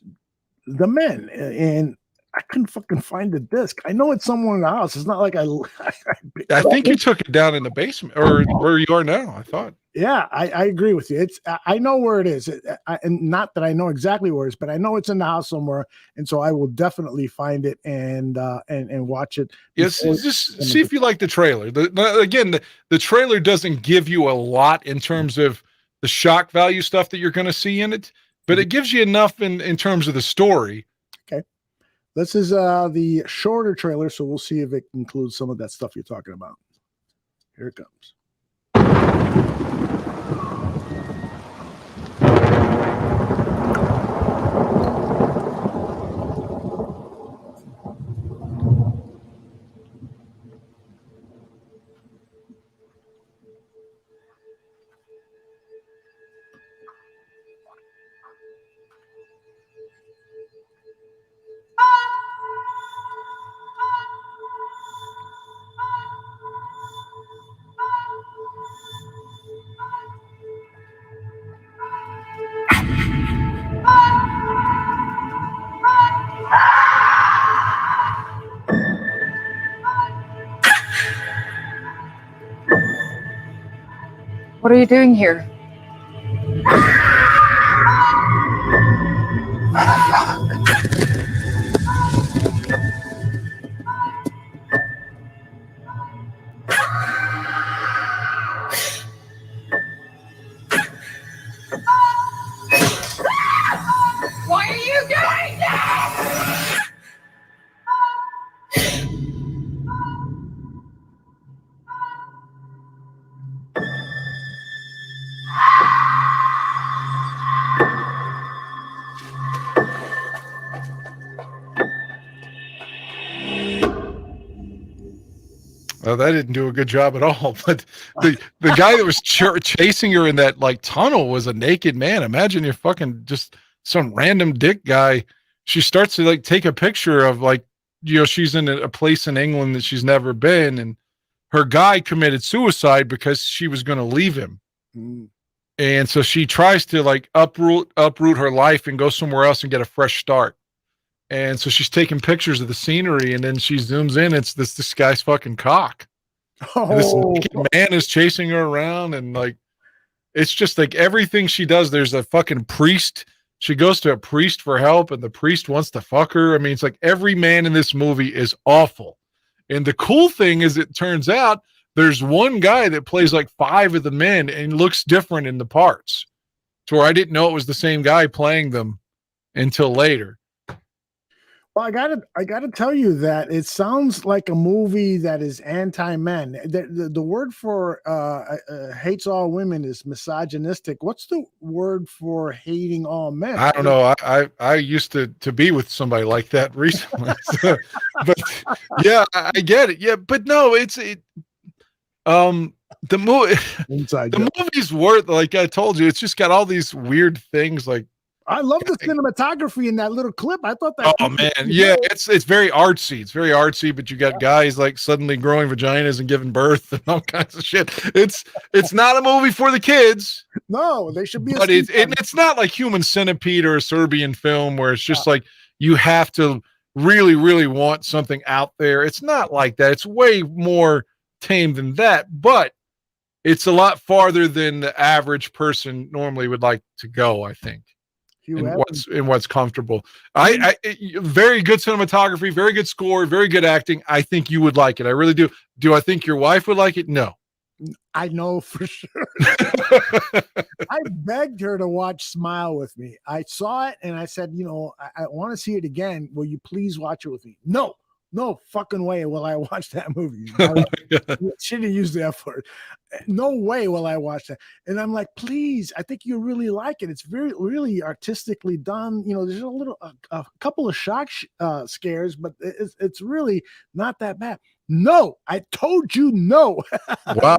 The Men," and I couldn't fucking find the disc. I know it's somewhere in the house. It's not like I think you took it down in the basement, or where you are now. I thought. Yeah, I agree with you. I know where it is, and not that I know exactly where it is, but I know it's in the house somewhere, and so I will definitely find it and watch it. Yes, just see if you like the trailer. The trailer doesn't give you a lot in terms of the shock value stuff that you're going to see in it, but it gives you enough in terms of the story. Okay, this is the shorter trailer, so we'll see if it includes some of that stuff you're talking about. Here it comes. What are you doing here? Why are you doing that? Well, that didn't do a good job at all. But the guy that was chasing her in that like tunnel was a naked man. Imagine you're fucking just some random dick guy. She starts to like take a picture of like, she's in a place in England that she's never been, and her guy committed suicide because she was going to leave him. And so she tries to like uproot her life and go somewhere else and get a fresh start. And so she's taking pictures of the scenery, and then she zooms in. It's this guy's fucking cock. And this naked man is chasing her around, and like, it's just like everything she does. There's a fucking priest. She goes to a priest for help, and the priest wants to fuck her. I mean, it's like every man in this movie is awful. And the cool thing is, it turns out there's one guy that plays like 5 of the men and looks different in the parts, to where I didn't know it was the same guy playing them until later. Well, I gotta tell you that it sounds like a movie that is anti-men. The word for hates all women is misogynistic. What's the word for hating all men? I don't know. I used to be with somebody like that recently, but yeah, I get it. Yeah, but no, the movie's worth, like I told you, it's just got all these weird things. Like, I love the cinematography in that little clip. I thought that. Oh man, yeah, it's very artsy. It's very artsy, but you got guys like suddenly growing vaginas and giving birth and all kinds of shit. It's not a movie for the kids. No, they should be. But it's not like Human Centipede or a Serbian film where it's just like you have to really, really want something out there. It's not like that. It's way more tame than that, but it's a lot farther than the average person normally would like to go, I think. And what's comfortable. I very good cinematography, very good score, very good acting. I think you would like it. I really do. Do I think your wife would like it? No. I know for sure. I begged her to watch Smile with me. I saw it and I said, I want to see it again. Will you please watch it with me? No fucking way will I watch that movie. Should have used the F word. No way will I watch that. And I'm like, please, I think you really like it. It's really artistically done. There's a couple of shock scares, but it's really not that bad. No, I told you no. Wow.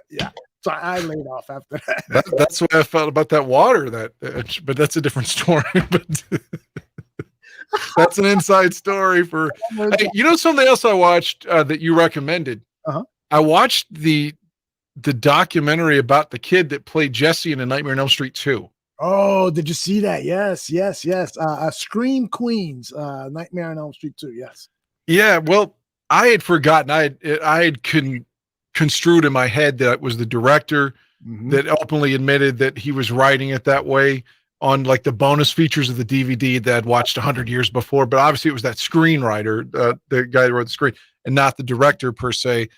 Yeah. So I laid off after that. That's what I felt about that water. But that's a different story. But that's an inside story for. Hey, something else I watched that you recommended. I watched the documentary about the kid that played Jesse in A Nightmare on Elm Street 2. Oh, did you see that? Yes. Scream Queens, Nightmare on Elm Street 2. Yes. Yeah. Well, I had forgotten. I had construed in my head that it was the director that openly admitted that he was writing it that way on like the bonus features of the DVD that I'd watched 100 years before. But obviously it was that screenwriter, the guy that wrote the screen, and not the director per se.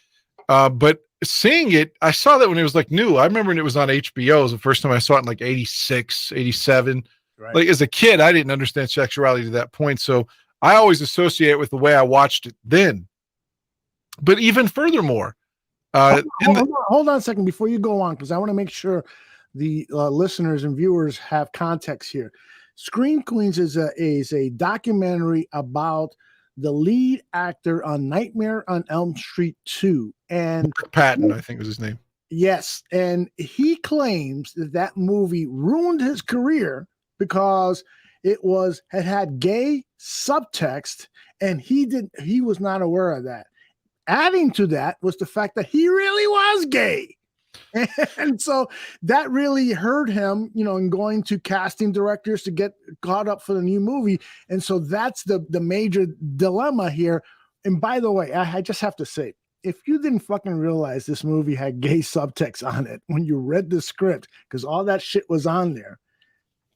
But seeing it, I saw that when it was like new. I remember when it was on HBO. It was the first time I saw it in like 86, 87. Right. Like as a kid, I didn't understand sexuality to that point. So I always associate it with the way I watched it then. But even furthermore, hold on a second before you go on, because I want to make sure the listeners and viewers have context here. Scream Queens is a documentary about the lead actor on Nightmare on Elm Street 2. And Mark Patton, I think was his name. Yes. And he claims that movie ruined his career because it had gay subtext, and he was not aware of that. Adding to that was the fact that he really was gay. And so that really hurt him, in going to casting directors to get caught up for the new movie. And so that's the major dilemma here. And by the way, I just have to say, if you didn't fucking realize this movie had gay subtext on it when you read the script, because all that shit was on there,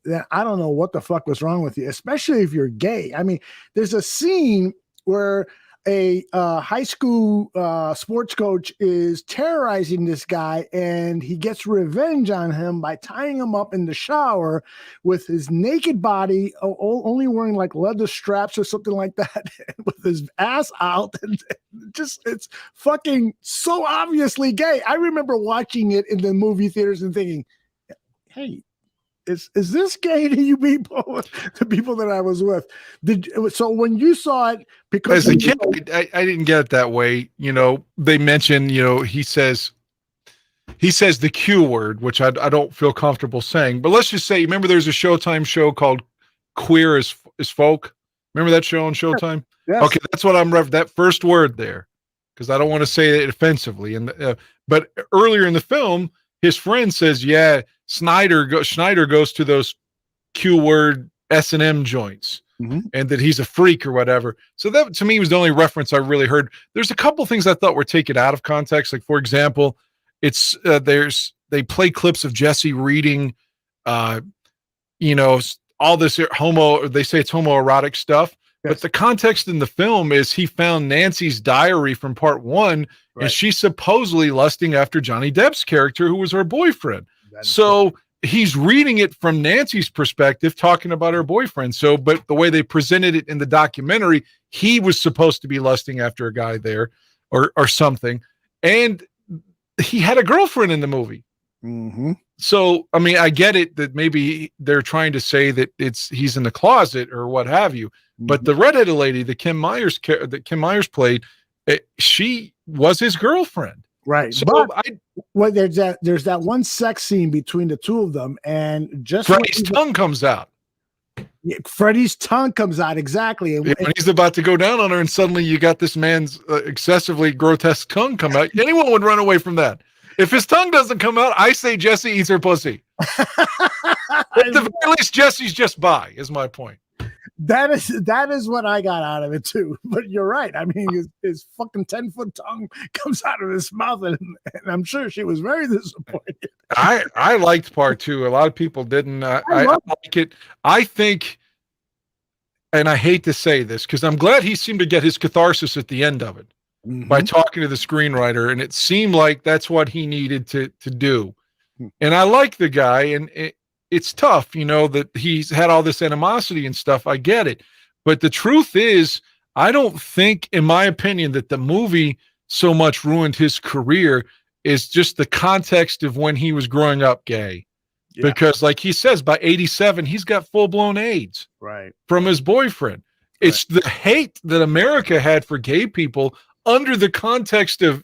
then I don't know what the fuck was wrong with you, especially if you're gay. I mean, there's a scene where a high school sports coach is terrorizing this guy, and he gets revenge on him by tying him up in the shower with his naked body, only wearing like leather straps or something like that, with his ass out. And it's fucking so obviously gay. I remember watching it in the movie theaters and thinking, hey, is this gay to you people? The people that I was with. So when you saw it, because as a kid, I didn't get it that way. They mention, he says the Q word, which I don't feel comfortable saying. But let's just say, remember, there's a Showtime show called Queer as Folk. Remember that show on Showtime? Yes. Okay, that's what I'm that first word there, because I don't want to say it offensively. And but earlier in the film, his friend says, "Yeah, Schneider goes to those Q word S&M joints." and that he's a freak or whatever. So that to me was the only reference I really heard. There's a couple things I thought were taken out of context. Like, for example, it's they play clips of Jesse reading, all this they say it's homoerotic stuff. Yes. But the context in the film is he found Nancy's diary from part 1, and she's supposedly lusting after Johnny Depp's character, who was her boyfriend. So he's reading it from Nancy's perspective, talking about her boyfriend. So, but the way they presented it in the documentary, he was supposed to be lusting after a guy there or something. And he had a girlfriend in the movie. So, I mean, I get it that maybe they're trying to say that he's in the closet or what have you. But the redheaded lady that Kim Myers played, she was his girlfriend. Right. So there's that one sex scene between the two of them, and just Freddie's tongue comes out. Freddie's tongue comes out, exactly. When he's about to go down on her, and suddenly you got this man's excessively grotesque tongue come out. Anyone would run away from that. If his tongue doesn't come out, I say Jesse eats her pussy. At the very least, Jesse's just bi, is my point. That is what I got out of it too. But you're right. I mean, his fucking 10-foot tongue comes out of his mouth, and I'm sure she was very disappointed. I liked part 2. A lot of people didn't. I like it. I think, and I hate to say this because I'm glad he seemed to get his catharsis at the end of it by talking to the screenwriter, and it seemed like that's what he needed to do. And I like the guy, and it's tough, that he's had all this animosity and stuff. I get it. But the truth is, I don't think, in my opinion, that the movie so much ruined his career is just the context of when he was growing up gay. Yeah. Because like he says, by 87, he's got full-blown AIDS from his boyfriend. Right. It's the hate that America had for gay people under the context of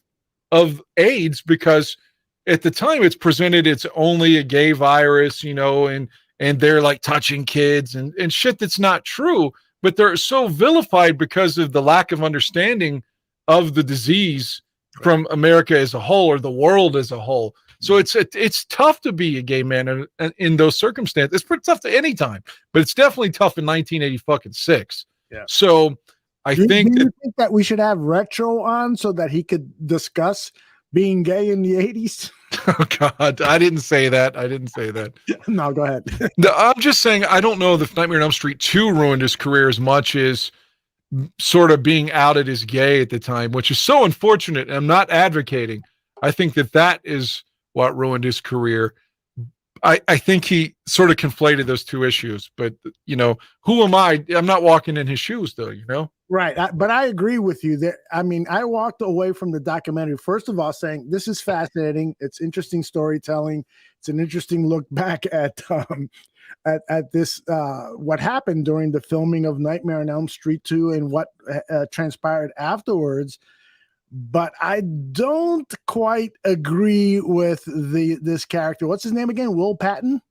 AIDS, because at the time it's presented it's only a gay virus, and they're like touching kids and shit that's not true, but they're so vilified because of the lack of understanding of the disease from America as a whole or the world as a whole. So it's tough to be a gay man in those circumstances. It's pretty tough to any time, but it's definitely tough in 1986. Yeah. So do you think that we should have Retro on so that he could discuss being gay in the 80s? Oh God, I didn't say that. No, go ahead. No, I'm just saying, I don't know if Nightmare on Elm Street 2 ruined his career as much as sort of being outed as gay at the time, which is so unfortunate. I'm not advocating. I think that is what ruined his career. I think he sort of conflated those two issues, but who am I? I'm not walking in his shoes though, Right. But I agree with you there. I mean, I walked away from the documentary, first of all, saying this is fascinating. It's interesting storytelling. It's an interesting look back at this, what happened during the filming of Nightmare on Elm Street 2 and what transpired afterwards. But I don't quite agree with this character. What's his name again? Will Patton?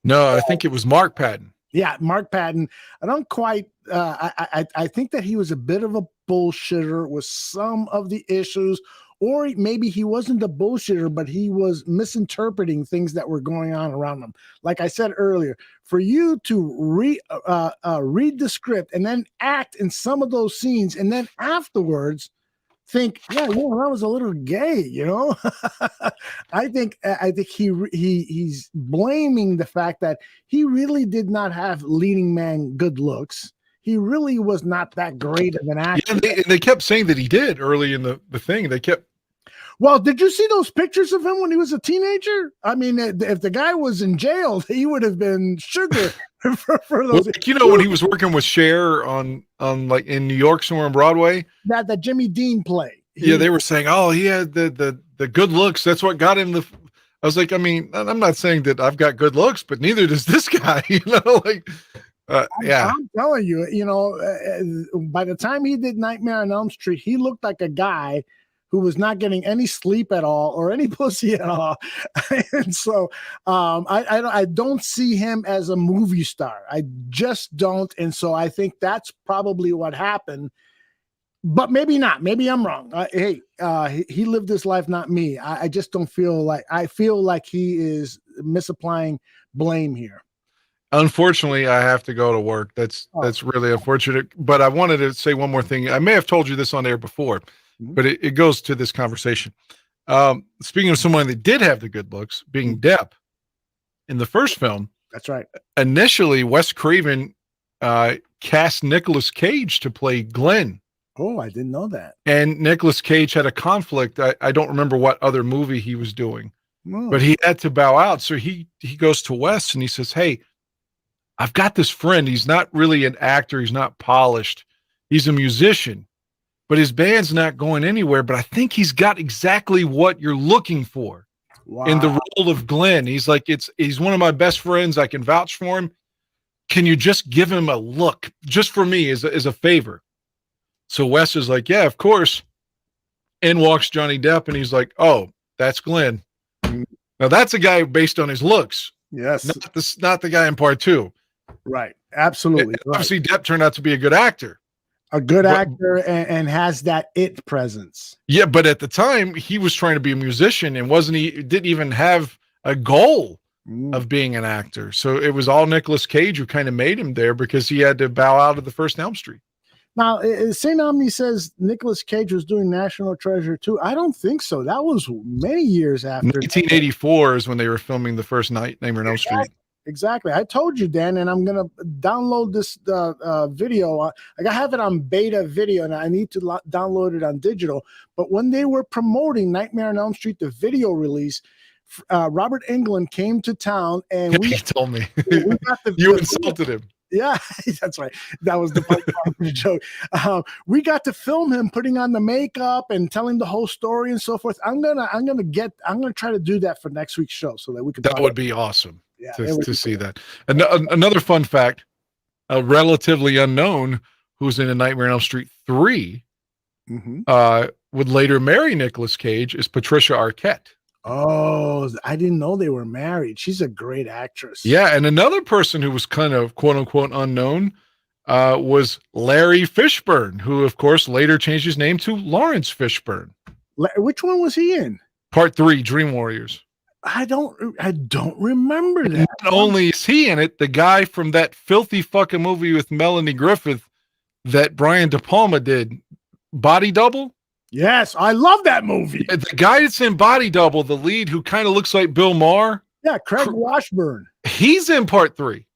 No, I think it was Mark Patton. Yeah, Mark Patton. I don't quite. I think that he was a bit of a bullshitter with some of the issues, or maybe he wasn't a bullshitter, but he was misinterpreting things that were going on around him. Like I said earlier, for you to read the script and then act in some of those scenes, and then afterwards think, yeah, that was a little gay, I think he's blaming the fact that he really did not have leading man good looks. He really was not that great of an actor. Yeah, they kept saying that he did early in the thing. They kept. Well, did you see those pictures of him when he was a teenager? I mean, if the guy was in jail, he would have been sugar for those. Well, when he was working with Cher on like in New York somewhere on Broadway, that Jimmy Dean play. They were saying, oh, he had the good looks. That's what got him I was like, I mean, I'm not saying that I've got good looks, but neither does this guy. Yeah. I'm telling you, by the time he did Nightmare on Elm Street, he looked like a guy who was not getting any sleep at all or any pussy at all. And so I don't see him as a movie star. I just don't. And so I think that's probably what happened. But maybe not. Maybe I'm wrong. He lived his life, not me. I just don't feel like. I feel like he is misapplying blame here. Unfortunately, I have to go to work. That's really unfortunate. But I wanted to say one more thing. I may have told you this on air before, but it goes to this conversation. Speaking of someone that did have the good looks, being Depp in the first film. That's right. Initially, Wes Craven cast Nicolas Cage to play Glenn. Oh, I didn't know that. And Nicolas Cage had a conflict. I don't remember what other movie he was doing, but he had to bow out. So he goes to Wes and he says, hey, I've got this friend. He's not really an actor. He's not polished. He's a musician, but his band's not going anywhere. But I think he's got exactly what you're looking for in the role of Glenn. He's like, he's one of my best friends. I can vouch for him. Can you just give him a look just for me as a favor? So Wes is like, yeah, of course. In walks Johnny Depp. And he's like, oh, that's Glenn. Now that's a guy based on his looks. Yes. Not the guy in part 2. Right. Absolutely. Obviously, Depp turned out to be a good actor. A good actor and has that it presence. Yeah, but at the time, he was trying to be a musician and didn't even have a goal of being an actor. So it was all Nicolas Cage who kind of made him there because he had to bow out of the first Elm Street. Now, St. Omni says Nicolas Cage was doing National Treasure too. I don't think so. That was many years after. 1984 is when they were filming the first Nightmare on Elm Street. Exactly. I told you, Dan, and I'm going to download this video. I have it on beta video, and I need to download it on digital. But when they were promoting Nightmare on Elm Street, the video release, Robert Englund came to town, and he told me you insulted him. Yeah, that's right. That was the part of the joke. We got to film him putting on the makeup and telling the whole story and so forth. I'm gonna try to do that for next week's show so that we can. That would be awesome. Yeah, to see that. Another fun fact: a relatively unknown who's in A Nightmare on Elm Street 3 would later marry Nicolas Cage is Patricia Arquette. Oh, I didn't know they were married. She's a great actress. Yeah, and another person who was kind of quote unquote unknown was Larry Fishburne, who of course later changed his name to Lawrence Fishburne. Which one was he in? Part 3, Dream Warriors. I don't remember that. Not only is he in it, the guy from that filthy fucking movie with Melanie Griffith that Brian De Palma did, Body Double. Yes, I love that movie. The guy that's in Body Double, the lead who kind of looks like Bill Maher. Yeah, Craig Washburn. He's in part 3.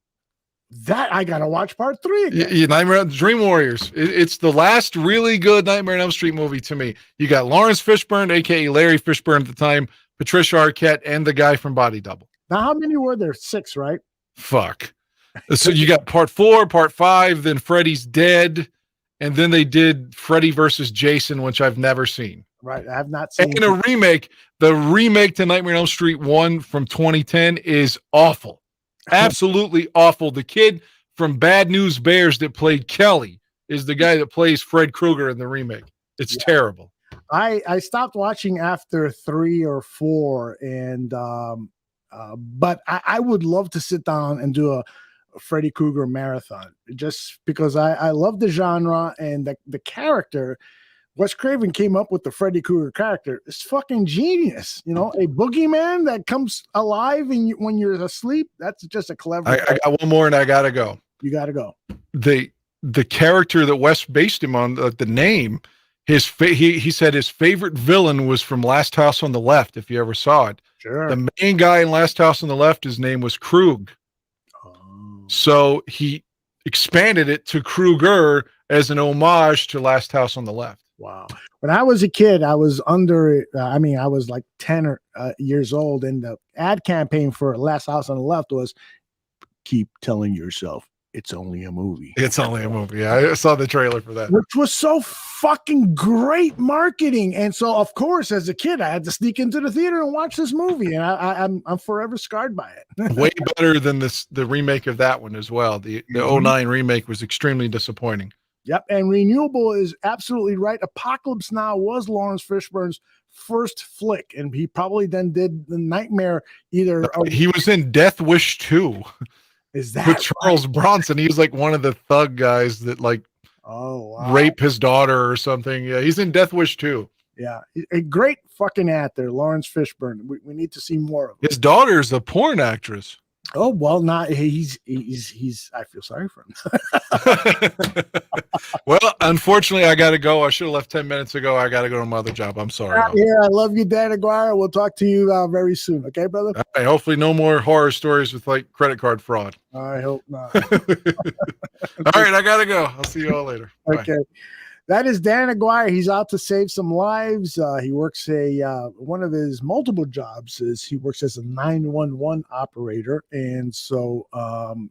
That I gotta watch part 3 again. Yeah, Nightmare on Dream Warriors. It's the last really good Nightmare on Elm Street movie to me. You got Lawrence Fishburne, aka Larry Fishburne at the time, Patricia Arquette, and the guy from Body Double. Now, how many were there? 6, right? Fuck. So you got part 4, part 5, then Freddy's Dead, and then they did Freddy versus Jason, which I've never seen. Right, I have not seen. And a remake. The remake to Nightmare on Elm Street 1 from 2010 is awful. Absolutely awful. The kid from Bad News Bears that played Kelly is the guy that plays Fred Krueger in the remake. It's terrible. I stopped watching after 3 or 4, and but I would love to sit down and do a Freddy Krueger marathon just because I love the genre and the character. Wes Craven came up with the Freddy Krueger character. It's fucking genius. You know, a boogeyman that comes alive when you're asleep. That's just a clever. I got one more and I gotta go. You gotta go. The character that Wes based him on, the name, he said his favorite villain was from Last House on the Left, if you ever saw it. Sure. The main guy in Last House on the Left, his name was Krug. So he expanded it to Krueger as an homage to Last House on the Left. Wow. When I was a kid, I was I was like 10 years old, and the ad campaign for Last House on the Left was keep telling yourself it's only a movie. It's only a movie. Yeah, I saw the trailer for that. Which was so fucking great marketing. And so, of course, as a kid, I had to sneak into the theater and watch this movie, and I'm forever scarred by it. Way better than the remake of that one as well. The 09 remake was extremely disappointing. Yep, and Renewable is absolutely right. Apocalypse Now was Lawrence Fishburne's first flick, and he probably then did The Nightmare he was in Death Wish 2. Is that with Charles Bronson? He was like one of the thug guys that rape his daughter or something. Yeah, he's in Death Wish 2. Yeah, a great fucking actor, Lawrence Fishburne. We need to see more of him. His daughter is a porn actress. Oh, well, not he's I feel sorry for him. Well, unfortunately, I got to go. I should have left 10 minutes ago. I got to go to my other job. I'm sorry. Yeah, I love you, Dan Aguirre. We'll talk to you very soon. Okay, brother? All right, hopefully no more horror stories with like credit card fraud. I hope not. All right, I got to go. I'll see you all later. Okay. Bye. That is Dan Aguirre. He's out to save some lives. He works one of his multiple jobs is he works as a 911 operator. And so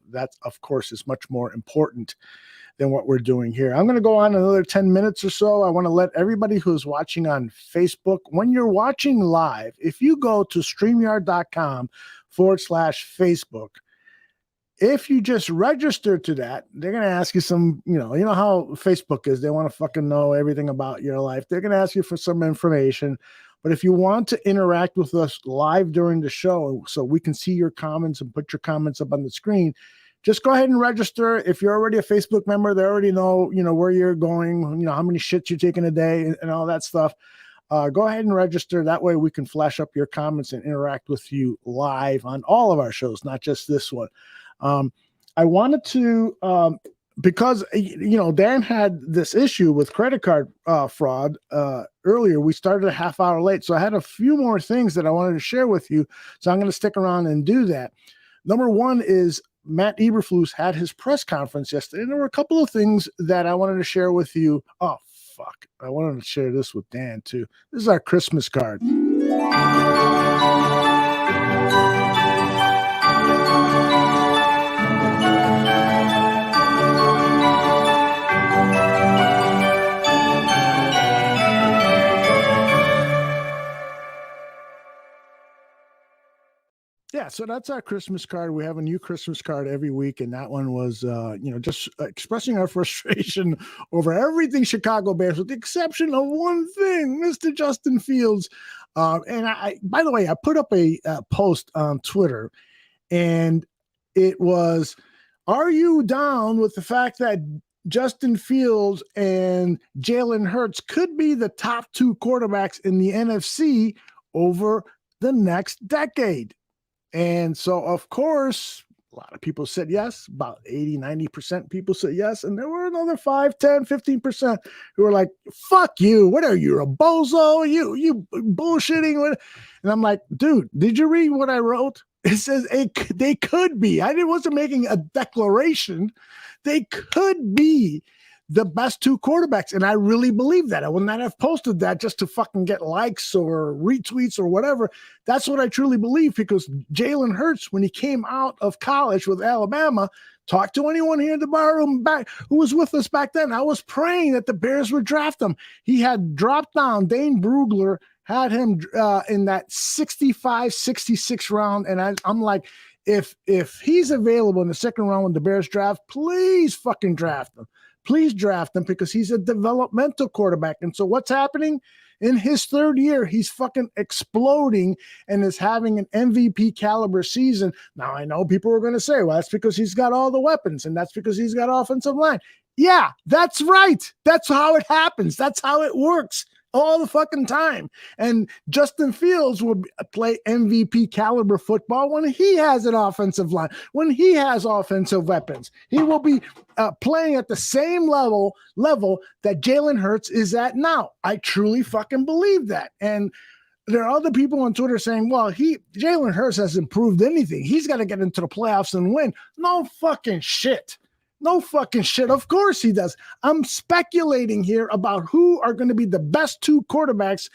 that, of course, is much more important than what we're doing here. I'm going to go on another 10 minutes or so. I want to let everybody who's watching on Facebook, when you're watching live, if you go to StreamYard.com/Facebook, if you just register to that, they're going to ask you some, you know how Facebook is. They want to fucking know everything about your life. They're going to ask you for some information. But if you want to interact with us live during the show so we can see your comments and put your comments up on the screen, just go ahead and register. If you're already a Facebook member, they already know, where you're going, how many shits you're taking a day and all that stuff. Go ahead and register. That way we can flash up your comments and interact with you live on all of our shows, not just this one. I wanted to, because, Dan had this issue with credit card fraud earlier. We started a half hour late. So I had a few more things that I wanted to share with you. So I'm going to stick around and do that. Number one is Matt Eberflus had his press conference yesterday. And there were a couple of things that I wanted to share with you. Oh, fuck. I wanted to share this with Dan too. This is our Christmas card. Yeah, so that's our Christmas card. We have a new Christmas card every week, and that one was, just expressing our frustration over everything Chicago Bears, with the exception of one thing, Mr. Justin Fields. And by the way, I put up a post on Twitter, and it was, are you down with the fact that Justin Fields and Jalen Hurts could be the top two quarterbacks in the NFC over the next decade? And so, of course, a lot of people said yes. About 80-90% people said yes. And there were another 5, 10, 15% who were like, fuck you. What are you, a bozo? You bullshitting? And I'm like, dude, did you read what I wrote? It says they could be. I wasn't making a declaration. They could be the best two quarterbacks. And I really believe that. I would not have posted that just to fucking get likes or retweets or whatever. That's what I truly believe, because Jalen Hurts, when he came out of college with Alabama, talk to anyone here in the barroom back who was with us back then. I was praying that the Bears would draft him. He had dropped down. Dane Brugler had him in that 65, 66 round. And I'm like, if he's available in the second round when the Bears draft, please fucking draft him. Please draft him, because he's a developmental quarterback. And so what's happening? In his third year, he's fucking exploding and is having an MVP caliber season. Now, I know people are going to say, well, that's because he's got all the weapons and that's because he's got offensive line. Yeah, that's right. That's how it happens. That's how it works all the fucking time. And Justin Fields will play MVP caliber football when he has an offensive line, when he has offensive weapons. He will be playing at the same level that Jalen Hurts is at now. I truly fucking believe that. And there are other people on Twitter saying, well, Jalen Hurts hasn't proved anything. He's got to get into the playoffs and win. No fucking shit. No fucking shit. Of course he does. I'm speculating here about who are going to be the best two quarterbacks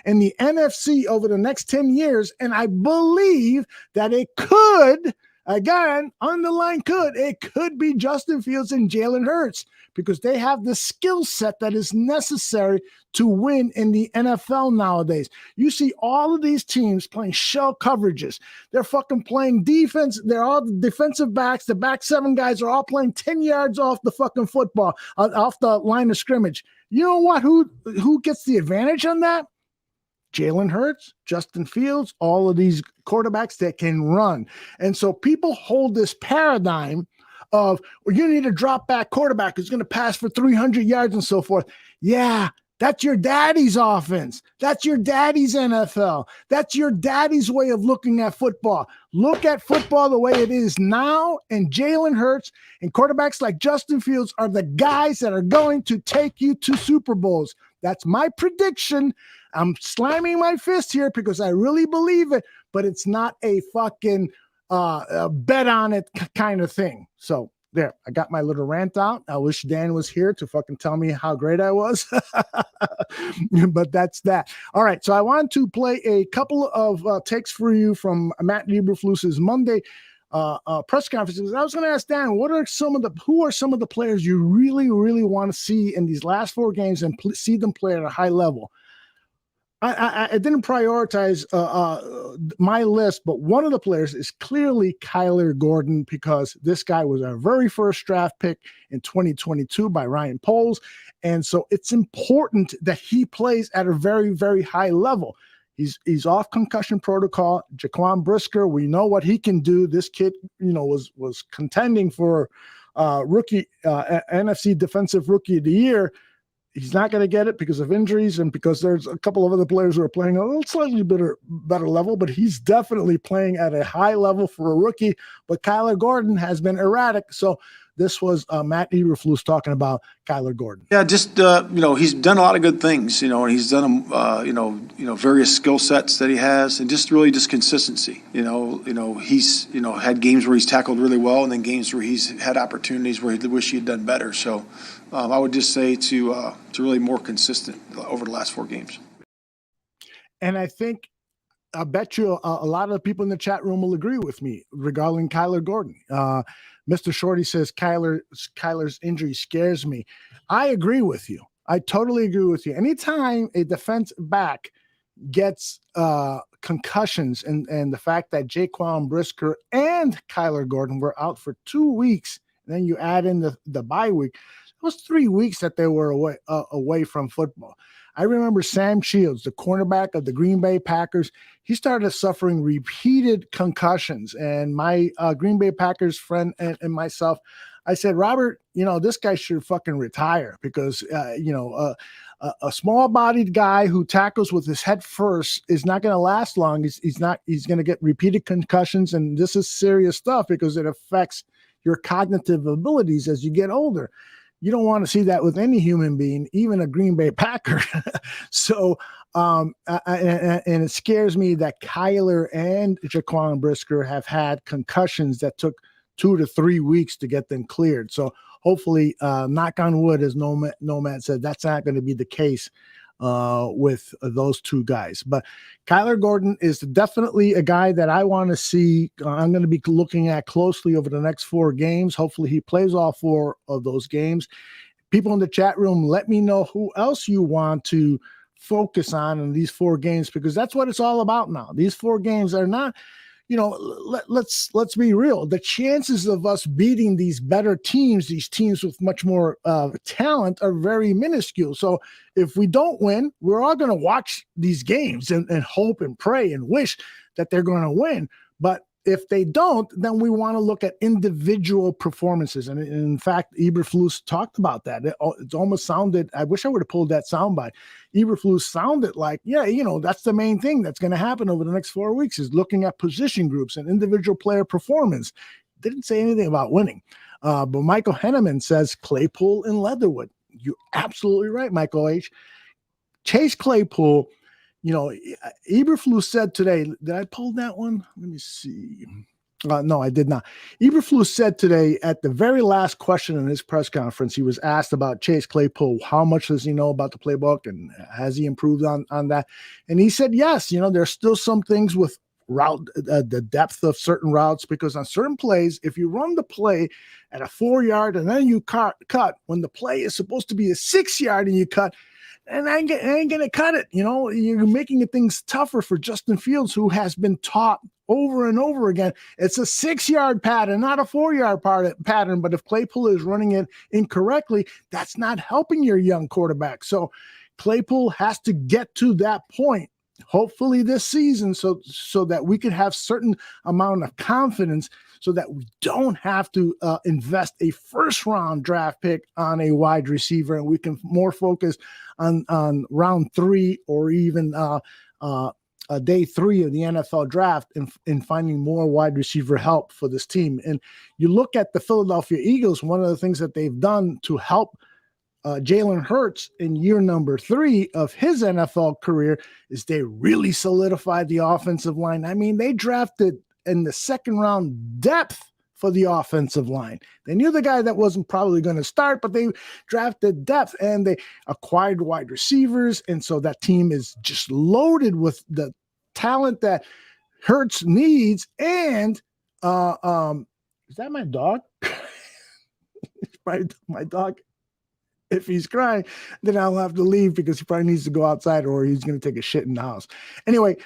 in the NFC over the next 10 years. And I believe that it could, again, underline it could be Justin Fields and Jalen Hurts, because they have the skill set that is necessary to win in the NFL nowadays. You see all of these teams playing shell coverages. They're fucking playing defense. They're all the defensive backs. The back seven guys are all playing 10 yards off the fucking football, off the line of scrimmage. You know what? Who gets the advantage on that? Jalen Hurts, Justin Fields, all of these quarterbacks that can run. And so people hold this paradigm of, well, you need a drop back quarterback who's going to pass for 300 yards and so forth. Yeah, That's your daddy's offense. That's your daddy's NFL. That's your daddy's way of looking at football. Look at football the way it is now, and Jalen Hurts and quarterbacks like Justin Fields are the guys that are going to take you to Super Bowls. That's my prediction. I'm slamming my fist here because I really believe it, but it's not a fucking bet on it kind of thing. So there, I got my little rant out. I wish Dan was here to fucking tell me how great I was. But that's that. All right, so I want to play a couple of takes for you from Matt Eberflus's Monday press conferences. I was going to ask Dan, who are some of the players you really, really want to see in these last 4 games and see them play at a high level? I didn't prioritize my list, but one of the players is clearly Kyler Gordon, because this guy was our very first draft pick in 2022 by Ryan Poles. And so it's important that he plays at a very, very high level. He's off concussion protocol. Jaquan Brisker, we know what he can do. This kid, was contending for rookie NFC Defensive Rookie of the Year. He's not going to get it because of injuries and because there's a couple of other players who are playing a little slightly better level, but he's definitely playing at a high level for a rookie. But Kyler Gordon has been erratic. So this was Matt Eberflus talking about Kyler Gordon. Yeah, just he's done a lot of good things, and he's done various skill sets that he has, and just consistency. He's had games where he's tackled really well, and then games where he's had opportunities where he wish he had done better. So I would just say to really more consistent over the last 4 games. And I think I bet you a lot of the people in the chat room will agree with me regarding Kyler Gordon. Mr. Shorty says Kyler's injury scares me. I agree with you. I totally agree with you. Anytime a defense back gets concussions and the fact that Jaquan Brisker and Kyler Gordon were out for 2 weeks, and then you add in the bye week, it was 3 weeks that they were away from football. I remember Sam Shields, the cornerback of the Green Bay Packers. He started suffering repeated concussions, and my Green Bay Packers friend and myself, I said, Robert, this guy should fucking retire because, a small-bodied guy who tackles with his head first is not going to last long. He's going to get repeated concussions, and this is serious stuff because it affects your cognitive abilities as you get older. You don't want to see that with any human being, even a Green Bay Packer. So, and it scares me that Kyler and Jaquan Brisker have had concussions that took 2 to 3 weeks to get them cleared. So hopefully, knock on wood, as Nomad said, that's not going to be the case with those 2 guys. But Kyler Gordon is definitely a guy that I want to see. I'm going to be looking at closely over the next 4 games. Hopefully he plays all 4 of those games. People in the chat room, let me know who else you want to focus on in these 4 games, because that's what it's all about now. These 4 games are not, let's be real. The chances of us beating these better teams, these teams with much more talent, are very minuscule. So if we don't win, we're all going to watch these games and hope and pray and wish that they're going to win. But if they don't, then we want to look at individual performances. And in fact, Eberflus talked about that. It almost sounded, I wish I would have pulled that soundbite. Eberflus sounded like, that's the main thing that's going to happen over the next 4 weeks is looking at position groups and individual player performance. Didn't say anything about winning. But Michael Henneman says Claypool and Leatherwood. You're absolutely right, Michael H. Chase Claypool. Eberflus said today, did I pull that one? Let me see. No, I did not. Eberflus said today at the very last question in his press conference, he was asked about Chase Claypool. How much does he know about the playbook and has he improved on that? And he said, yes, there's still some things with route, the depth of certain routes, because on certain plays, if you run the play at a 4-yard and then you cut when the play is supposed to be a 6-yard and you cut, and I ain't going to cut it. You're making things tougher for Justin Fields, who has been taught over and over again. It's a 6-yard pattern, not a 4-yard pattern. But if Claypool is running it incorrectly, that's not helping your young quarterback. So Claypool has to get to that point hopefully this season, so that we can have certain amount of confidence, so that we don't have to invest a first-round draft pick on a wide receiver, and we can more focus on round 3 or even day 3 of the NFL draft in finding more wide receiver help for this team. And you look at the Philadelphia Eagles, one of the things that they've done to help Jalen Hurts in year number 3 of his NFL career is they really solidified the offensive line. I mean, they drafted in the second round depth for the offensive line. They knew the guy that wasn't probably going to start, but they drafted depth and they acquired wide receivers. And so that team is just loaded with the talent that Hurts needs. And is that my dog? It's probably my dog. If he's crying, then I'll have to leave because he probably needs to go outside or he's going to take a shit in the house. Anyway,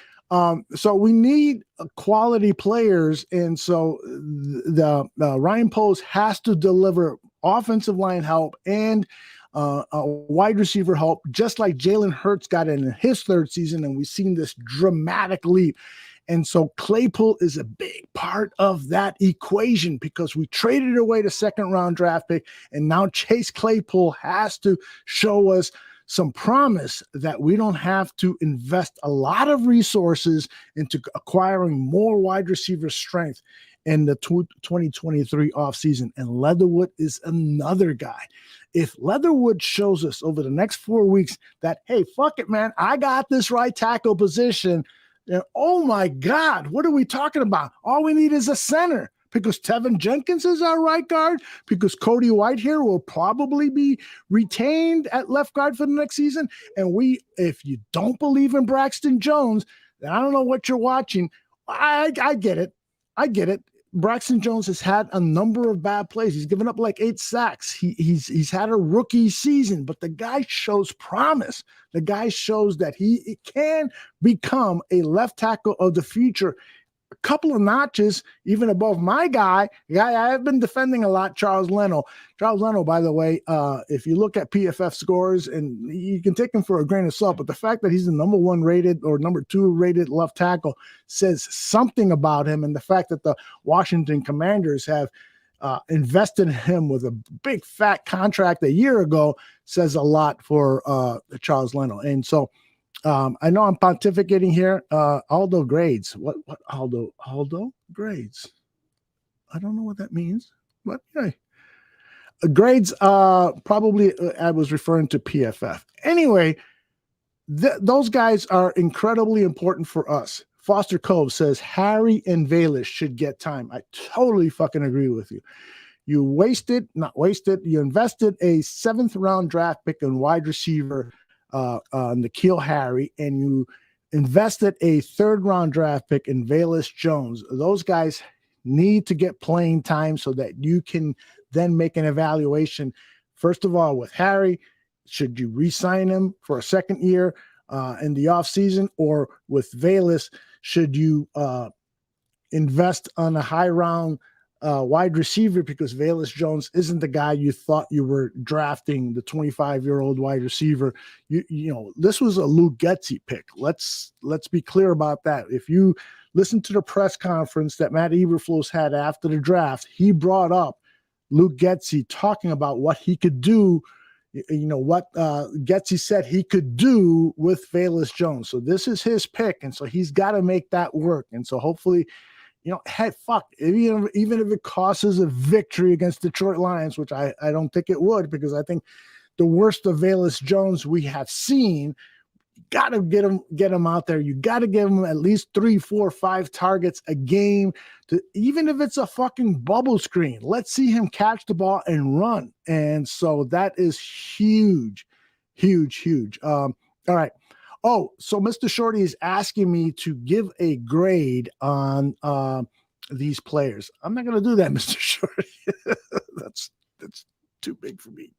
so we need quality players. And so the Ryan Poles has to deliver offensive line help and wide receiver help, just like Jalen Hurts got in his 3rd season. And we've seen this dramatic leap. And so Claypool is a big part of that equation because we traded away the 2nd round draft pick. And now Chase Claypool has to show us some promise that we don't have to invest a lot of resources into acquiring more wide receiver strength in the 2023 offseason. And Leatherwood is another guy. If Leatherwood shows us over the next 4 weeks that, hey, fuck it, man, I got this right tackle position, and oh my God, what are we talking about? All we need is a center because Tevin Jenkins is our right guard, because Cody Whitehair will probably be retained at left guard for the next season. And if you don't believe in Braxton Jones, then I don't know what you're watching. I get it. I get it. Braxton Jones has had a number of bad plays. He's given up like 8 sacks. He's had a rookie season, but the guy shows promise. The guy shows that he can become a left tackle of the future. A couple of notches, even above my guy I've been defending a lot, Charles Leno. Charles Leno, by the way, if you look at PFF scores, and you can take him for a grain of salt, but the fact that he's the number 1 rated or number 2 rated left tackle says something about him. And the fact that the Washington Commanders have invested in him with a big fat contract a year ago says a lot for Charles Leno. And so I know I'm pontificating here. Aldo grades. What Aldo? Aldo grades. I don't know what that means, but hey. Grades, probably I was referring to PFF. Anyway, those guys are incredibly important for us. Foster Cove says Harry and Bayless should get time. I totally fucking agree with you. You invested a 7th round draft pick in wide receiver N'Keal Harry, and you invested a 3rd round draft pick in Velus Jones. Those guys need to get playing time so that you can then make an evaluation. First of all, with Harry, should you re-sign him for a 2nd year in the offseason? Or with Velus, should you invest on a high round wide receiver because Velus Jones isn't the guy you thought you were drafting, the 25-year-old wide receiver. You know, this was a Luke Getsy pick. Let's be clear about that. If you listen to the press conference that Matt Eberflus had after the draft, he brought up Luke Getsy talking about what he could do, what Getsy said he could do with Velus Jones. So this is his pick, and so he's got to make that work. And so hopefully, hey, fuck, even if it costs us a victory against Detroit Lions, which I don't think it would, because I think the worst of Velus Jones we have seen, got to get him out there. You got to give him at least 3, 4, 5 targets a game, even if it's a fucking bubble screen. Let's see him catch the ball and run. And so that is huge, huge, huge. All right. Oh, so Mr. Shorty is asking me to give a grade on these players. I'm not going to do that, Mr. Shorty. That's too big for me.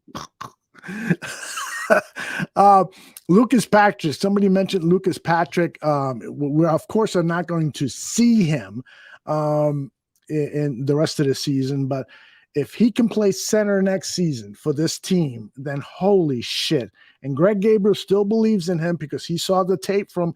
Lucas Patrick. Somebody mentioned Lucas Patrick. We of course are not going to see him in the rest of the season, but if he can play center next season for this team, then holy shit. And Greg Gabriel still believes in him because he saw the tape from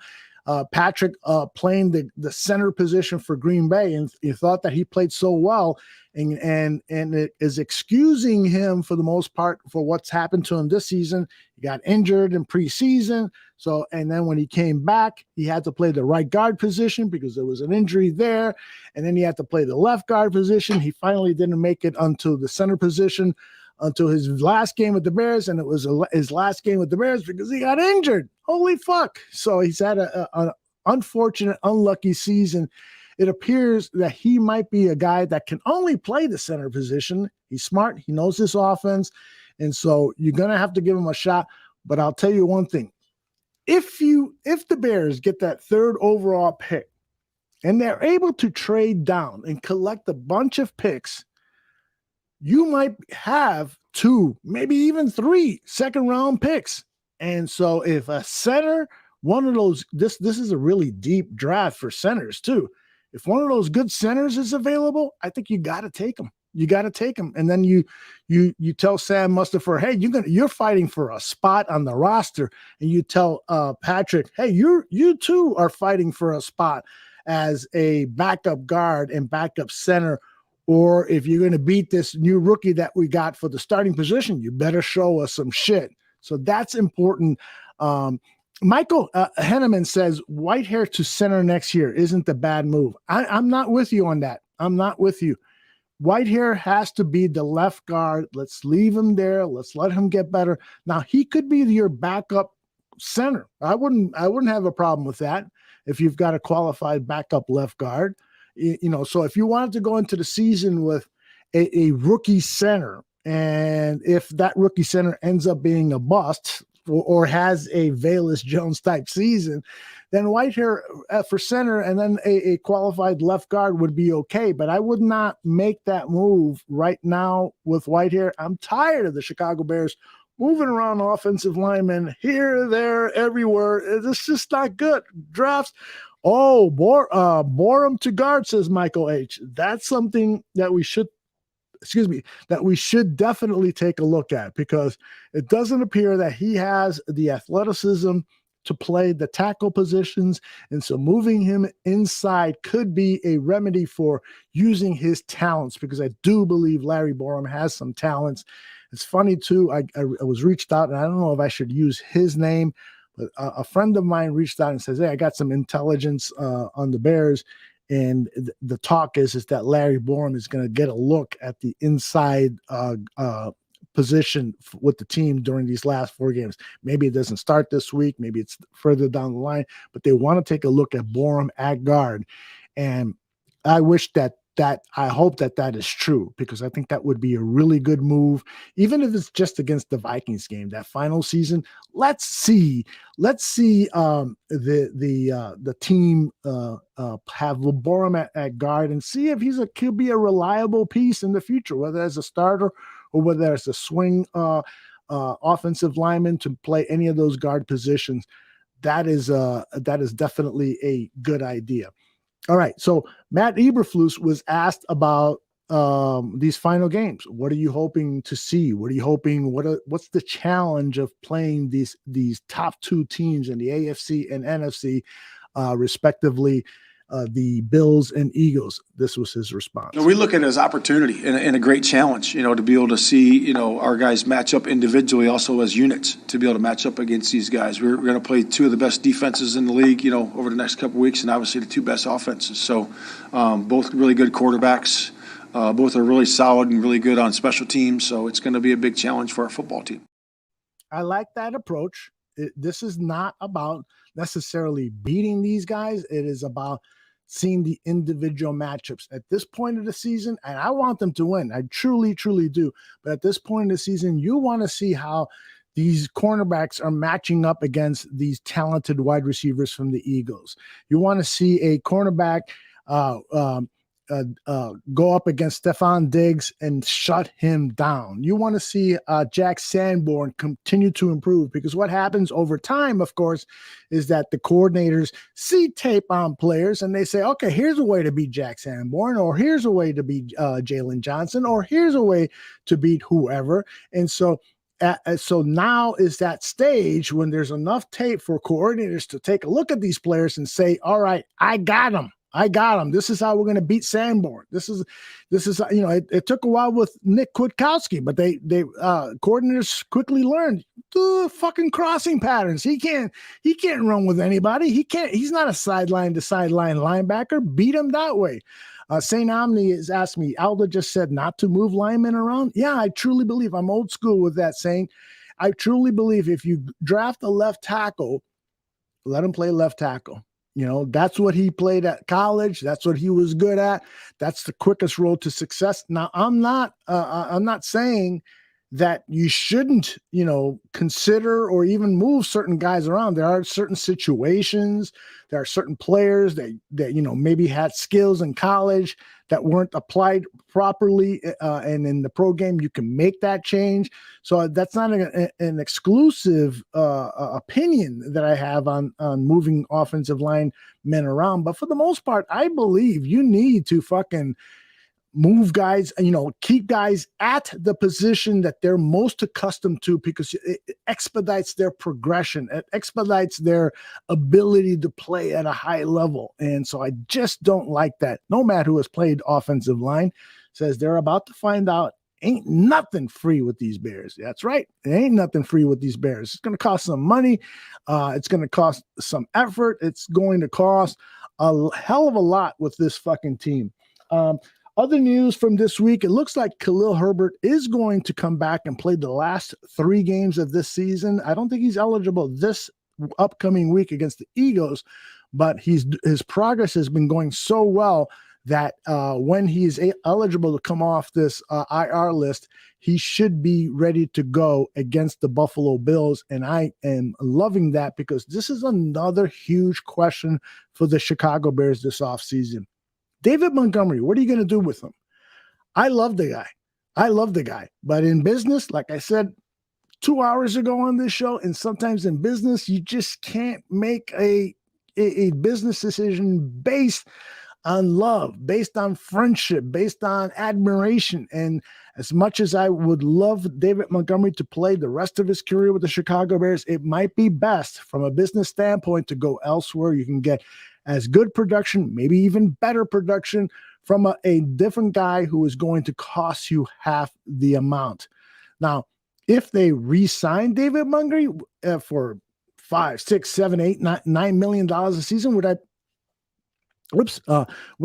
Patrick playing the center position for Green Bay, and you thought that he played so well, and it is excusing him for the most part for what's happened to him this season. He got injured in preseason, and then when he came back, he had to play the right guard position because there was an injury there, and then he had to play the left guard position. He finally didn't make it onto the center position until his last game with the Bears, and it was his last game with the Bears because he got injured. Holy fuck. So he's had an unfortunate, unlucky season. It appears that he might be a guy that can only play the center position. He's smart. He knows this offense. And so you're going to have to give him a shot. But I'll tell you one thing. If the Bears get that 3rd overall pick and they're able to trade down and collect a bunch of picks, you might have 2, maybe even 3 second-round picks. And so if a center, one of those, this is a really deep draft for centers too. If one of those good centers is available, I think you got to take them. You got to take them. And then you tell Sam Mustipher, hey, you're fighting for a spot on the roster. And you tell Patrick, hey, you too are fighting for a spot as a backup guard and backup center. Or if you're going to beat this new rookie that we got for the starting position, you better show us some shit. So that's important. Michael Henneman says Whitehair to center next year isn't a bad move. I'm not with you on that. I'm not with you. Whitehair has to be the left guard. Let's leave him there. Let's let him get better. Now he could be your backup center. I wouldn't have a problem with that if you've got a qualified backup left guard. So if you wanted to go into the season with a rookie center, and if that rookie center ends up being a bust or has a Velus Jones type season, then Whitehair for center and then a qualified left guard would be okay. But I would not make that move right now with Whitehair. I'm tired of the Chicago Bears moving around offensive linemen here, there, everywhere. It's just not good. Drafts. Oh, Barroom to guard, says Michael H. That's something that we should definitely take a look at, because it doesn't appear that he has the athleticism to play the tackle positions. And so moving him inside could be a remedy for using his talents, because I do believe Larry Barroom has some talents. It's funny too. I was reached out, and I don't know if I should use his name, but a friend of mine reached out and says, hey, I got some intelligence on the Bears. And the talk is that Larry Barroom is going to get a look at the inside position with the team during these last 4 games. Maybe it doesn't start this week. Maybe it's further down the line, but they want to take a look at Barroom at guard. And I wish I hope that is true, because I think that would be a really good move, even if it's just against the Vikings game, that final season. Let's see the team have Barroom at guard and see if could be a reliable piece in the future, whether as a starter or whether as a swing offensive lineman to play any of those guard positions. That is definitely a good idea. All right, so Matt Eberflus was asked about these final games. What are you hoping to see? What are you hoping? What's the challenge of playing these top 2 teams in the AFC and NFC, respectively, the Bills and Eagles? This was his response. We look at it as opportunity and a great challenge, to be able to see, our guys match up individually, also as units, to be able to match up against these guys. We're going to play 2 of the best defenses in the league, over the next couple of weeks, and obviously the 2 best offenses. So both really good quarterbacks. Both are really solid and really good on special teams. So it's going to be a big challenge for our football team. I like that approach. This is not about necessarily beating these guys. It is about seeing the individual matchups at this point of the season. And I want them to win. I truly, truly do. But at this point in the season, you want to see how these cornerbacks are matching up against these talented wide receivers from the Eagles. You want to see a cornerback go up against Stephon Diggs and shut him down. You want to see Jack Sanborn continue to improve, because what happens over time, of course, is that the coordinators see tape on players and they say, okay, here's a way to beat Jack Sanborn, or here's a way to beat Jalen Johnson, or here's a way to beat whoever. And so So now is that stage when there's enough tape for coordinators to take a look at these players and say, all right, I got them. This is how we're going to beat Sanborn. This is, it took a while with Nick Kwiatkowski, but they coordinators quickly learned the fucking crossing patterns. He can't run with anybody. He's not a sideline to sideline linebacker. Beat him that way. St. Omni has asked me, Aldo just said not to move linemen around. Yeah, I truly believe, I'm old school with that saying. I truly believe if you draft a left tackle, let him play left tackle. That's what he played at college. That's what he was good at. That's the quickest road to success. Now, I'm not saying that you shouldn't, consider or even move certain guys around. There are certain situations, there are certain players that maybe had skills in college that weren't applied properly, and in the pro game you can make that change. So that's not an exclusive opinion that I have on moving offensive line men around. But for the most part, I believe you need to fucking move guys, keep guys at the position that they're most accustomed to, because it expedites their progression. It expedites their ability to play at a high level. And so I just don't like that. Nomad, who has played offensive line, says they're about to find out ain't nothing free with these Bears. That's right. It ain't nothing free with these Bears. It's going to cost some money. It's going to cost some effort. It's going to cost a hell of a lot with this fucking team. Other news from this week, it looks like Khalil Herbert is going to come back and play the last 3 games of this season. I don't think he's eligible this upcoming week against the Eagles, but his progress has been going so well that when he is eligible to come off this IR list, he should be ready to go against the Buffalo Bills. And I am loving that, because this is another huge question for the Chicago Bears this offseason. David Montgomery, what are you going to do with him? I love the guy. But in business, like I said 2 hours ago on this show, and sometimes in business, you just can't make a business decision based on love, based on friendship, based on admiration. And as much as I would love David Montgomery to play the rest of his career with the Chicago Bears, it might be best from a business standpoint to go elsewhere. You can get as good production, maybe even better production from a different guy who is going to cost you half the amount. Now, if they re-sign David Montgomery for $5, $6, $7, $8, $9 million a season, would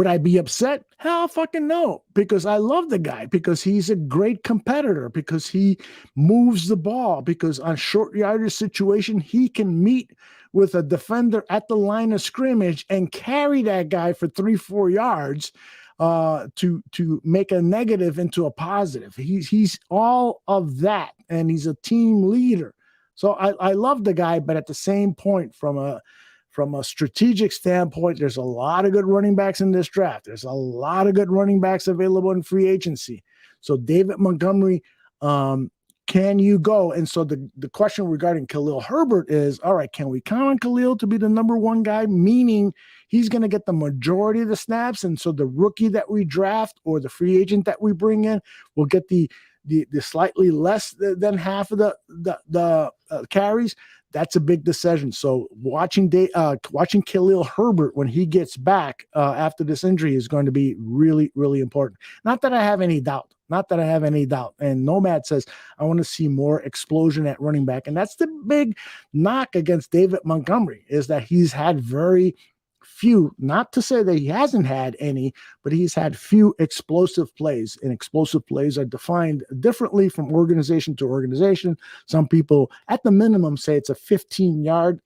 I be upset? Hell fucking no, because I love the guy, because he's a great competitor, because he moves the ball, because on short yardage situation, he can meet with a defender at the line of scrimmage and carry that guy for 3-4 yards to make a negative into a positive. He's all of that, and he's a team leader. So I love the guy, but at the same point, from a strategic standpoint, there's a lot of good running backs in this draft. There's a lot of good running backs available in free agency. So David Montgomery, can you go? And so the question regarding Khalil Herbert is, all right, can we count on Khalil to be the number one guy, meaning he's going to get the majority of the snaps? And so the rookie that we draft or the free agent that we bring in will get the slightly less than half of the carries. That's a big decision. So watching Khalil Herbert when he gets back after this injury is going to be really, really important. Not that I have any doubt. And Nomad says, I want to see more explosion at running back. And that's the big knock against David Montgomery, is that he's had very few, not to say that he hasn't had any, but he's had few explosive plays. And explosive plays are defined differently from organization to organization. Some people, at the minimum, say it's a 15-yard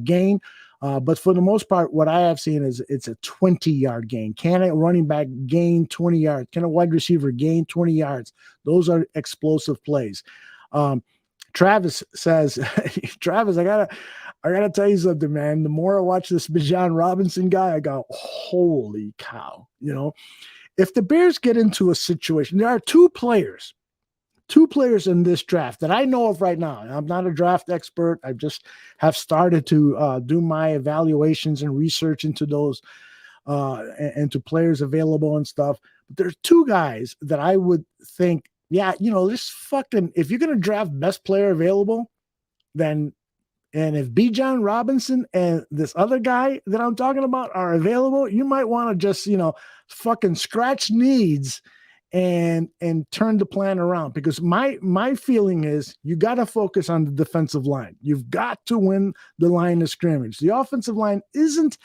gain. But for the most part, what I have seen is it's a 20-yard gain. Can a running back gain 20 yards? Can a wide receiver gain 20 yards? Those are explosive plays. Travis says, Travis, I gotta tell you something, man. The more I watch this Bijan Robinson guy, I go, holy cow. If the Bears get into a situation, there are two players in this draft that I know of right now. I'm not a draft expert. I just have started to do my evaluations and research into those and to players available and stuff. But there's two guys that I would think yeah, this fucking, if you're going to draft best player available, then, and if B. John Robinson and this other guy that I'm talking about are available, you might want to just, fucking scratch needs and turn the plan around, because my feeling is you got to focus on the defensive line. You've got to win the line of scrimmage. The offensive line isn't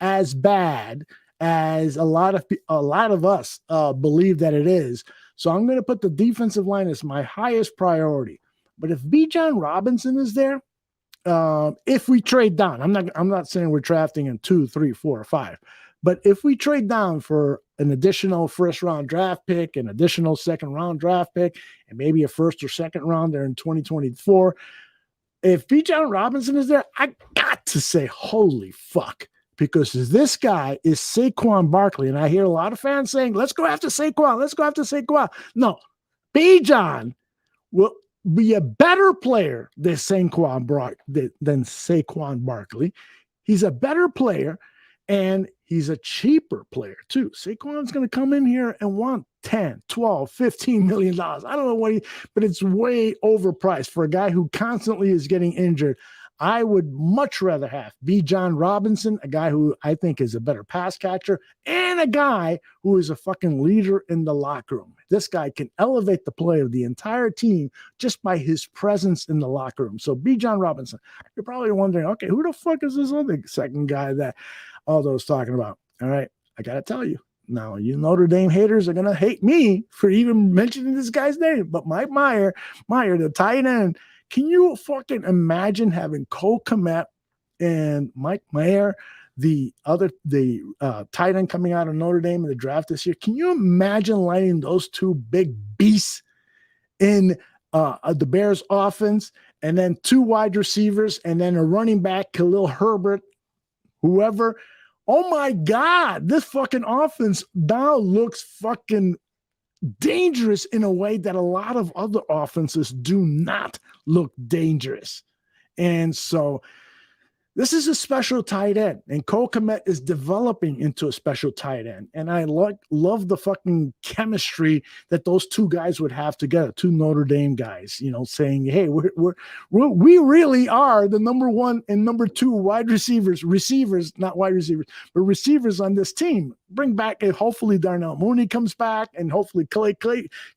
as bad as a lot of us believe that it is. So I'm going to put the defensive line as my highest priority. But if B. John Robinson is there, if we trade down, I'm not saying we're drafting in 2, 3, 4, or 5, but if we trade down for an additional first round draft pick, an additional second round draft pick, and maybe a first or second rounder in 2024, if B. John Robinson is there, I got to say, holy fuck. Because this guy is Saquon Barkley. And I hear a lot of fans saying, let's go after Saquon. Let's go after Saquon. No, Bijan will be a better player than Saquon Barkley. He's a better player, and he's a cheaper player too. Saquon's going to come in here and want 10, 12, $15 million. I don't know but it's way overpriced for a guy who constantly is getting injured. I would much rather have B. John Robinson, a guy who I think is a better pass catcher, and a guy who is a fucking leader in the locker room. This guy can elevate the play of the entire team just by his presence in the locker room. So B. John Robinson, you're probably wondering, okay, who the fuck is this other second guy that Aldo's talking about? All right, I got to tell you. Now, you Notre Dame haters are going to hate me for even mentioning this guy's name, but Mike Meyer, the tight end, can you fucking imagine having Cole Kmet and Mike Meyer, the tight end coming out of Notre Dame in the draft this year? Can you imagine lighting those two big beasts in the Bears offense, and then 2 wide receivers, and then a running back, Khalil Herbert, whoever? Oh my God, this fucking offense now looks fucking dangerous in a way that a lot of other offenses do not look dangerous. And so this is a special tight end, and Cole Kmet is developing into a special tight end. And I love the fucking chemistry that those two guys would have together, 2 Notre Dame guys, saying, hey, we really are the number 1 and number 2 receivers, not wide receivers, but receivers on this team. Bring back, and hopefully Darnell Mooney comes back, and hopefully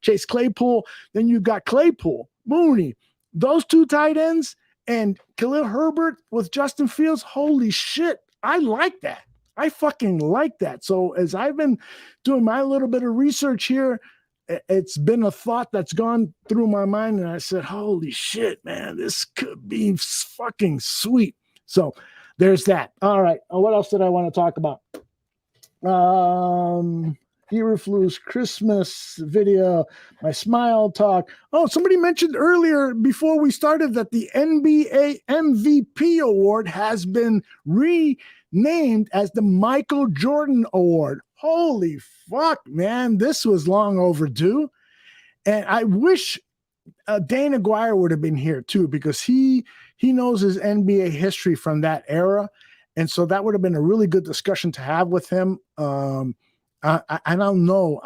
Chase Claypool. Then you got Claypool, Mooney, those 2 tight ends, and Khalil Herbert with Justin Fields. Holy shit. I like that. I fucking like that. So as I've been doing my little bit of research here, it's been a thought that's gone through my mind. And I said, holy shit, man, this could be fucking sweet. So there's that. All right. What else did I want to talk about? Eberflus Christmas video, my smile talk. Oh, somebody mentioned earlier before we started that the NBA MVP award has been renamed as the Michael Jordan Award. Holy fuck, man. This was long overdue. And I wish Dana Guire would have been here too, because he knows his NBA history from that era. And so that would have been a really good discussion to have with him. I don't know.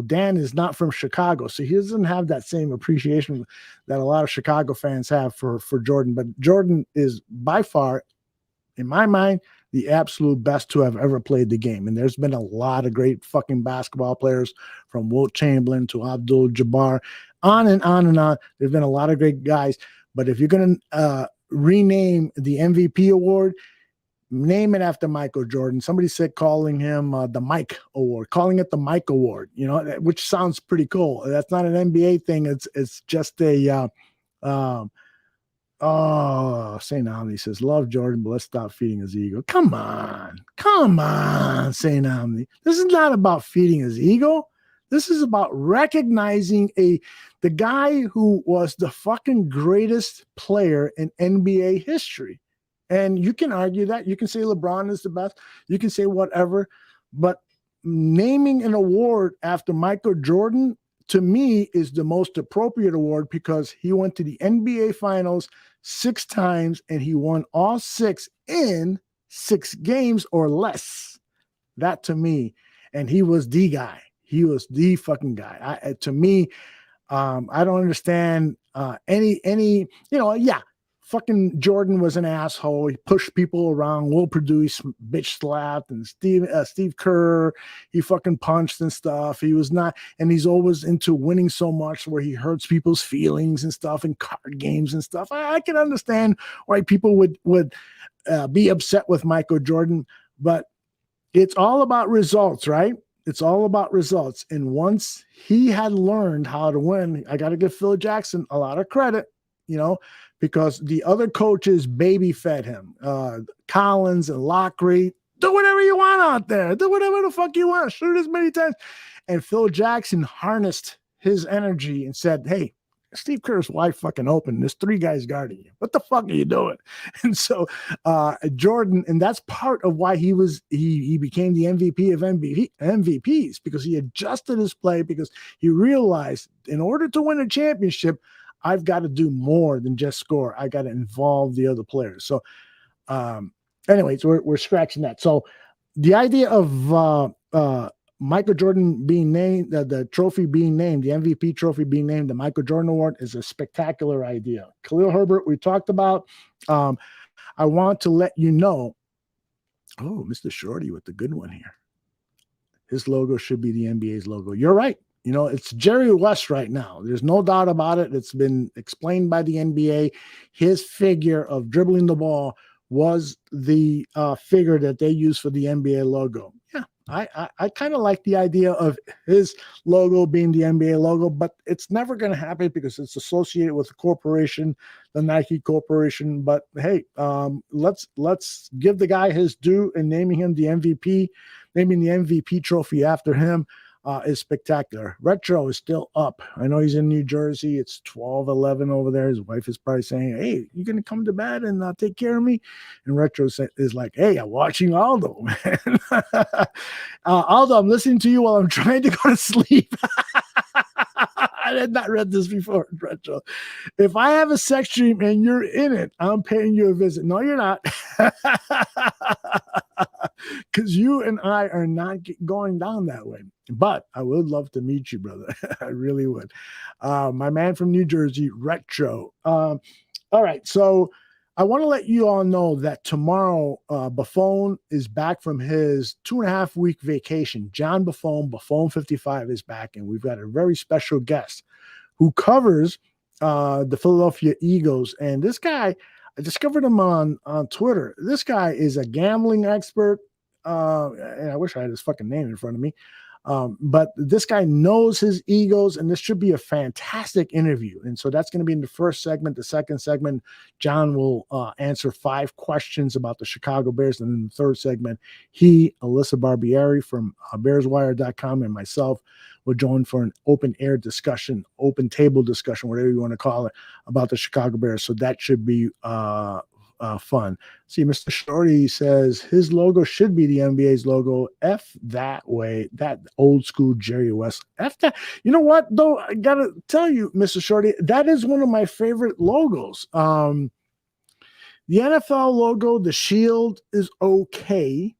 Dan is not from Chicago, so he doesn't have that same appreciation that a lot of Chicago fans have for Jordan. But Jordan is by far, in my mind, the absolute best to have ever played the game. And there's been a lot of great fucking basketball players, from Wilt Chamberlain to Abdul Jabbar, on and on and on. There's been a lot of great guys. But if you're going to rename the MVP award, name it after Michael Jordan. Somebody said calling him the Mike Award, calling it the Mike Award, which sounds pretty cool. That's not an NBA thing. It's just a St. Omni says, love Jordan, but let's stop feeding his ego. Come on, St. Omni. This is not about feeding his ego. This is about recognizing the guy who was the fucking greatest player in NBA history. And you can argue that. You can say LeBron is the best. You can say whatever. But naming an award after Michael Jordan, to me, is the most appropriate award, because he went to the NBA Finals 6 times, and he won all 6 in 6 games or less. That to me. And he was the guy. He was the fucking guy. To me, I don't understand fucking Jordan was an asshole. He pushed people around. Will Produce bitch slapped, and Steve Kerr, he fucking punched and stuff. He was not, and he's always into winning so much where he hurts people's feelings and stuff in card games and stuff. I can understand why people would be upset with Michael Jordan, but it's all about results, right? It's all about results. And once he had learned how to win, I got to give Phil Jackson a lot of credit, because the other coaches baby fed him. Collins and Lockery, do whatever you want out there. Do whatever the fuck you want. Shoot as many times. And Phil Jackson harnessed his energy and said, hey, Steve Kerr's wide fucking open. There's 3 guys guarding you. What the fuck are you doing? And so Jordan, and that's part of why he became the MVP of MVPs, because he adjusted his play, because he realized in order to win a championship, I've got to do more than just score. I got to involve the other players. So anyways, we're scratching that. So the idea of Michael Jordan being named, the trophy being named, the MVP trophy being named the Michael Jordan Award, is a spectacular idea. Khalil Herbert, we talked about. I want to let you know, Mr. Shorty with the good one here. His logo should be the NBA's logo. You're right. It's Jerry West right now. There's no doubt about it. It's been explained by the NBA. His figure of dribbling the ball was the figure that they use for the NBA logo. Yeah, I kind of like the idea of his logo being the NBA logo, but it's never going to happen because it's associated with the corporation, the Nike Corporation. But hey, let's give the guy his due in naming him the MVP, naming the MVP trophy after him. Is spectacular. Retro is still up. I know he's in New Jersey. It's 12:11 over there. His wife is probably saying, hey, you going to come to bed and take care of me? And Retro is like, hey, I'm watching Aldo, man. Aldo, I'm listening to you while I'm trying to go to sleep. I had not read this before, Retro. If I have a sex dream and you're in it, I'm paying you a visit. No, you're not. Because you and I are not going down that way. But I would love to meet you, brother. I really would. My man from New Jersey, Retro. All right. So I want to let you all know that tomorrow, Buffon is back from his 2.5-week vacation. John Buffon, Buffon 55 is back. And we've got a very special guest who covers the Philadelphia Eagles. And this guy, I discovered him on Twitter. This guy is a gambling expert. And I wish I had his fucking name in front of me. But this guy knows his Eagles, and this should be a fantastic interview. And so that's going to be in the first segment. The second segment, John will answer 5 questions about the Chicago Bears. And in the third segment, Alyssa Barbieri from BearsWire.com, and myself will join for an open air discussion, open table discussion, whatever you want to call it, about the Chicago Bears. So that should be fun. See, Mr. Shorty says his logo should be the NBA's logo. F that way, that old school Jerry West. F that. You know what, though? I gotta tell you, Mr. Shorty, that is one of my favorite logos. The NFL logo, the shield, is okay.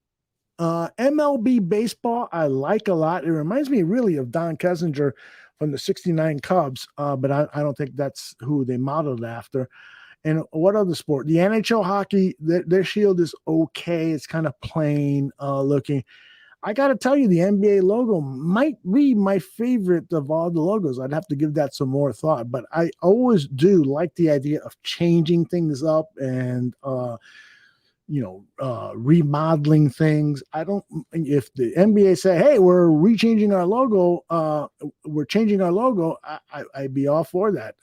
MLB baseball, I like a lot. It reminds me really of Don Kessinger from the '69 Cubs, but I don't think that's who they modeled after. And what other sport? The NHL hockey, their shield is okay. It's kind of plain looking. I got to tell you, the NBA logo might be my favorite of all the logos. I'd have to give that some more thought. But I always do like the idea of changing things up and, remodeling things. If the NBA say, hey, we're rechanging our logo, I'd be all for that.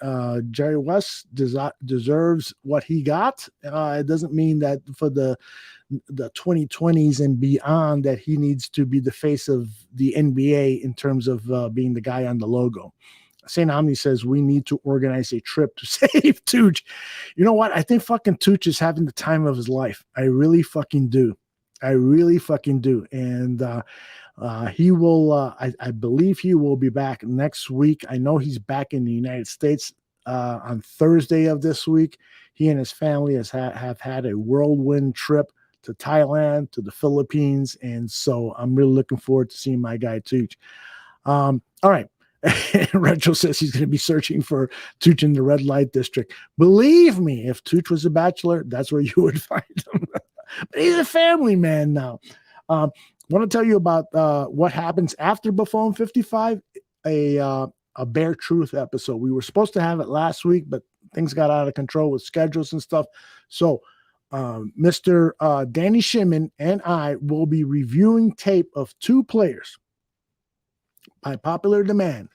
Jerry West deserves what he got. It doesn't mean that for the 2020s and beyond that he needs to be the face of the NBA in terms of being the guy on the logo. St. Omni says we need to organize a trip to save Tooch. You know what? I think fucking Tooch is having the time of his life. I really fucking do. And he will, I believe he will be back next week. I know he's back in the United States on Thursday of this week. He and his family have had a whirlwind trip to Thailand, to the Philippines. And so I'm really looking forward to seeing my guy Tooch. All right. Retro says he's going to be searching for Tooch in the red light district. Believe me, if Tooch was a bachelor, that's where you would find him. But he's a family man now. I want to tell you about what happens after Buffon 55, a Bare Truth episode. We were supposed to have it last week, but things got out of control with schedules and stuff. So Mr. Danny Shimon and I will be reviewing tape of two players by popular demand.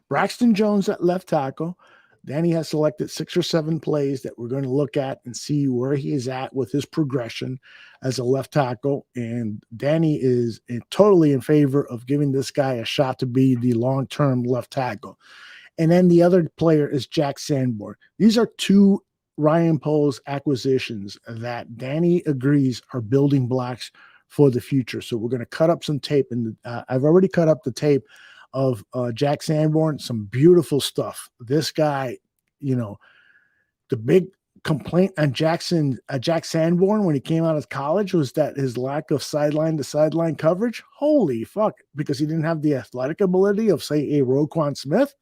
Braxton Jones at left tackle. Danny has selected 6 or 7 plays that we're going to look at and see where he is at with his progression as a left tackle. And Danny is totally in favor of giving this guy a shot to be the long-term left tackle. And then the other player is Jack Sanborn. These are 2 Ryan Poles acquisitions that Danny agrees are building blocks for the future. So we're going to cut up some tape, and I've already cut up the tape of Jack Sanborn. Some beautiful stuff. This guy, the big complaint on Jack Sanborn when he came out of college was that his lack of sideline to sideline coverage. Holy fuck, because he didn't have the athletic ability of, say, a Roquan Smith.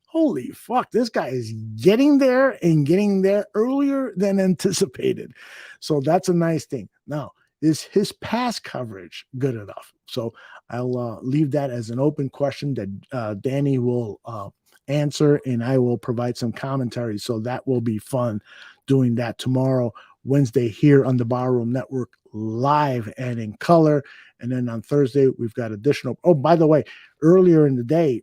Holy fuck, this guy is getting there and getting there earlier than anticipated. So that's a nice thing. Now, is his pass coverage good enough? So I'll leave that as an open question that Danny will answer, and I will provide some commentary. So that will be fun doing that tomorrow, Wednesday, here on the Barroom Network, live and in color. And then on Thursday, we've got additional. Oh, by the way, earlier in the day,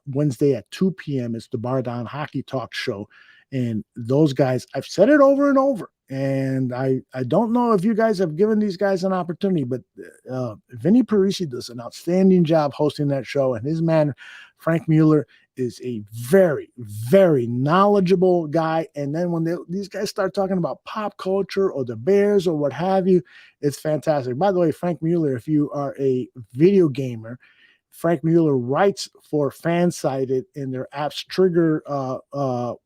Wednesday at 2 p.m. is the Bar Down Hockey Talk show. And those guys, I've said it over and over. And I don't know if you guys have given these guys an opportunity, but Vinny Parisi does an outstanding job hosting that show. And his man, Frank Mueller, is a very, very knowledgeable guy. And then when these guys start talking about pop culture or the Bears or what have you, it's fantastic. By the way, Frank Mueller, if you are a video gamer, Frank Mueller writes for Fansided in their Apps Trigger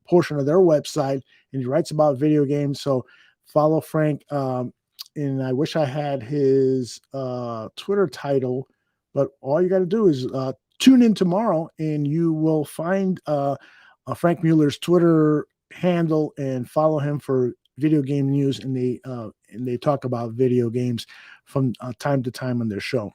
portion of their website, and he writes about video games. So follow Frank. And I wish I had his Twitter title, but all you got to do is tune in tomorrow, and you will find Frank Mueller's Twitter handle and follow him for video game news. And they talk about video games from time to time on their show.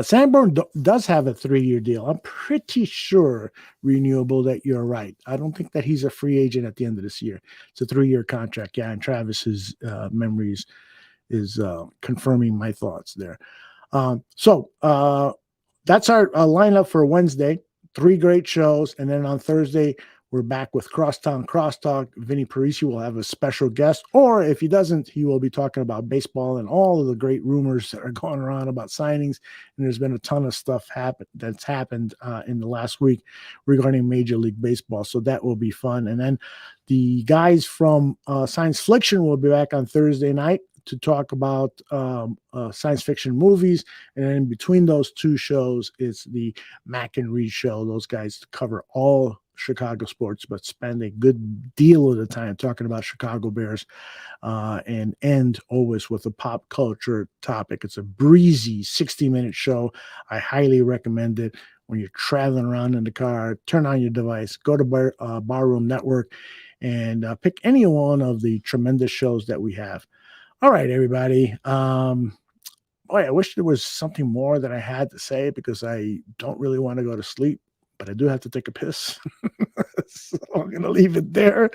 Sanborn does have a 3-year deal. I'm pretty sure, Renewable, that you're right. I don't think that he's a free agent at the end of this year. It's a 3-year contract. Yeah, and Travis's memories is confirming my thoughts there. So that's our lineup for Wednesday. 3 great shows. And then on Thursday, we're back with Crosstown Crosstalk. Vinny Parisi will have a special guest, or if he doesn't, he will be talking about baseball and all of the great rumors that are going around about signings. And there's been a ton of stuff that's happened in the last week regarding Major League Baseball. So that will be fun. And then the guys from Science Fiction will be back on Thursday night to talk about science fiction movies. And then between those 2 shows, it's the Mac and Reed show. Those guys cover all Chicago sports, but spend a good deal of the time talking about Chicago Bears, and end always with a pop culture topic. It's a breezy 60-minute show. I highly recommend it. When you're traveling around in the car, turn on your device, go to Barroom Network, and pick any one of the tremendous shows that we have. All right, everybody. Boy, I wish there was something more that I had to say, because I don't really want to go to sleep, but I do have to take a piss. So I'm going to leave it there.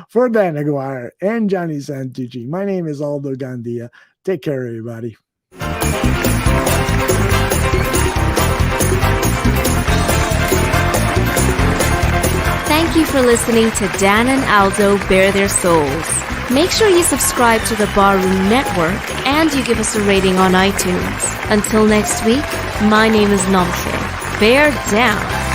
For Dan Aguirre and Johnny Santucci, my name is Aldo Gandia. Take care, everybody. Thank you for listening to Dan and Aldo Bare Their Souls. Make sure you subscribe to the Barroom Network and you give us a rating on iTunes. Until next week, my name is Nomche. Bear down.